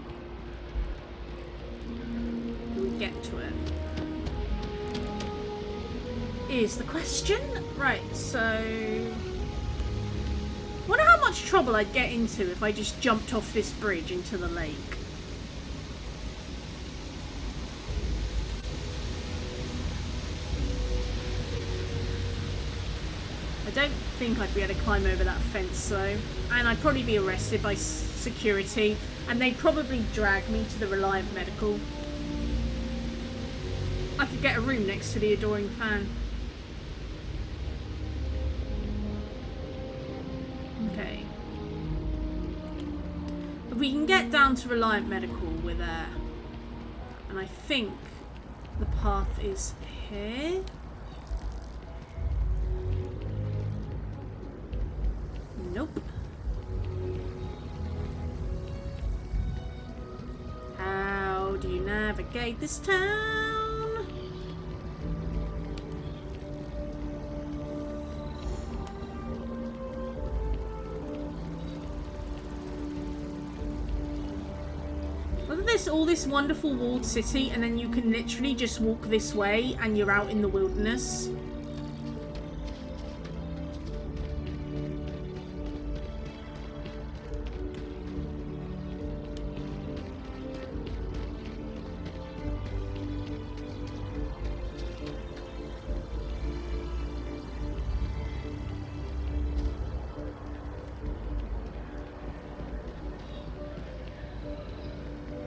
do we get to it? Is the question. Right, so wonder how much trouble I'd get into if I just jumped off this bridge into the lake. I don't think I'd be able to climb over that fence though, and I'd probably be arrested by security, and they'd probably drag me to the Reliant Medical. I could get a room next to the Adoring Fan. Okay. If we can get down to Reliant Medical, we're there. And I think the path is here. Nope. How do you navigate this town? Look at this, all this wonderful walled city, and then you can literally just walk this way and you're out in the wilderness.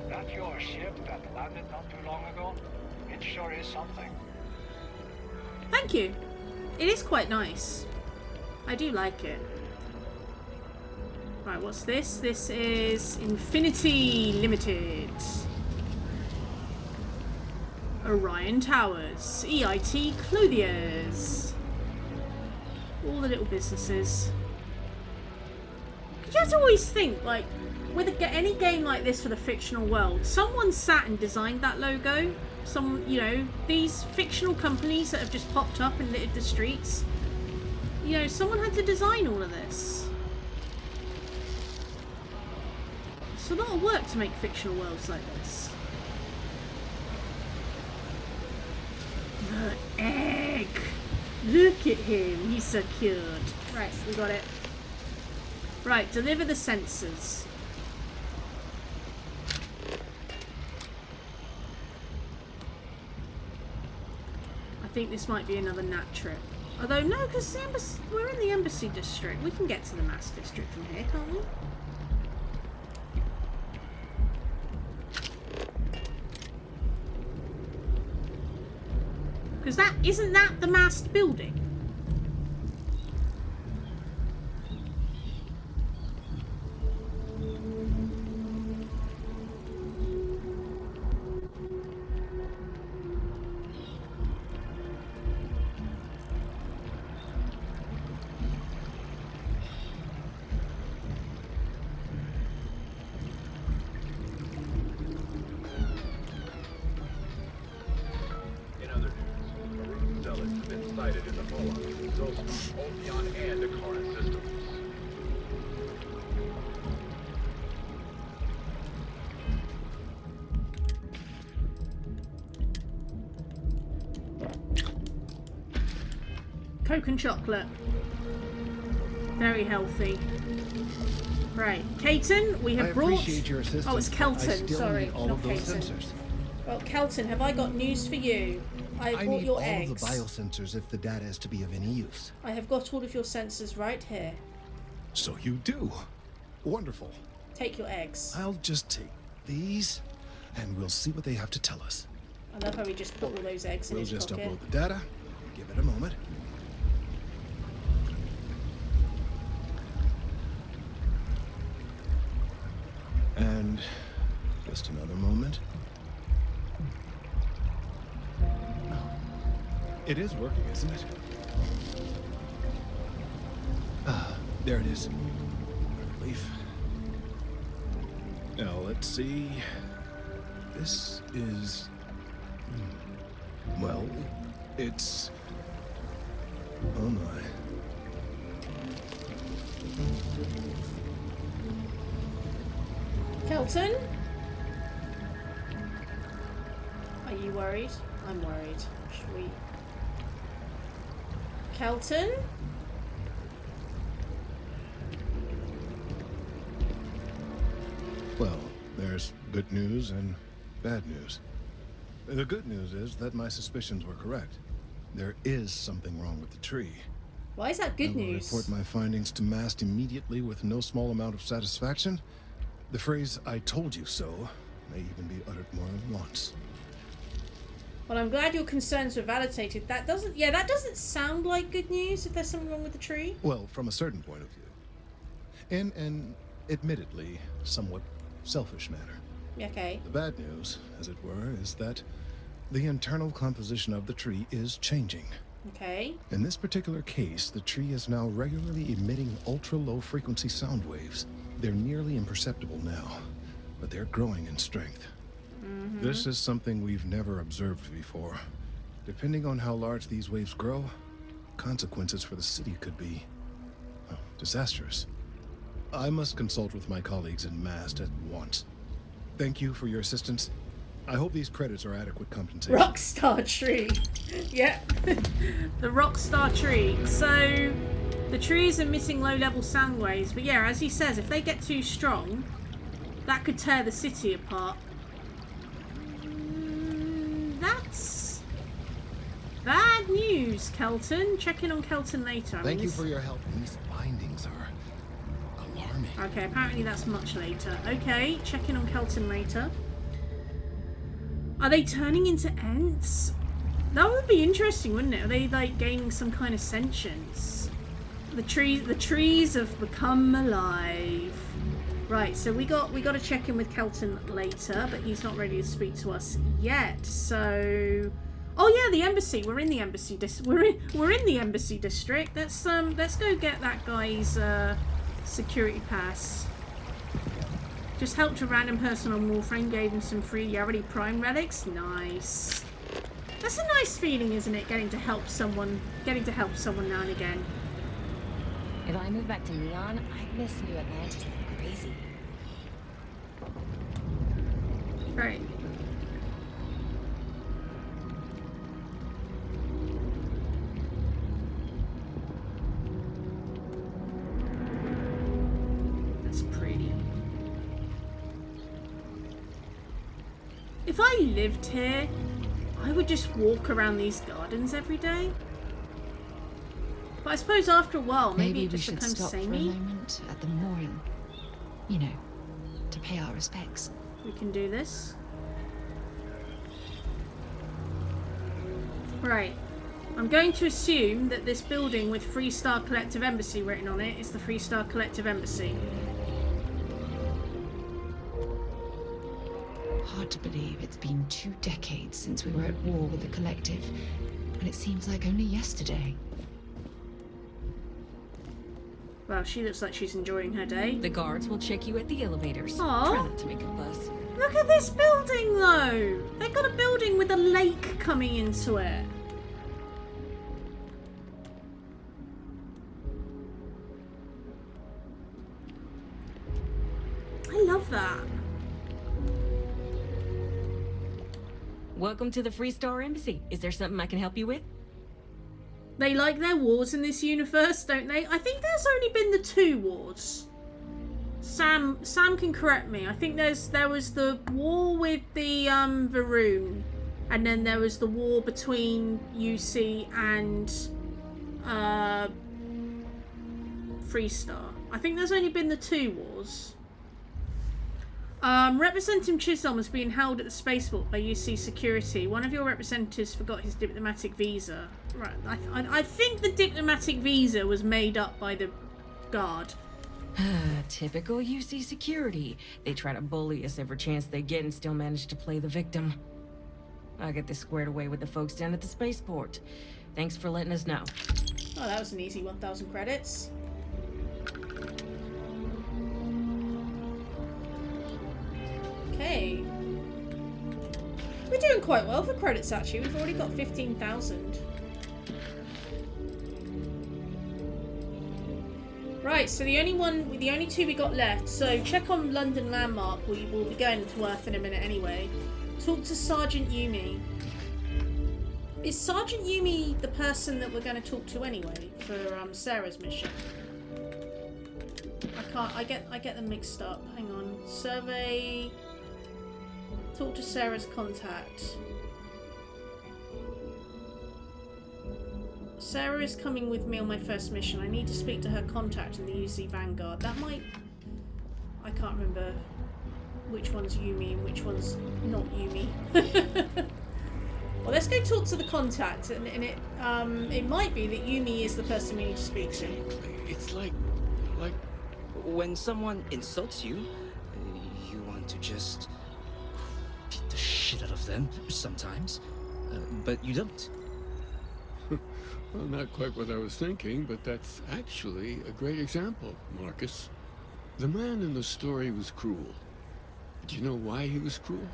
That your ship that landed not too long ago? It sure is something. Thank you. It is quite nice. I do like it. Right, what's this? This is Infinity Limited. Orion Towers. EIT Clothiers. All the little businesses. You have to always think, like, with any game like this for the fictional world, someone sat and designed that logo. Some, you know, these fictional companies that have just popped up and littered the streets. You know, someone had to design all of this. It's a lot of work to make fictional worlds like this. The egg! Look at him, he's so cute. Right, we got it. Right, deliver the sensors. I think this might be another nat trip. Although, no, because we're in the Embassy District. We can get to the Mass District from here, can't we? Because isn't that the masked building? Coke and chocolate. Very healthy. Right, Caton, we have brought... appreciate your assistance. Oh, it's Kelton, I still sorry, need all not of those Caton. sensors. Well, Kelton, have I got news for you? I have brought need your all eggs. of the biosensors if the data is to be of any use. I have got all of your sensors right here. So you do. Wonderful. Take your eggs. I'll just take these, and we'll see what they have to tell us. I love how we just put all those eggs in We'll his just pocket. upload the data, Give it a moment. And just another moment. It is working, isn't it? Ah, there it is. Relief. Now, let's see. This is... well, it's... oh my. Kelton? Are you worried? I'm worried. Should we... Kelton? Well, there's good news and bad news. The good news is that my suspicions were correct. There is something wrong with the tree. Why is that good I will news? report my findings to Mast immediately with no small amount of satisfaction. The phrase, "I told you so," may even be uttered more than once. Well, I'm glad your concerns were validated. That doesn't sound like good news if there's something wrong with the tree. Well, from a certain point of view. In an admittedly somewhat selfish manner. Okay. The bad news, as it were, is that the internal composition of the tree is changing. Okay. In this particular case, the tree is now regularly emitting ultra-low frequency sound waves. They're nearly imperceptible now, but they're growing in strength. Mm-hmm. This is something we've never observed before. Depending on how large these waves grow, consequences for the city could be disastrous. I must consult with my colleagues in Mast at once. Thank you for your assistance. I hope these credits are adequate compensation. Rockstar tree. Yeah. The rockstar tree. So the tree is emitting low-level sound waves, but yeah, as he says, if they get too strong, that could tear the city apart. That's bad news, Kelton. Check in on Kelton later. Thank you for your help. These findings are alarming. Okay, apparently that's much later. Okay, check in on Kelton later. Are they turning into Ents? That would be interesting, wouldn't it? Are they like gaining some kind of sentience? The trees have become alive. Right, so we got to check in with Kelton later, but he's not ready to speak to us yet. So, oh yeah, the embassy. We're in the embassy. We're in the embassy district. Let's go get that guy's security pass. Just helped a random person on Warframe, gave him some free Yarity Prime relics. Nice. That's a nice feeling, isn't it? Getting to help someone now and again. If I move back to Neon, I'd miss New Atlantis like crazy. Right. That's pretty. If I lived here, I would just walk around these gardens every day. But I suppose after a while, maybe it we just should becomes stop for a samey. moment at the mooring. You know, to pay our respects. We can do this. Right. I'm going to assume that this building with Freestar Collective Embassy written on it is the Freestar Collective Embassy. Hard to believe it's been 2 decades since we were at war with the Collective, and it seems like only yesterday. Well, she looks like she's enjoying her day. The guards will check you at the elevators. Aw. Try not to make a fuss. Look at this building, though! They've got a building with a lake coming into it. I love that. Welcome to the Freestar Embassy. Is there something I can help you with? They like their wars in this universe, don't they? I think there's only been the 2 wars. Sam can correct me. I think there was the war with the Varun, and then there was the war between UC and Freestar. I think there's only been the 2 wars. Representative Chisholm is being held at the spaceport by UC security. One of your representatives forgot his diplomatic visa. Right, I think the diplomatic visa was made up by the guard. Typical UC security. They try to bully us every chance they get and still manage to play the victim. I'll get this squared away with the folks down at the spaceport. Thanks for letting us know. Oh, that was an easy 1,000 credits. Okay. We're doing quite well for credits, actually. We've already got 15,000. Right, so the only two we got left. So check on London Landmark. We will be going to Earth in a minute anyway. Talk to Sergeant Yumi. Is Sergeant Yumi the person that we're going to talk to anyway for Sarah's mission? I get them mixed up. Hang on. Survey. Talk to Sarah's contact. Sarah is coming with me on my first mission. I need to speak to her contact in the UC Vanguard. That might... I can't remember which one's Yumi and which one's not Yumi. Well, let's go talk to the contact, and it might be that Yumi is the person we need to speak to. It's like when someone insults you, you want to just beat the shit out of them sometimes, but you don't. Well, not quite what I was thinking, but that's actually a great example, Marcus. The man in the story was cruel. Do you know why he was cruel?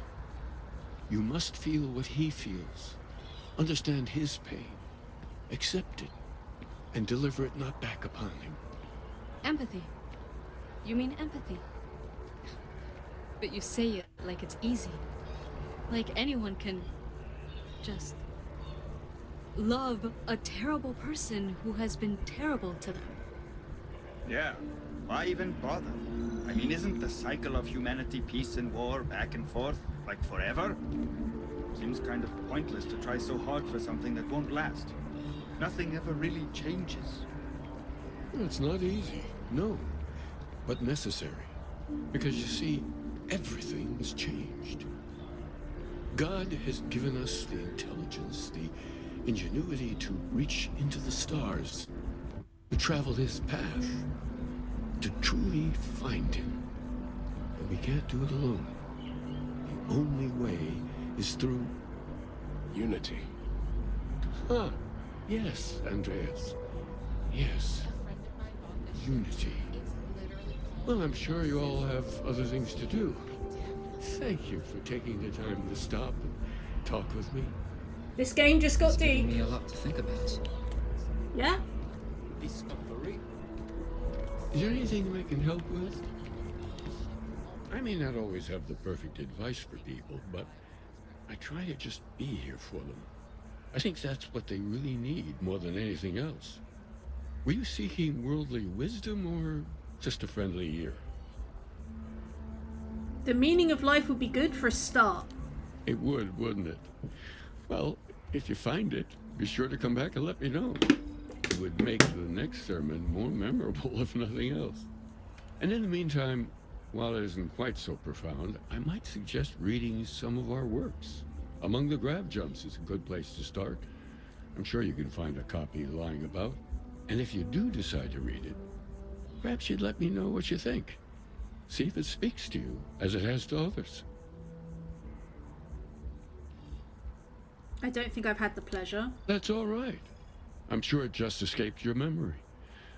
You must feel what he feels. Understand his pain. Accept it. And deliver it not back upon him. Empathy. You mean empathy? But you say it like it's easy. Like anyone can just love a terrible person who has been terrible to them. Yeah, why even bother? I mean, isn't the cycle of humanity peace and war back and forth, like forever? Seems kind of pointless to try so hard for something that won't last. Nothing ever really changes. It's not easy, no, but necessary. Because you see, everything has changed. God has given us the intelligence, the ingenuity to reach into the stars, to travel his path, to truly find him. But we can't do it alone. The only way is through unity. Ah, yes, Andreas. Yes. Unity. Well, I'm sure you all have other things to do. Thank you for taking the time to stop and talk with me. This game just got deep. Me a lot to think about. Yeah? Discovery. Is there anything I can help with? I may not always have the perfect advice for people, but I try to just be here for them. I think that's what they really need more than anything else. Were you seeking worldly wisdom or just a friendly ear? The meaning of life would be good for a start. It would, wouldn't it? Well, if you find it, be sure to come back and let me know. It would make the next sermon more memorable, if nothing else. And in the meantime, while it isn't quite so profound, I might suggest reading some of our works. Among the Grab Jumps is a good place to start. I'm sure you can find a copy lying about. And if you do decide to read it, perhaps you'd let me know what you think. See if it speaks to you, as it has to others. I don't think I've had the pleasure. That's all right. I'm sure it just escaped your memory.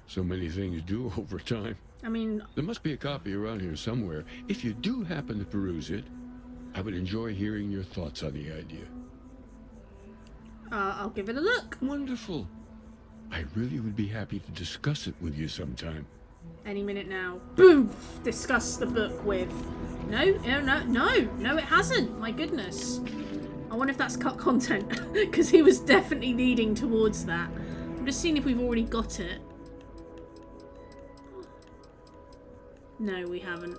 So many things do over time. I mean... There must be a copy around here somewhere. If you do happen to peruse it, I would enjoy hearing your thoughts on the idea. I'll give it a look. Wonderful. I really would be happy to discuss it with you sometime. Any minute now. Boom! Discuss the book with... No, it hasn't. My goodness. I wonder if that's cut content, because he was definitely leading towards that. I'm just seeing if we've already got it. No, we haven't.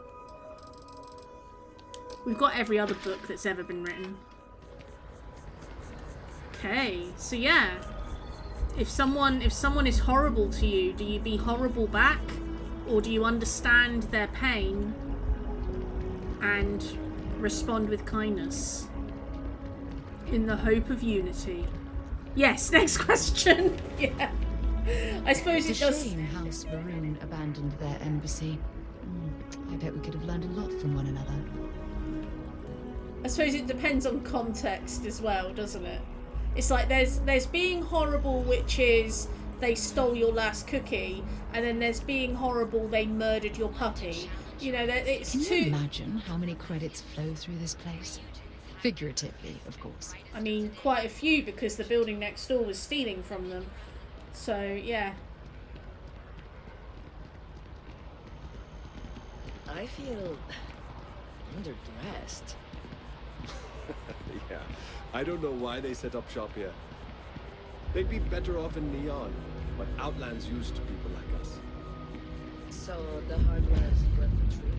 We've got every other book that's ever been written. Okay, so yeah. If someone is horrible to you, do you be horrible back? Or do you understand their pain and respond with kindness in the hope of unity. Yes, next question. Yeah. I suppose It's it a does. shame House Varun abandoned their embassy. I bet we could have learned a lot from one another. I suppose it depends on context as well, doesn't it? It's like there's being horrible, which is they stole your last cookie, and then there's being horrible, they murdered your puppy. You know, that it's Can too. you imagine how many credits flow through this place? Figuratively, of course. I mean, quite a few, because the building next door was stealing from them. So yeah. I feel underdressed. Yeah, I don't know why they set up shop here. They'd be better off in Neon, but Outland's used to people like us. So the hardware's worth the tree.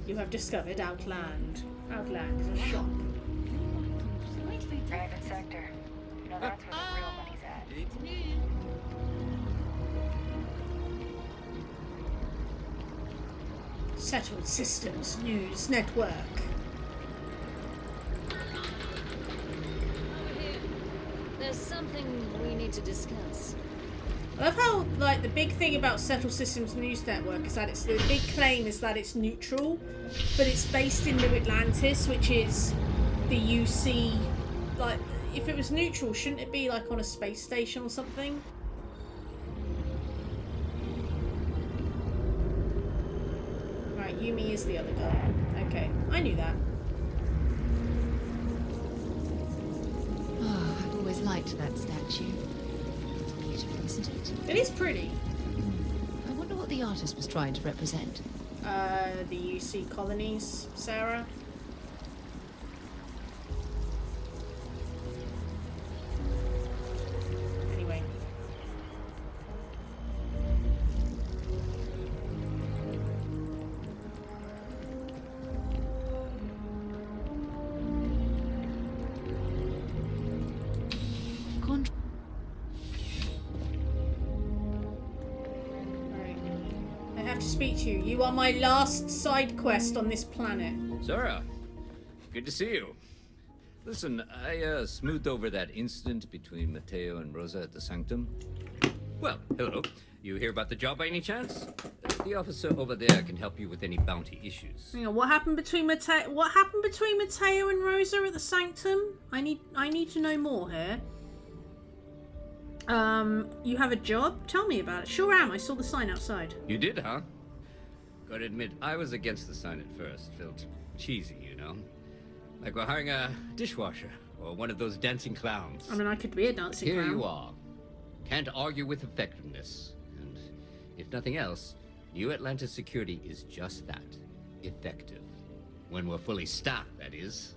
You have discovered Outland. Outland is a shop. Private sector. You know, that's where the real money's at. Settled Systems News Network. There's something we need to discuss. I love how, like, the big thing about Settled Systems News Network is that it's the big claim is that it's neutral, but it's based in New Atlantis, which is the UC. Like, if it was neutral, shouldn't it be like on a space station or something? Right, Yumi is the other guy. Okay, I knew that. Oh, I've always liked that statue. It's beautiful, isn't it? It is pretty. I wonder what the artist was trying to represent. The UC colonies, Sarah. Anyway. I have to speak to you. You are my last side quest on this planet. Zara, good to see you. Listen, I smoothed over that incident between Mateo and Rosa at the Sanctum. Well, hello. You hear about the job by any chance? The officer over there can help you with any bounty issues. Hang on, what happened between Mateo? What happened between Mateo and Rosa at the Sanctum? I need to know more here. You have a job? Tell me about it. Sure am. I saw the sign outside. You did, huh? Gotta admit, I was against the sign at first. Felt cheesy, you know? Like we're hiring a dishwasher or one of those dancing clowns. I mean, I could be a dancing Here clown. you are. Can't argue with effectiveness. And if nothing else, New Atlantis security is just that. Effective. When we're fully staffed, that is.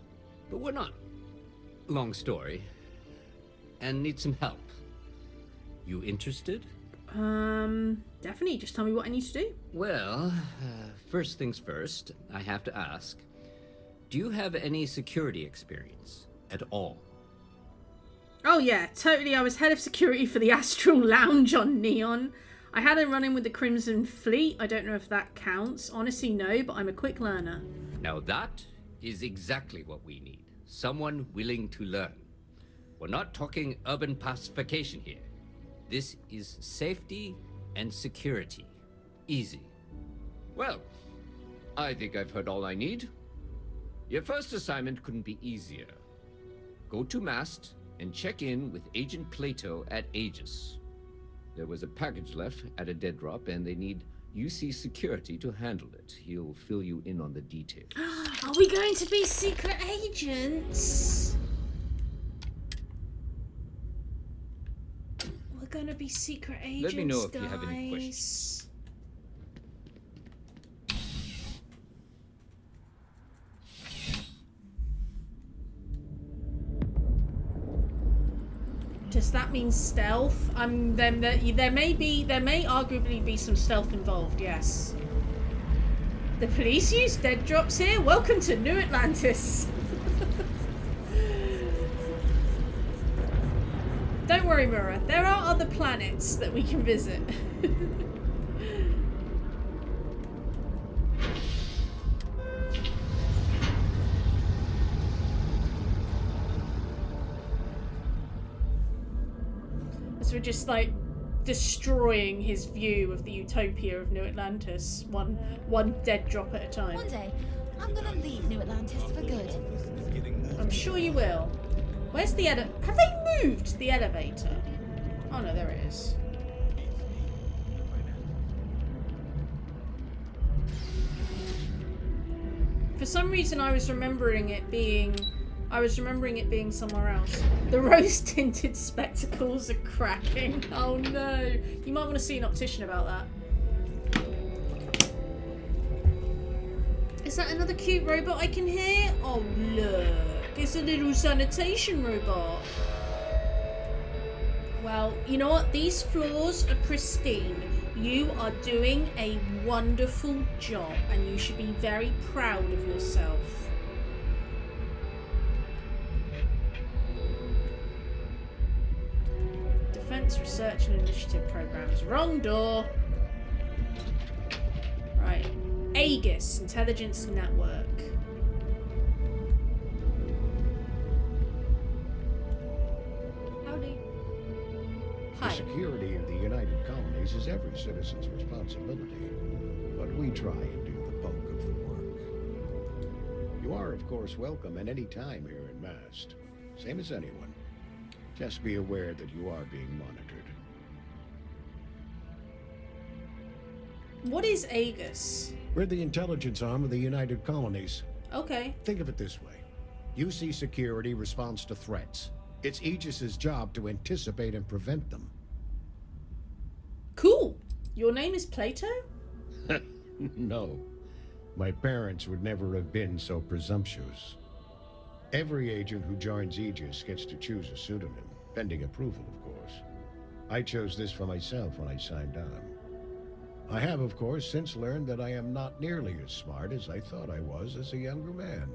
But we're not. Long story. And need some help. You interested? Definitely. Just tell me what I need to do. Well, first things first, I have to ask. Do you have any security experience at all? Oh yeah, totally. I was head of security for the Astral Lounge on Neon. I had a run-in with the Crimson Fleet. I don't know if that counts. Honestly, no, but I'm a quick learner. Now that is exactly what we need. Someone willing to learn. We're not talking urban pacification here. This is safety and security. Easy. Well, I think I've heard all I need. Your first assignment couldn't be easier. Go to Mast and check in with Agent Plato at Aegis. There was a package left at a dead drop, and they need UC security to handle it. He'll fill you in on the details. Are we going to be secret agents? We're going to be secret agents, Let me know if you have any questions. Does that mean stealth? There may arguably be some stealth involved. Yes. The police use dead drops here. Welcome to New Atlantis. Don't worry, Mura. There are other planets that we can visit. robots were just like destroying his view of the utopia of New Atlantis, one dead drop at a time. One day, I'm gonna leave New Atlantis for good. I'm sure you will. Where's the have they moved the elevator? Oh no, there it is. For some reason I was remembering it being somewhere else. The rose-tinted spectacles are cracking. Oh no. You might want to see an optician about that. Is that another cute robot I can hear? Oh look. It's a little sanitation robot. Well, you know what? These floors are pristine. You are doing a wonderful job and you should be very proud of yourself. Defense Research and Initiative Programs. Wrong door. Right. Aegis, Intelligence Network. Howdy. The security of the United Colonies is every citizen's responsibility, but we try and do the bulk of the work. You are, of course, welcome at any time here in Mast, same as anyone. Just be aware that you are being monitored. What is Aegis? We're the intelligence arm of the United Colonies. Okay. Think of it this way. UC Security responds to threats. It's Aegis's job to anticipate and prevent them. Cool. Your name is Plato? No. My parents would never have been so presumptuous. Every agent who joins Aegis gets to choose a pseudonym, pending approval, of course. I chose this for myself when I signed on. I have, of course, since learned that I am not nearly as smart as I thought I was as a younger man.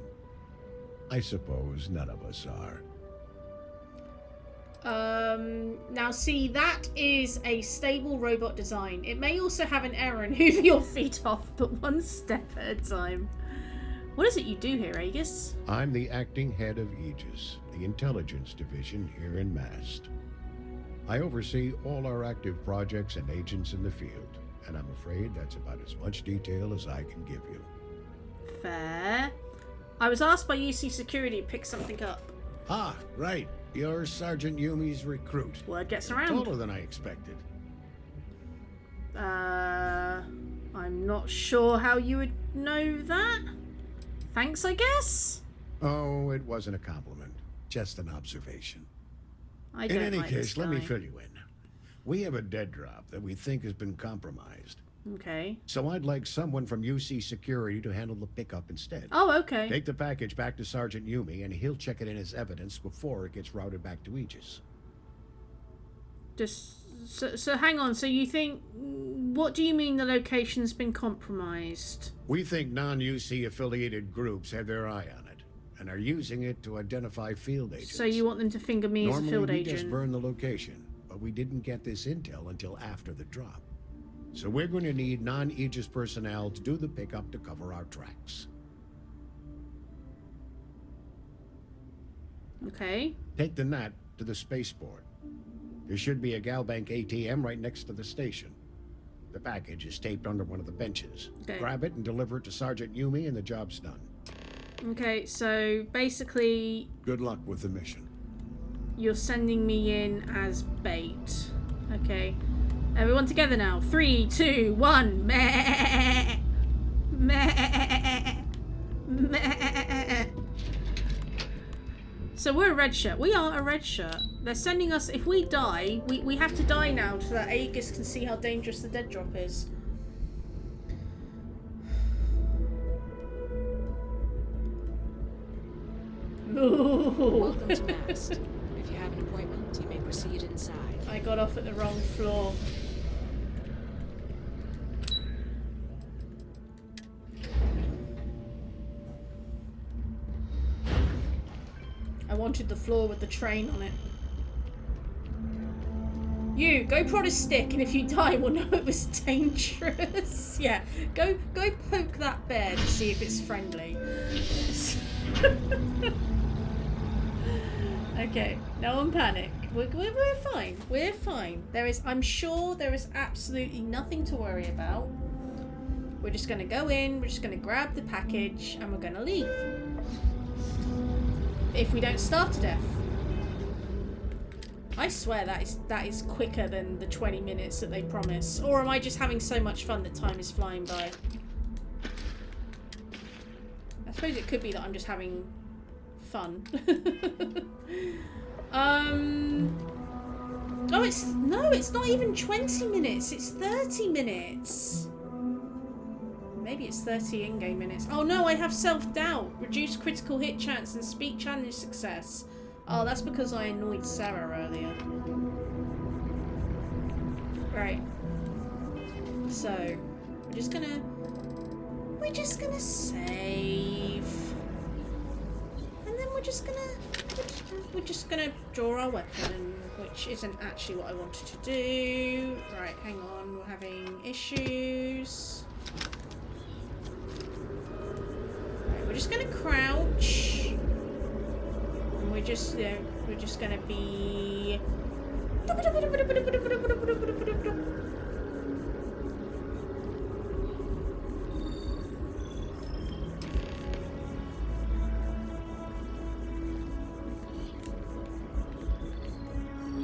I suppose none of us are. Now see, that is a stable robot design. It may also have an error in moving your feet off, but one step at a time. What is it you do here, Aegis? I'm the acting head of Aegis, the intelligence division here in Mast. I oversee all our active projects and agents in the field, and I'm afraid that's about as much detail as I can give you. Fair. I was asked by UC Security to pick something up. Ah, right. You're Sergeant Yumi's recruit. Word gets around. Taller than I expected. I'm not sure how you would know that. Thanks, I guess? Oh, it wasn't a compliment. Just an observation. I don't In any like case, this let me guy. fill you in. We have a dead drop that we think has been compromised. Okay. So I'd like someone from UC Security to handle the pickup instead. Oh, okay. Take the package back to Sergeant Yumi, and he'll check it in as evidence before it gets routed back to Aegis. So hang on. So you think... What do you mean the location's been compromised? We think non-UC affiliated groups have their eye on it, and are using it to identify field agents. So you want them to finger me as a field we agent? just burned the location, but we didn't get this intel until after the drop. So we're going to need non-Aegis personnel to do the pickup to cover our tracks. Okay. Take the NAT to the spaceport. There should be a Galbank ATM right next to the station. The package is taped under one of the benches. Okay. Grab it and deliver it to Sergeant Yumi and the job's done. Okay, so basically... Good luck with the mission. You're sending me in as bait. Okay. Everyone together now. 3, 2, 1. Meh. Meh. Meh. So we're a red shirt. We are a red shirt. They're sending us... If we die, we have to die now so that Aegis can see how dangerous the dead drop is. Welcome to Mast. If you have an appointment, you may proceed inside. I got off at the wrong floor. I wanted the floor with the train on it. You, go prod a stick, and if you die, we'll know it was dangerous. Yeah, go poke that bear to see if it's friendly. Okay, no one panic. We're fine. We're fine. I'm sure there is absolutely nothing to worry about. We're just gonna go in, we're just gonna grab the package, and we're gonna leave. If we don't starve to death. I swear that is quicker than the 20 minutes that they promise. Or am I just having so much fun that time is flying by? I suppose it could be that I'm just having fun. Oh, it's not even 20 minutes. It's 30 minutes. Maybe it's 30 in-game minutes. Oh no, I have self-doubt. Reduced critical hit chance and speak challenge success. Oh, that's because I annoyed Sarah earlier. Right. So, we're just gonna save. And then we're just gonna draw our weapon, which isn't actually what I wanted to do. Right, hang on, we're having issues. Right, we're just gonna crouch. And we're just gonna be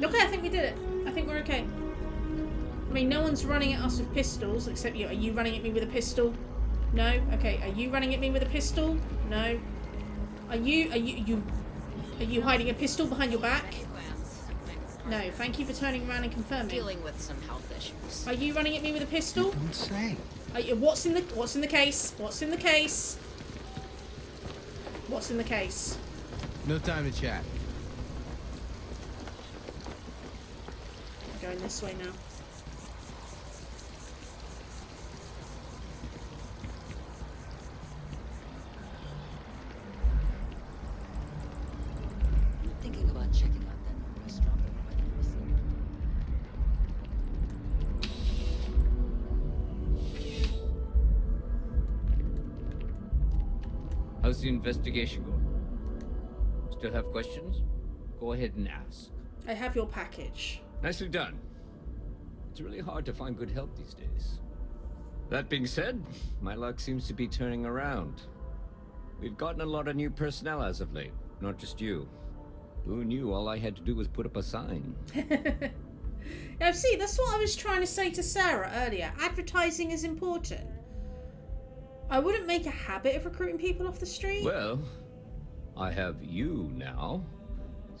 okay, I think we did it. I think we're okay. I mean, no one's running at us with pistols except you. Are you running at me with a pistol? No? Okay. Are you running at me with a pistol? No. Are you hiding a pistol behind your back? No. Thank you for turning around and confirming. Dealing with some health issues. Are you running at me with a pistol? Don't say. What's in the case? What's in the case? What's in the case? No time to chat. Going this way now. I'm thinking about checking out that restaurant by the museum. How's the investigation going? Still have questions? Go ahead and ask. I have your package. Nicely done. It's really hard to find good help these days. That being said, my luck seems to be turning around. We've gotten a lot of new personnel as of late, not just you. Who knew all I had to do was put up a sign? Now, see, that's what I was trying to say to Sarah earlier. Advertising is important. I wouldn't make a habit of recruiting people off the street. Well, I have you now,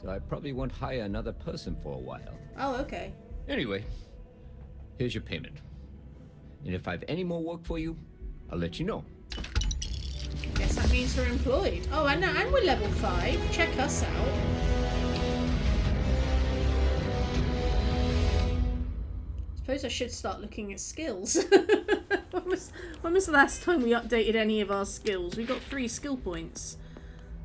so I probably won't hire another person for a while. Oh, okay. Anyway, here's your payment. And if I have any more work for you, I'll let you know. Guess that means we're employed. Oh, and we're level 5. Check us out. Suppose I should start looking at skills. When was the last time we updated any of our skills? We got 3 skill points.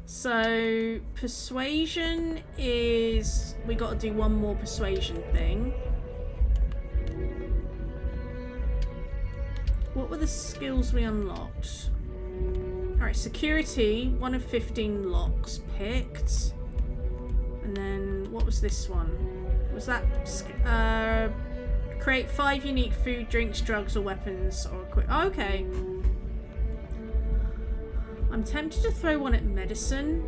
So, persuasion is... we got to do one more persuasion thing. What were the skills we unlocked? Alright, security, 1 of 15 locks picked. And then, what was this one? Was that... create 5 unique food, drinks, drugs, or weapons, or equip... Oh, okay. I'm tempted to throw one at medicine,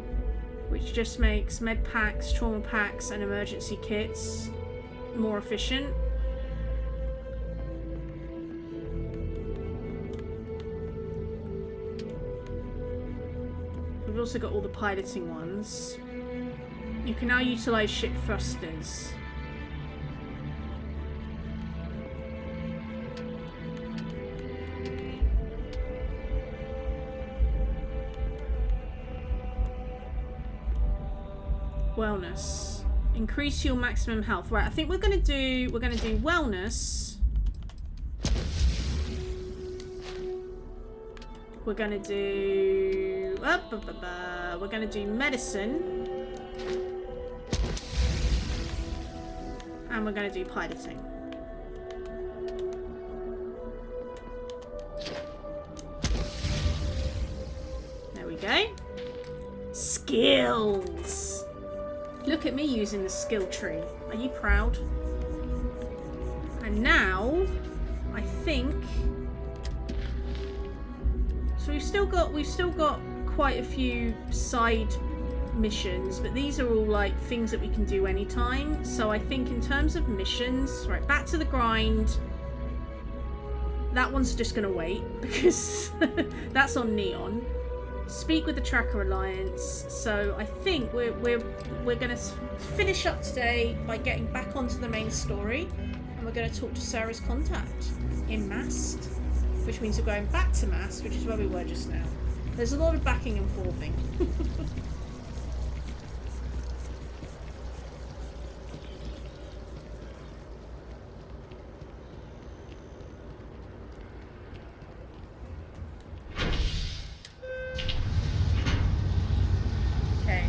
which just makes med packs, trauma packs, and emergency kits more efficient. We've also got all the piloting ones. You can now utilize ship thrusters. Wellness. Increase your maximum health. Right, I think we're gonna do wellness. We're gonna do we're gonna do medicine. And we're gonna do piloting. There we go. Skills. Look at me using the skill tree. Are you proud? And now, I think... So we've still got quite a few side missions, but these are all like things that we can do anytime. So I think in terms of missions, right, back to the grind. That one's just gonna wait because that's on Neon. Speak with the Tracker Alliance. So I think we're gonna finish up today by getting back onto the main story, and we're gonna talk to Sarah's contact in Mast, which means we're going back to Mast, which is where we were just now. There's a lot of backing and forthing. Okay.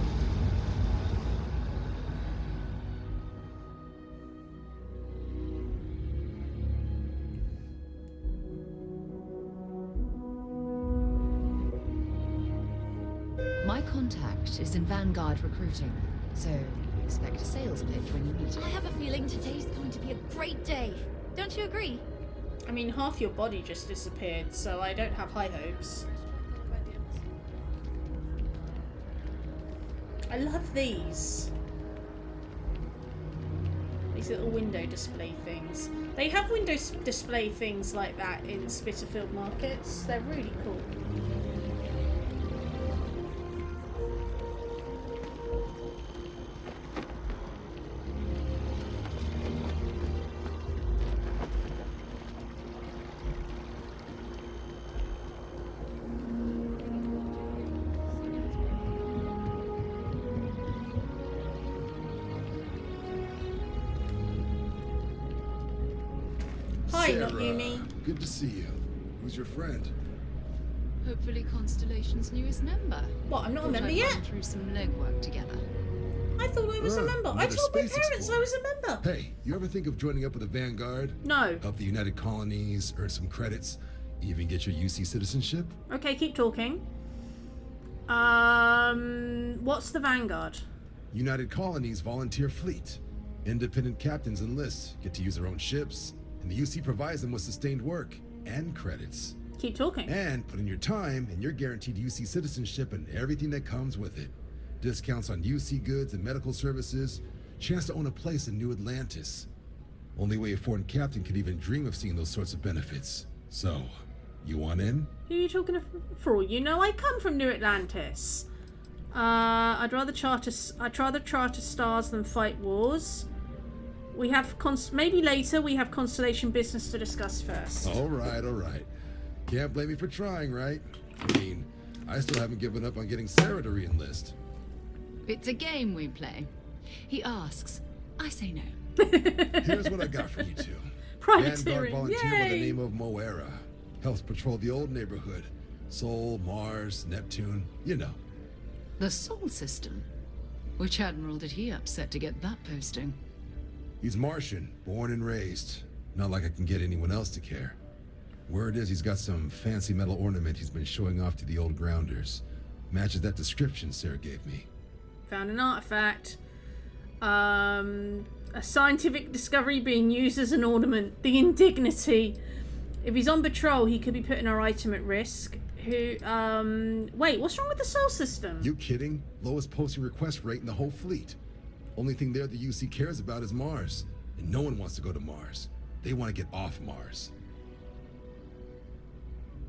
My contact is in Vanguard recruiting, so expect a sales pitch when you meet I him. have a feeling today's going to be a great day. Don't you agree? I mean, half your body just disappeared, so I don't have high hopes. I love these. These little window display things. They have window display things like that in Spitalfield markets. They're really cool. Hi, Sarah, not Yumi. good to see you. Who's your friend? Hopefully Constellation's newest member. What, I'm not a Thought member I'd yet? run through some legwork together. I thought I was a member. I another told my space parents I was a member. Hey, you ever think of joining up with the Vanguard? No. Help the United Colonies, earn some credits, even get your UC citizenship? Okay, keep talking. What's the Vanguard? United Colonies volunteer fleet. Independent captains enlist, get to use their own ships, and the UC provides them with sustained work and credits. Keep talking. And put in your time, and you're guaranteed UC citizenship and everything that comes with it. Discounts on UC goods and medical services, chance to own a place in New Atlantis. Only way a foreign captain could even dream of seeing those sorts of benefits. So, you want in? Who are you talking to? For all you know, I come from New Atlantis. I'd rather charter stars than fight wars. We have maybe later we have Constellation business to discuss first. All right. Can't blame me for trying, right? I mean, I still haven't given up on getting Sarah to re-enlist. It's a game we play. He asks, I say no. Here's what I got for you two. Privateering, Vanguard volunteer by the yay! name of Moera. Helps patrol the old neighborhood. Sol, Mars, Neptune, you know. The Sol System? Which admiral did he upset to get that posting? He's Martian, born and raised. Not like I can get anyone else to care. Word is he's got some fancy metal ornament he's been showing off to the old grounders. Matches that description Sarah gave me. Found an artifact. A scientific discovery being used as an ornament. The indignity. If he's on patrol, he could be putting our item at risk. Wait, what's wrong with the Sol System? You kidding? Lowest posting request rate in the whole fleet. Only thing there the UC cares about is Mars. And no one wants to go to Mars. They want to get off Mars.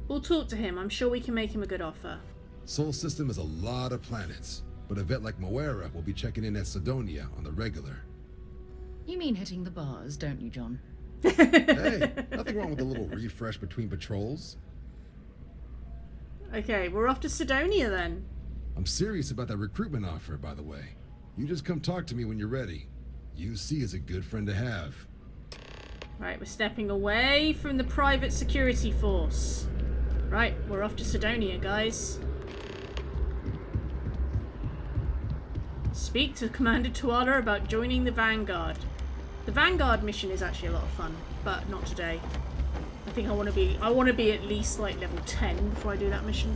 We'll talk to him. I'm sure we can make him a good offer. Sol System is a lot of planets. But a vet like Moera will be checking in at Sidonia on the regular. You mean hitting the bars, don't you, John? Hey, nothing wrong with a little refresh between patrols. Okay, we're off to Sidonia then. I'm serious about that recruitment offer, by the way. You just come talk to me when you're ready. UC is a good friend to have. Right, we're stepping away from the private security force. Right, we're off to Sidonia, guys. Speak to Commander Tuala about joining the Vanguard. The Vanguard mission is actually a lot of fun, but not today. I think I want to be at least like level 10 before I do that mission.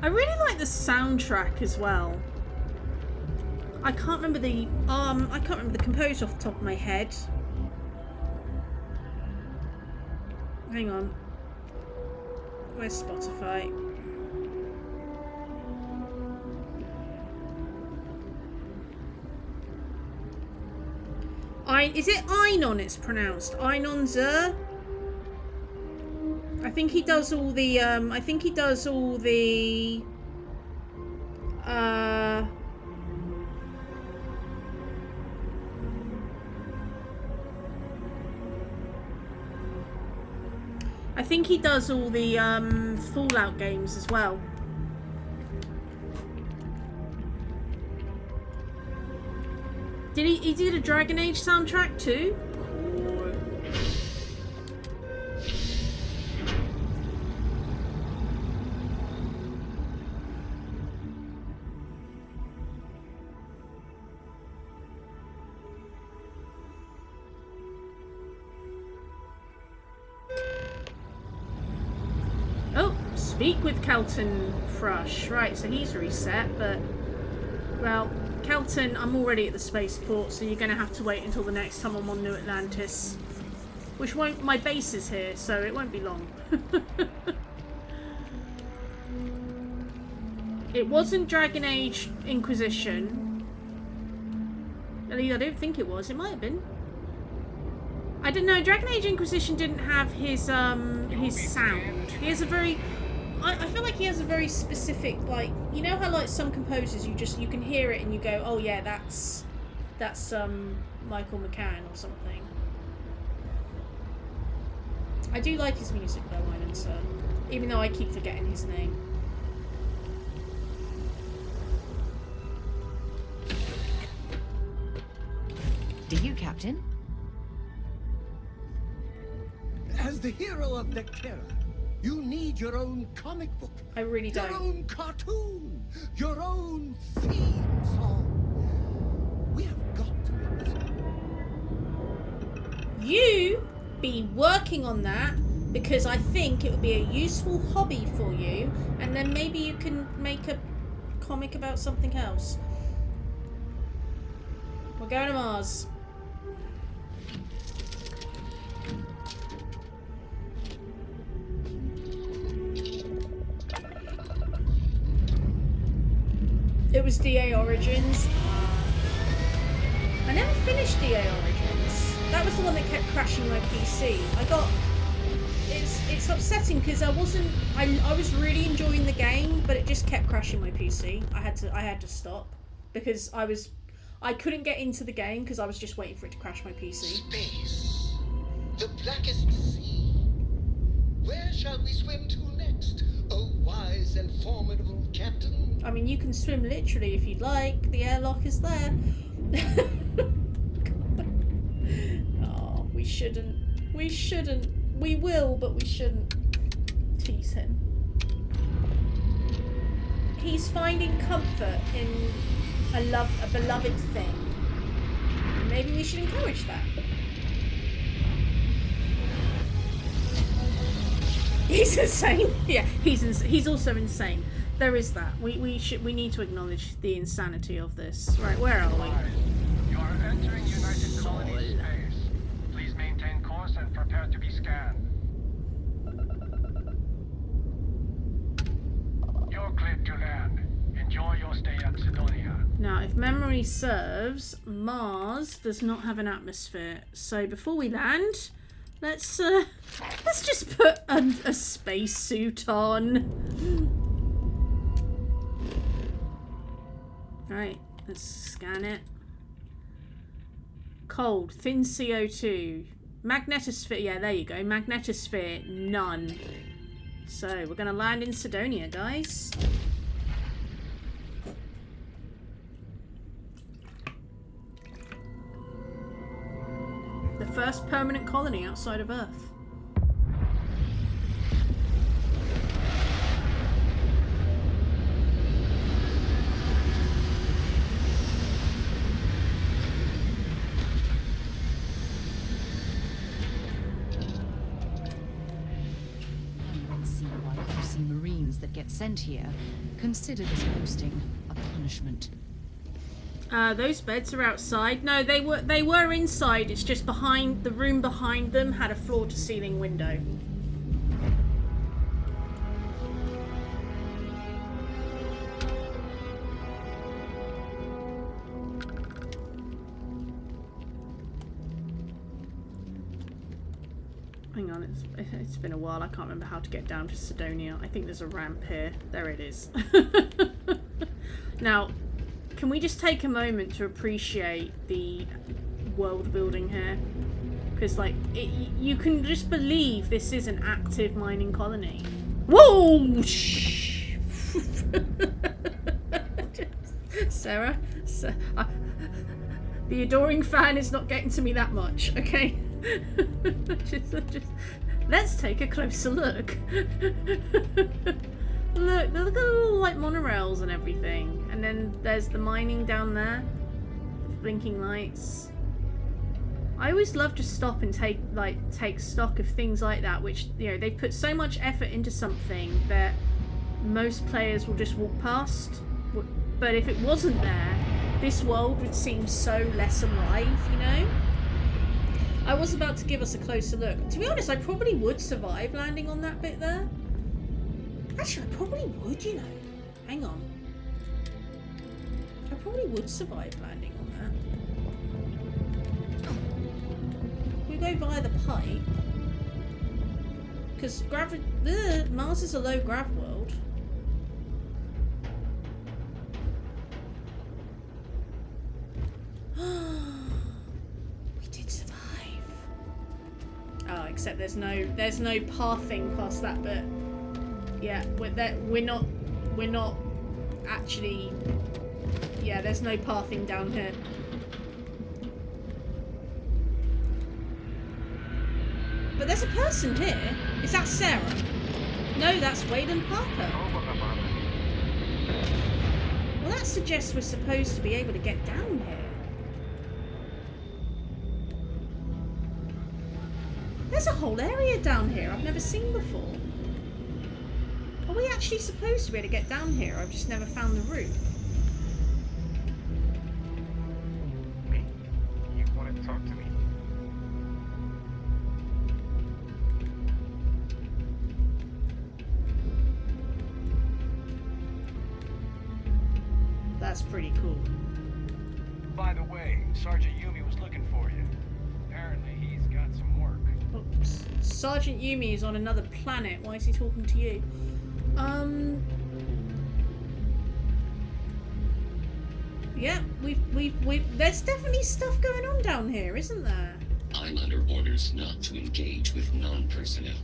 I really like the soundtrack as well. I can't remember the composer off the top of my head. Hang on. Where's Spotify? Is it Einon it's pronounced? Einon Zur? I think he does all the Fallout games as well. He did a Dragon Age soundtrack too? Oh, speak with Kelton Frush. Right, so he's reset, but well, Kelton, I'm already at the spaceport, so you're going to have to wait until the next time I'm on New Atlantis. Which won't... my base is here, so it won't be long. It wasn't Dragon Age Inquisition. At least I don't think it was. It might have been. I don't know. Dragon Age Inquisition didn't have his sound. He has a very... I feel like he has a very specific, like, you know how like some composers you can hear it and you go, oh yeah, that's Michael McCann or something. I do like his music though, Wyland Sir, even though I keep forgetting his name. Do you, Captain? As the hero of Vectera, you need your own comic book. I really don't. Your own cartoon. Your own theme song. We have got to make this happen. You be working on that because I think it would be a useful hobby for you, and then maybe you can make a comic about something else. We're going to Mars. It was DA Origins. I never finished DA Origins. That was the one that kept crashing my PC. It's upsetting because I was really enjoying the game, but it just kept crashing my PC. I had to stop because I couldn't get into the game because I was just waiting for it to crash my PC. Space. The blackest sea. Where shall we swim to next? Oh, wise and formidable captain. I mean, you can swim literally if you'd like. The airlock is there. Oh, we shouldn't. We shouldn't. We will, but we shouldn't tease him. He's finding comfort in a beloved thing. Maybe we should encourage that. He's insane. Yeah, he's also insane. There is that. We need to acknowledge the insanity of this. Right, where are we? You are entering United Colony space. Please maintain course and prepare to be scanned. You're cleared to land. Enjoy your stay at Sidonia. Now, if memory serves, Mars does not have an atmosphere. So before we land, let's just put a spacesuit on. Right, let's scan it. Cold, thin CO2. Magnetosphere, yeah, there you go. Magnetosphere, none. So, we're going to land in Sidonia, guys. The first permanent colony outside of Earth. Marines that get sent here Consider this posting a punishment. Those beds are outside. No, they were inside. It's just behind the room behind them had a floor-to-ceiling window. Hang on, it's been a while. I can't remember how to get down to Sidonia. I think there's a ramp here. There it is. Now, can we just take a moment to appreciate the world building here? Because, like, you can just believe this is an active mining colony. Whoa! Shh! Sarah, the adoring fan is not getting to me that much, okay? just let's take a closer look. Look at the little like monorails and everything, and then there's the mining down there, the blinking lights. I always love to stop and take stock of things like that, which, you know, they put so much effort into something that most players will just walk past. But if it wasn't there, this world would seem so less alive, you know? I was about to give us a closer look. To be honest, I probably would survive landing on that bit there. Actually, I probably would, you know. Hang on. I probably would survive landing on that. We go via the pipe. Because Mars is a low grav world. We did survive. Oh, except there's no pathing past that bit. Yeah, we're not actually. Yeah, there's no pathing down here. But there's a person here. Is that Sarah? No, that's Waylon Parker. Well, that suggests we're supposed to be able to get down here. There's a whole area down here I've never seen before. Are we actually supposed to be able to get down here? I've just never found the route. Me? You want to talk to me? That's pretty cool. By the way, Sergeant Yumi was looking for you. Apparently he's got some work. Oops. Sergeant Yumi is on another planet. Why is he talking to you? Yeah, there's definitely stuff going on down here, isn't there? I'm under orders not to engage with non-personnel.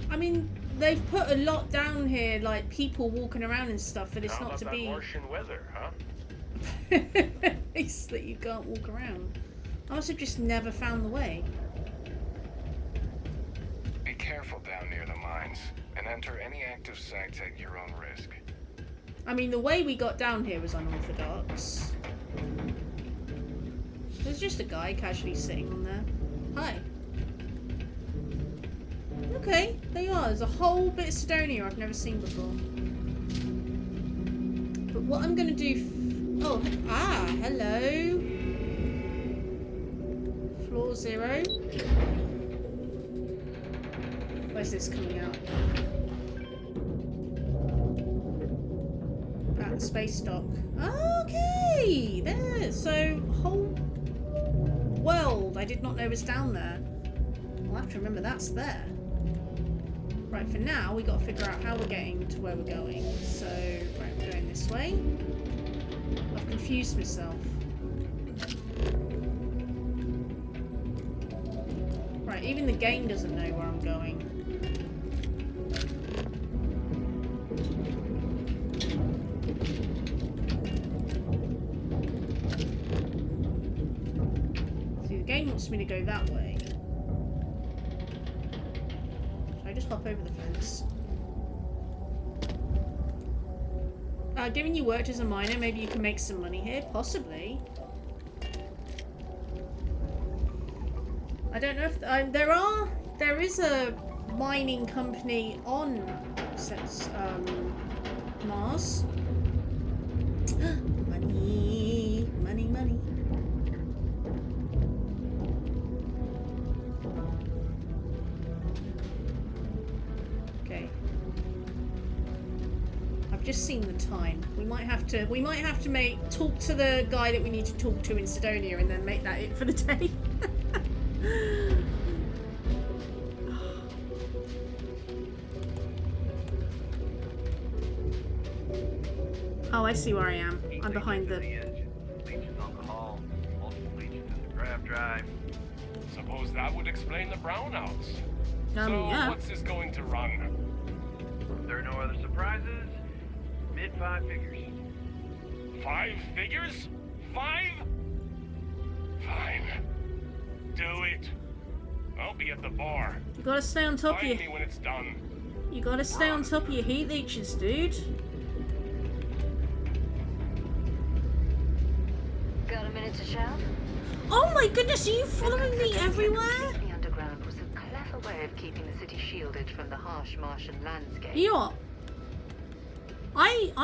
I mean, they've put a lot down here, like people walking around and stuff, but it's not to be. Martian weather, huh? It's that you can't walk around. I must have just never found the way. Be careful down near the mines, and enter any active sites at your own risk. I mean, the way we got down here was unorthodox. There's just a guy casually sitting on there. Hi. Okay, there you are. There's a whole bit of Sidonia I've never seen before. But what I'm going to do... hello. Floor 0. Where's this coming out? At the space dock. Okay! There! So, whole world I did not know was down there. I'll have to remember that's there. Right, for now, we got to figure out how we're getting to where we're going. So, right, we're going this way. I've confused myself. Right, even the game doesn't know where I'm going. See, the game wants me to go that way. Just hop over the fence. Given you worked as a miner, maybe you can make some money here? Possibly. I don't know if... there is a mining company on Mars. Money, money, money. Okay. I've just seen the time. We might have to talk to the guy that we need to talk to in Sidonia and then make that it for the day. Oh, I see where I am. I'm behind the... Leeches on the hull, multiple leeches in the grav drive. Suppose that would explain the brownouts. So, yeah. what's this going to run? If there are no other surprises, mid-5 figures. 5 figures? 5? Fine. Do it. I'll be at the bar. You gotta stay on top of Find your... me when it's done. You gotta stay on top of your heat leeches, dude. Got a minute to shout? Oh my goodness, are you following me everywhere? The underground was a clever way of keeping the city shielded from the harsh Martian landscape. You know what?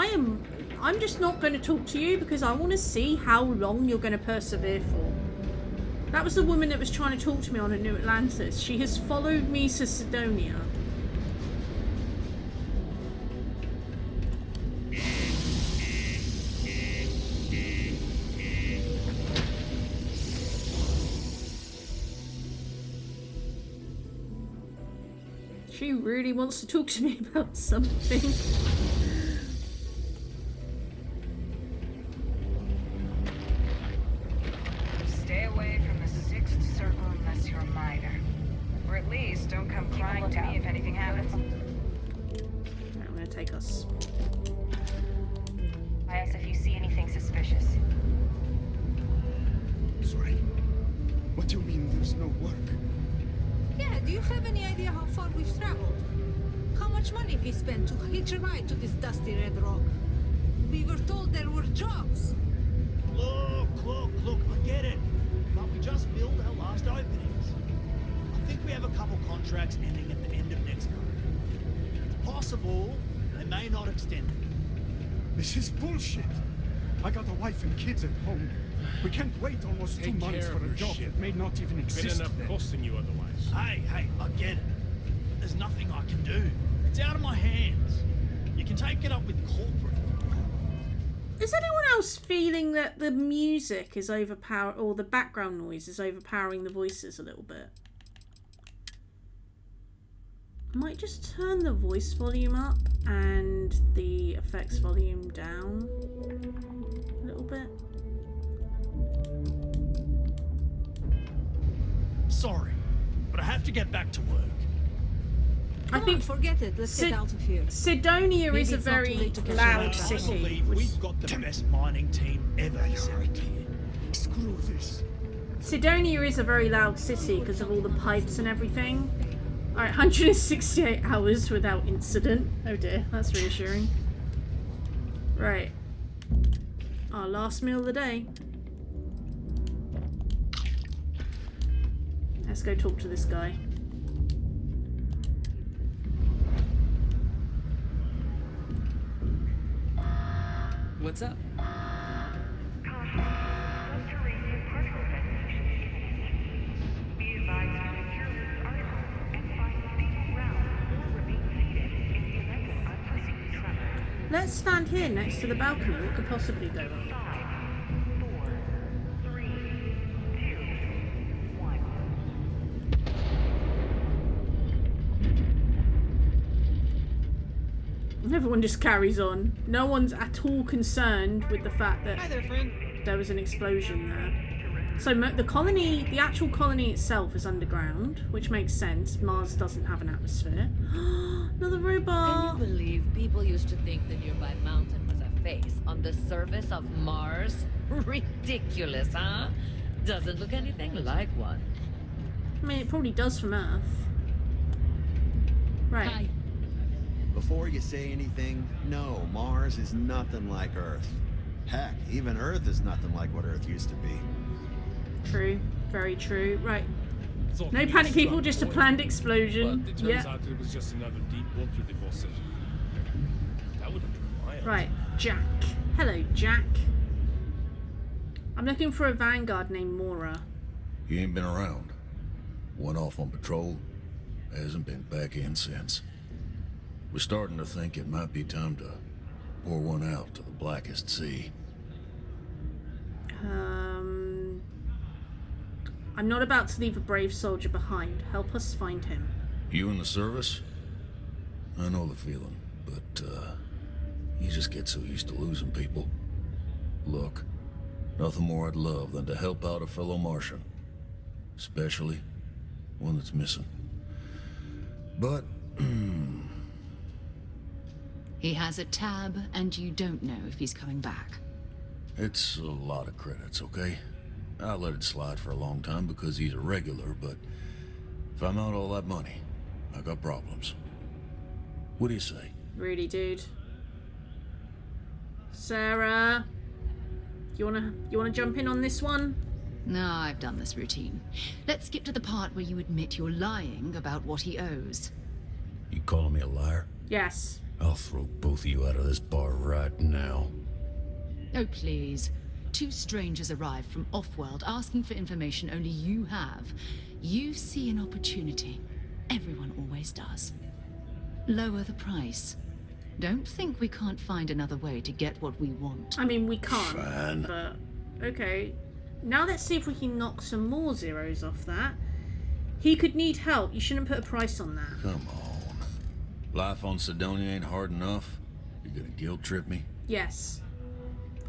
I'm just not going to talk to you because I want to see how long you're going to persevere for. That was the woman that was trying to talk to me on a New Atlantis. She has followed me to Sidonia. She really wants to talk to me about something. Stay away from the 6th circle unless you're a minor. Or at least don't come crying to me if anything happens. Right, I'm gonna take us. I ask if you see anything suspicious. Sorry. What do you mean there's no work? Yeah, do you have any idea how far we've traveled? How much money we spent to hitch a ride to this dusty red rock? We were told there were jobs. Look, I get it. But we just filled our last openings. I think we have a couple contracts ending at the end of next month. It's possible they may not extend it. This is bullshit. I got a wife and kids at home. We can't wait almost 2 months for a job that may not even exist. Been enough then. costing you otherwise. Hey, I get it. There's nothing I can do. It's out of my hands. You can take it up with corporate. Is anyone else feeling that the music is or the background noise is overpowering the voices a little bit? I might just turn the voice volume up and the effects volume down a little bit. Sorry, but I have to get back to work. I think forget it. Let's get out of here. Sidonia Maybe is a it's not very too late to catch loud up. city. I believe we've got the best mining team ever around here. Screw this. Sidonia is a very loud city because of all the pipes and everything. Alright, 168 hours without incident. Oh dear, that's reassuring. Right. Our last meal of the day. Let's go talk to this guy. What's up? Let's stand here next to the balcony. What could possibly go wrong? Everyone just carries on. No one's at all concerned with the fact that there was an explosion there. So the colony, the actual colony itself is underground, which makes sense. Mars doesn't have an atmosphere. Another robot. Can you believe people used to think the nearby mountain was a face on the surface of Mars? Ridiculous, huh? Doesn't look anything like one. I mean, it probably does from Earth. Right. Hi. Before you say anything, no, Mars is nothing like Earth. Heck, even Earth is nothing like what Earth used to be. True. Very true. Right. No panic, people. Just a planned explosion. But it turns out it was just another deep water deposit. That would have been my Right, Jack. Hello, Jack. I'm looking for a Vanguard named Mora. He ain't been around. Went off on patrol. Hasn't been back in since. We're starting to think it might be time to pour one out to the blackest sea. I'm not about to leave a brave soldier behind. Help us find him. You in the service? I know the feeling, but, you just get so used to losing people. Look, nothing more I'd love than to help out a fellow Martian. Especially one that's missing. But, He has a tab, and you don't know if he's coming back. it's a lot of credits, okay? I let it slide for a long time because he's a regular, but if I'm out all that money, I got problems. What do you say? Really, dude. Sarah, you wanna jump in on this one? No, I've done this routine. Let's skip to the part where you admit you're lying about what he owes. You calling me a liar? Yes. I'll throw both of you out of this bar right now. Oh, please. Two strangers arrive from off-world asking for information only you have. You see an opportunity. Everyone always does. Lower the price. Don't think we can't find another way to get what we want. I mean, we can't. Fine. But, okay. Now let's see if we can knock some more zeros off that. He could need help. You shouldn't put a price on that. Come on. Life on Sidonia ain't hard enough. You're gonna guilt trip me? Yes.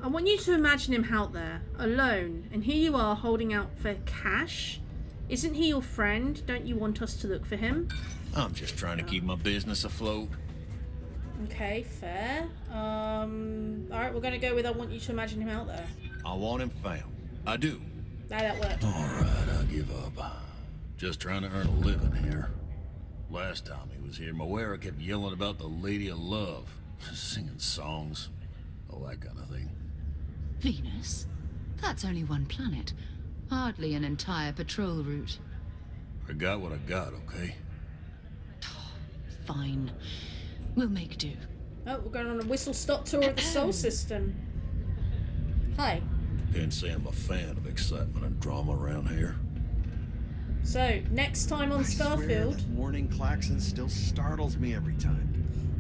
I want you to imagine him out there, alone, and here you are holding out for cash. Isn't he your friend? Don't you want us to look for him? I'm just trying to keep my business afloat. Okay, fair. Alright, we're gonna go with I want you to imagine him out there. I want him found. I do. That worked. Alright, I give up. Just trying to earn a living here. Last time he was here, Moira kept yelling about the Lady of Love, singing songs, all that kind of thing. Venus? That's only one planet. Hardly an entire patrol route. I got what I got, okay? Fine. We'll make do. Oh, we're going on a whistle-stop tour of the Sol System. Hi. Can't say I'm a fan of excitement and drama around here. So, next time on I swear Starfield... that warning klaxon still startles me every time.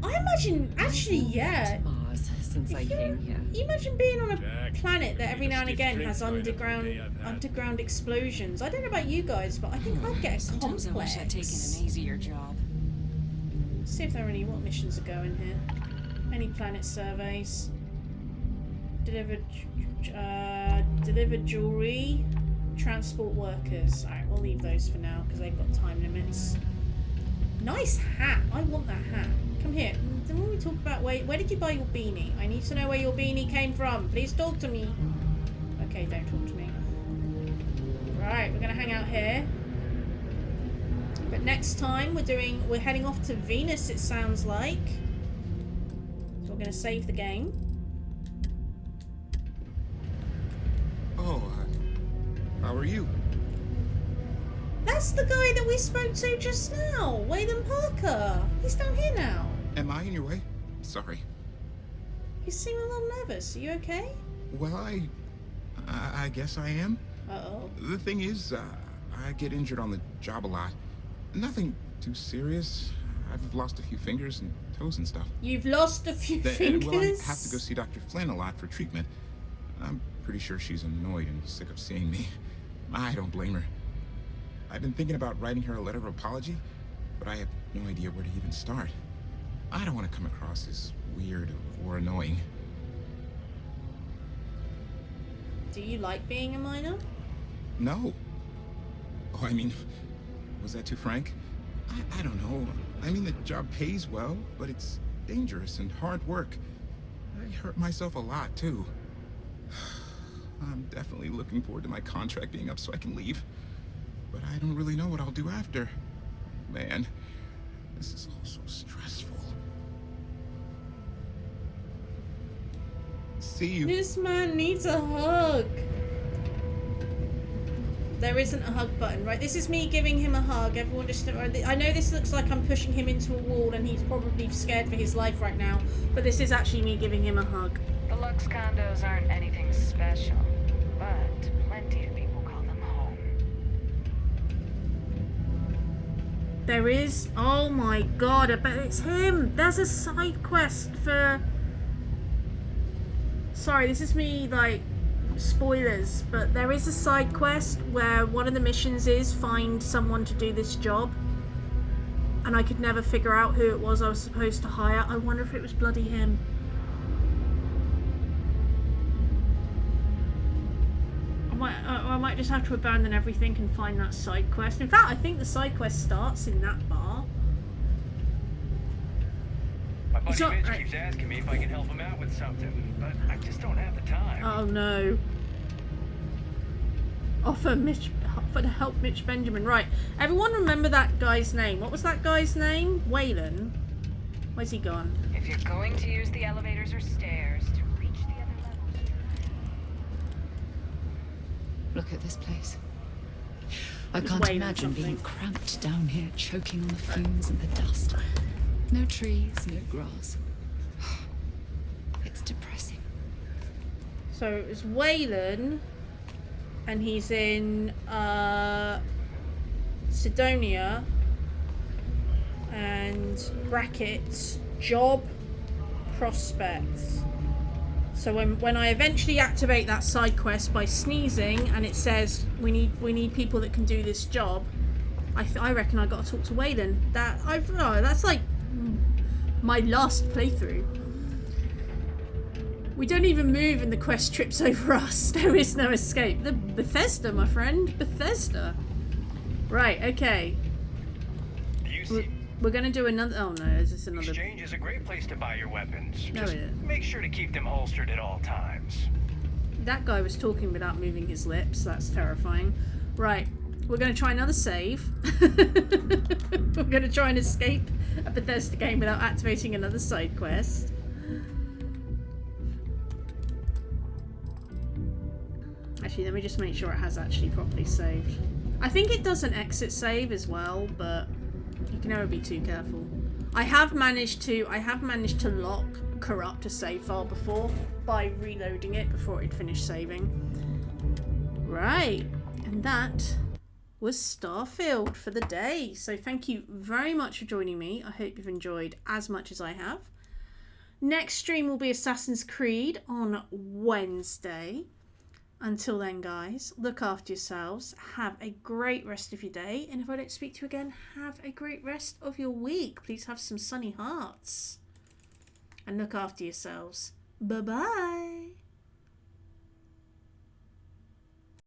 I imagine, actually, yeah. Mars since I came here. You imagine being on a planet that every now and again has underground explosions. I don't know about you guys, but I think I'd get a Sometimes complex. I wish I'd taken an easier job. Let's see if there are any what missions are going here. Any planet surveys? Deliver jewelry. Transport workers. Alright, we'll leave those for now because they've got time limits. Nice hat. I want that hat. Come here. Then when we talk about where did you buy your beanie? I need to know where your beanie came from. Please talk to me. Okay, don't talk to me. Right, we're gonna hang out here. But next time we're heading off to Venus, it sounds like. So we're gonna save the game. Oh, how are you? That's the guy that we spoke to just now, Waylon Parker. He's down here now. Am I in your way? Sorry. You seem a little nervous. Are you okay? Well, I guess I am. Uh-oh. The thing is, I get injured on the job a lot. Nothing too serious. I've lost a few fingers and toes and stuff. You've lost a few fingers? Well, I have to go see Dr. Flynn a lot for treatment. I'm pretty sure she's annoyed and sick of seeing me. I don't blame her. I've been thinking about writing her a letter of apology, but I have no idea where to even start. I don't want to come across as weird or annoying. Do you like being a minor? No. Oh, I mean, was that too frank? I don't know. I mean, the job pays well, but it's dangerous and hard work. I hurt myself a lot, too. I'm definitely looking forward to my contract being up so I can leave. But I don't really know what I'll do after. Man, this is all so stressful. See you. This man needs a hug. There isn't a hug button, right? This is me giving him a hug. Everyone just... I know this looks like I'm pushing him into a wall and he's probably scared for his life right now, but this is actually me giving him a hug. The Lux condos aren't anything special, but plenty of people call them home. There is... Oh my god, I bet it's him! There's a side quest for... Sorry, this is me, like... Spoilers, but there is a side quest where one of the missions is find someone to do this job. And I could never figure out who it was I was supposed to hire. I wonder if it was bloody him. I might just have to abandon everything and find that side quest. In fact, I think the side quest starts in that bar. My buddy Mitch keeps asking me if I can help him out with something, but I just don't have the time. Oh no. Offer to help Mitch Benjamin. Right. Everyone remember that guy's name. What was that guy's name? Waylon. Where's he gone? If you're going to use the elevators or stairs to reach the other level... Look at this place. I can't imagine being cramped down here, choking on the fumes and the dust. No trees, no grass. It's depressing. So it's Waylon, and he's in Sidonia, and brackets job prospects. So when I eventually activate that side quest by sneezing, and it says we need people that can do this job, I reckon I got to talk to Waylon. That's like my last playthrough. We don't even move and the quest trips over us. There is no escape. The Bethesda, my friend. Bethesda. Right, okay. We're gonna do another... Oh no, is this another... Exchange is a great place to buy your weapons. No, Just make sure to keep them holstered at all times. That guy was talking without moving his lips. That's terrifying. Right, we're gonna try another save. We're gonna try and escape a Bethesda game without activating another side quest. Actually, let me just make sure it has actually properly saved. I think it does an exit save as well, but you can never be too careful. I have managed to lock corrupt a save file before by reloading it before it finished saving. Right, and that was Starfield for the day. So thank you very much for joining me. I hope you've enjoyed as much as I have. Next stream will be Assassin's Creed on Wednesday. Until then, guys, look after yourselves. Have a great rest of your day. And if I don't speak to you again, have a great rest of your week. Please have some sunny hearts. And look after yourselves. Bye-bye.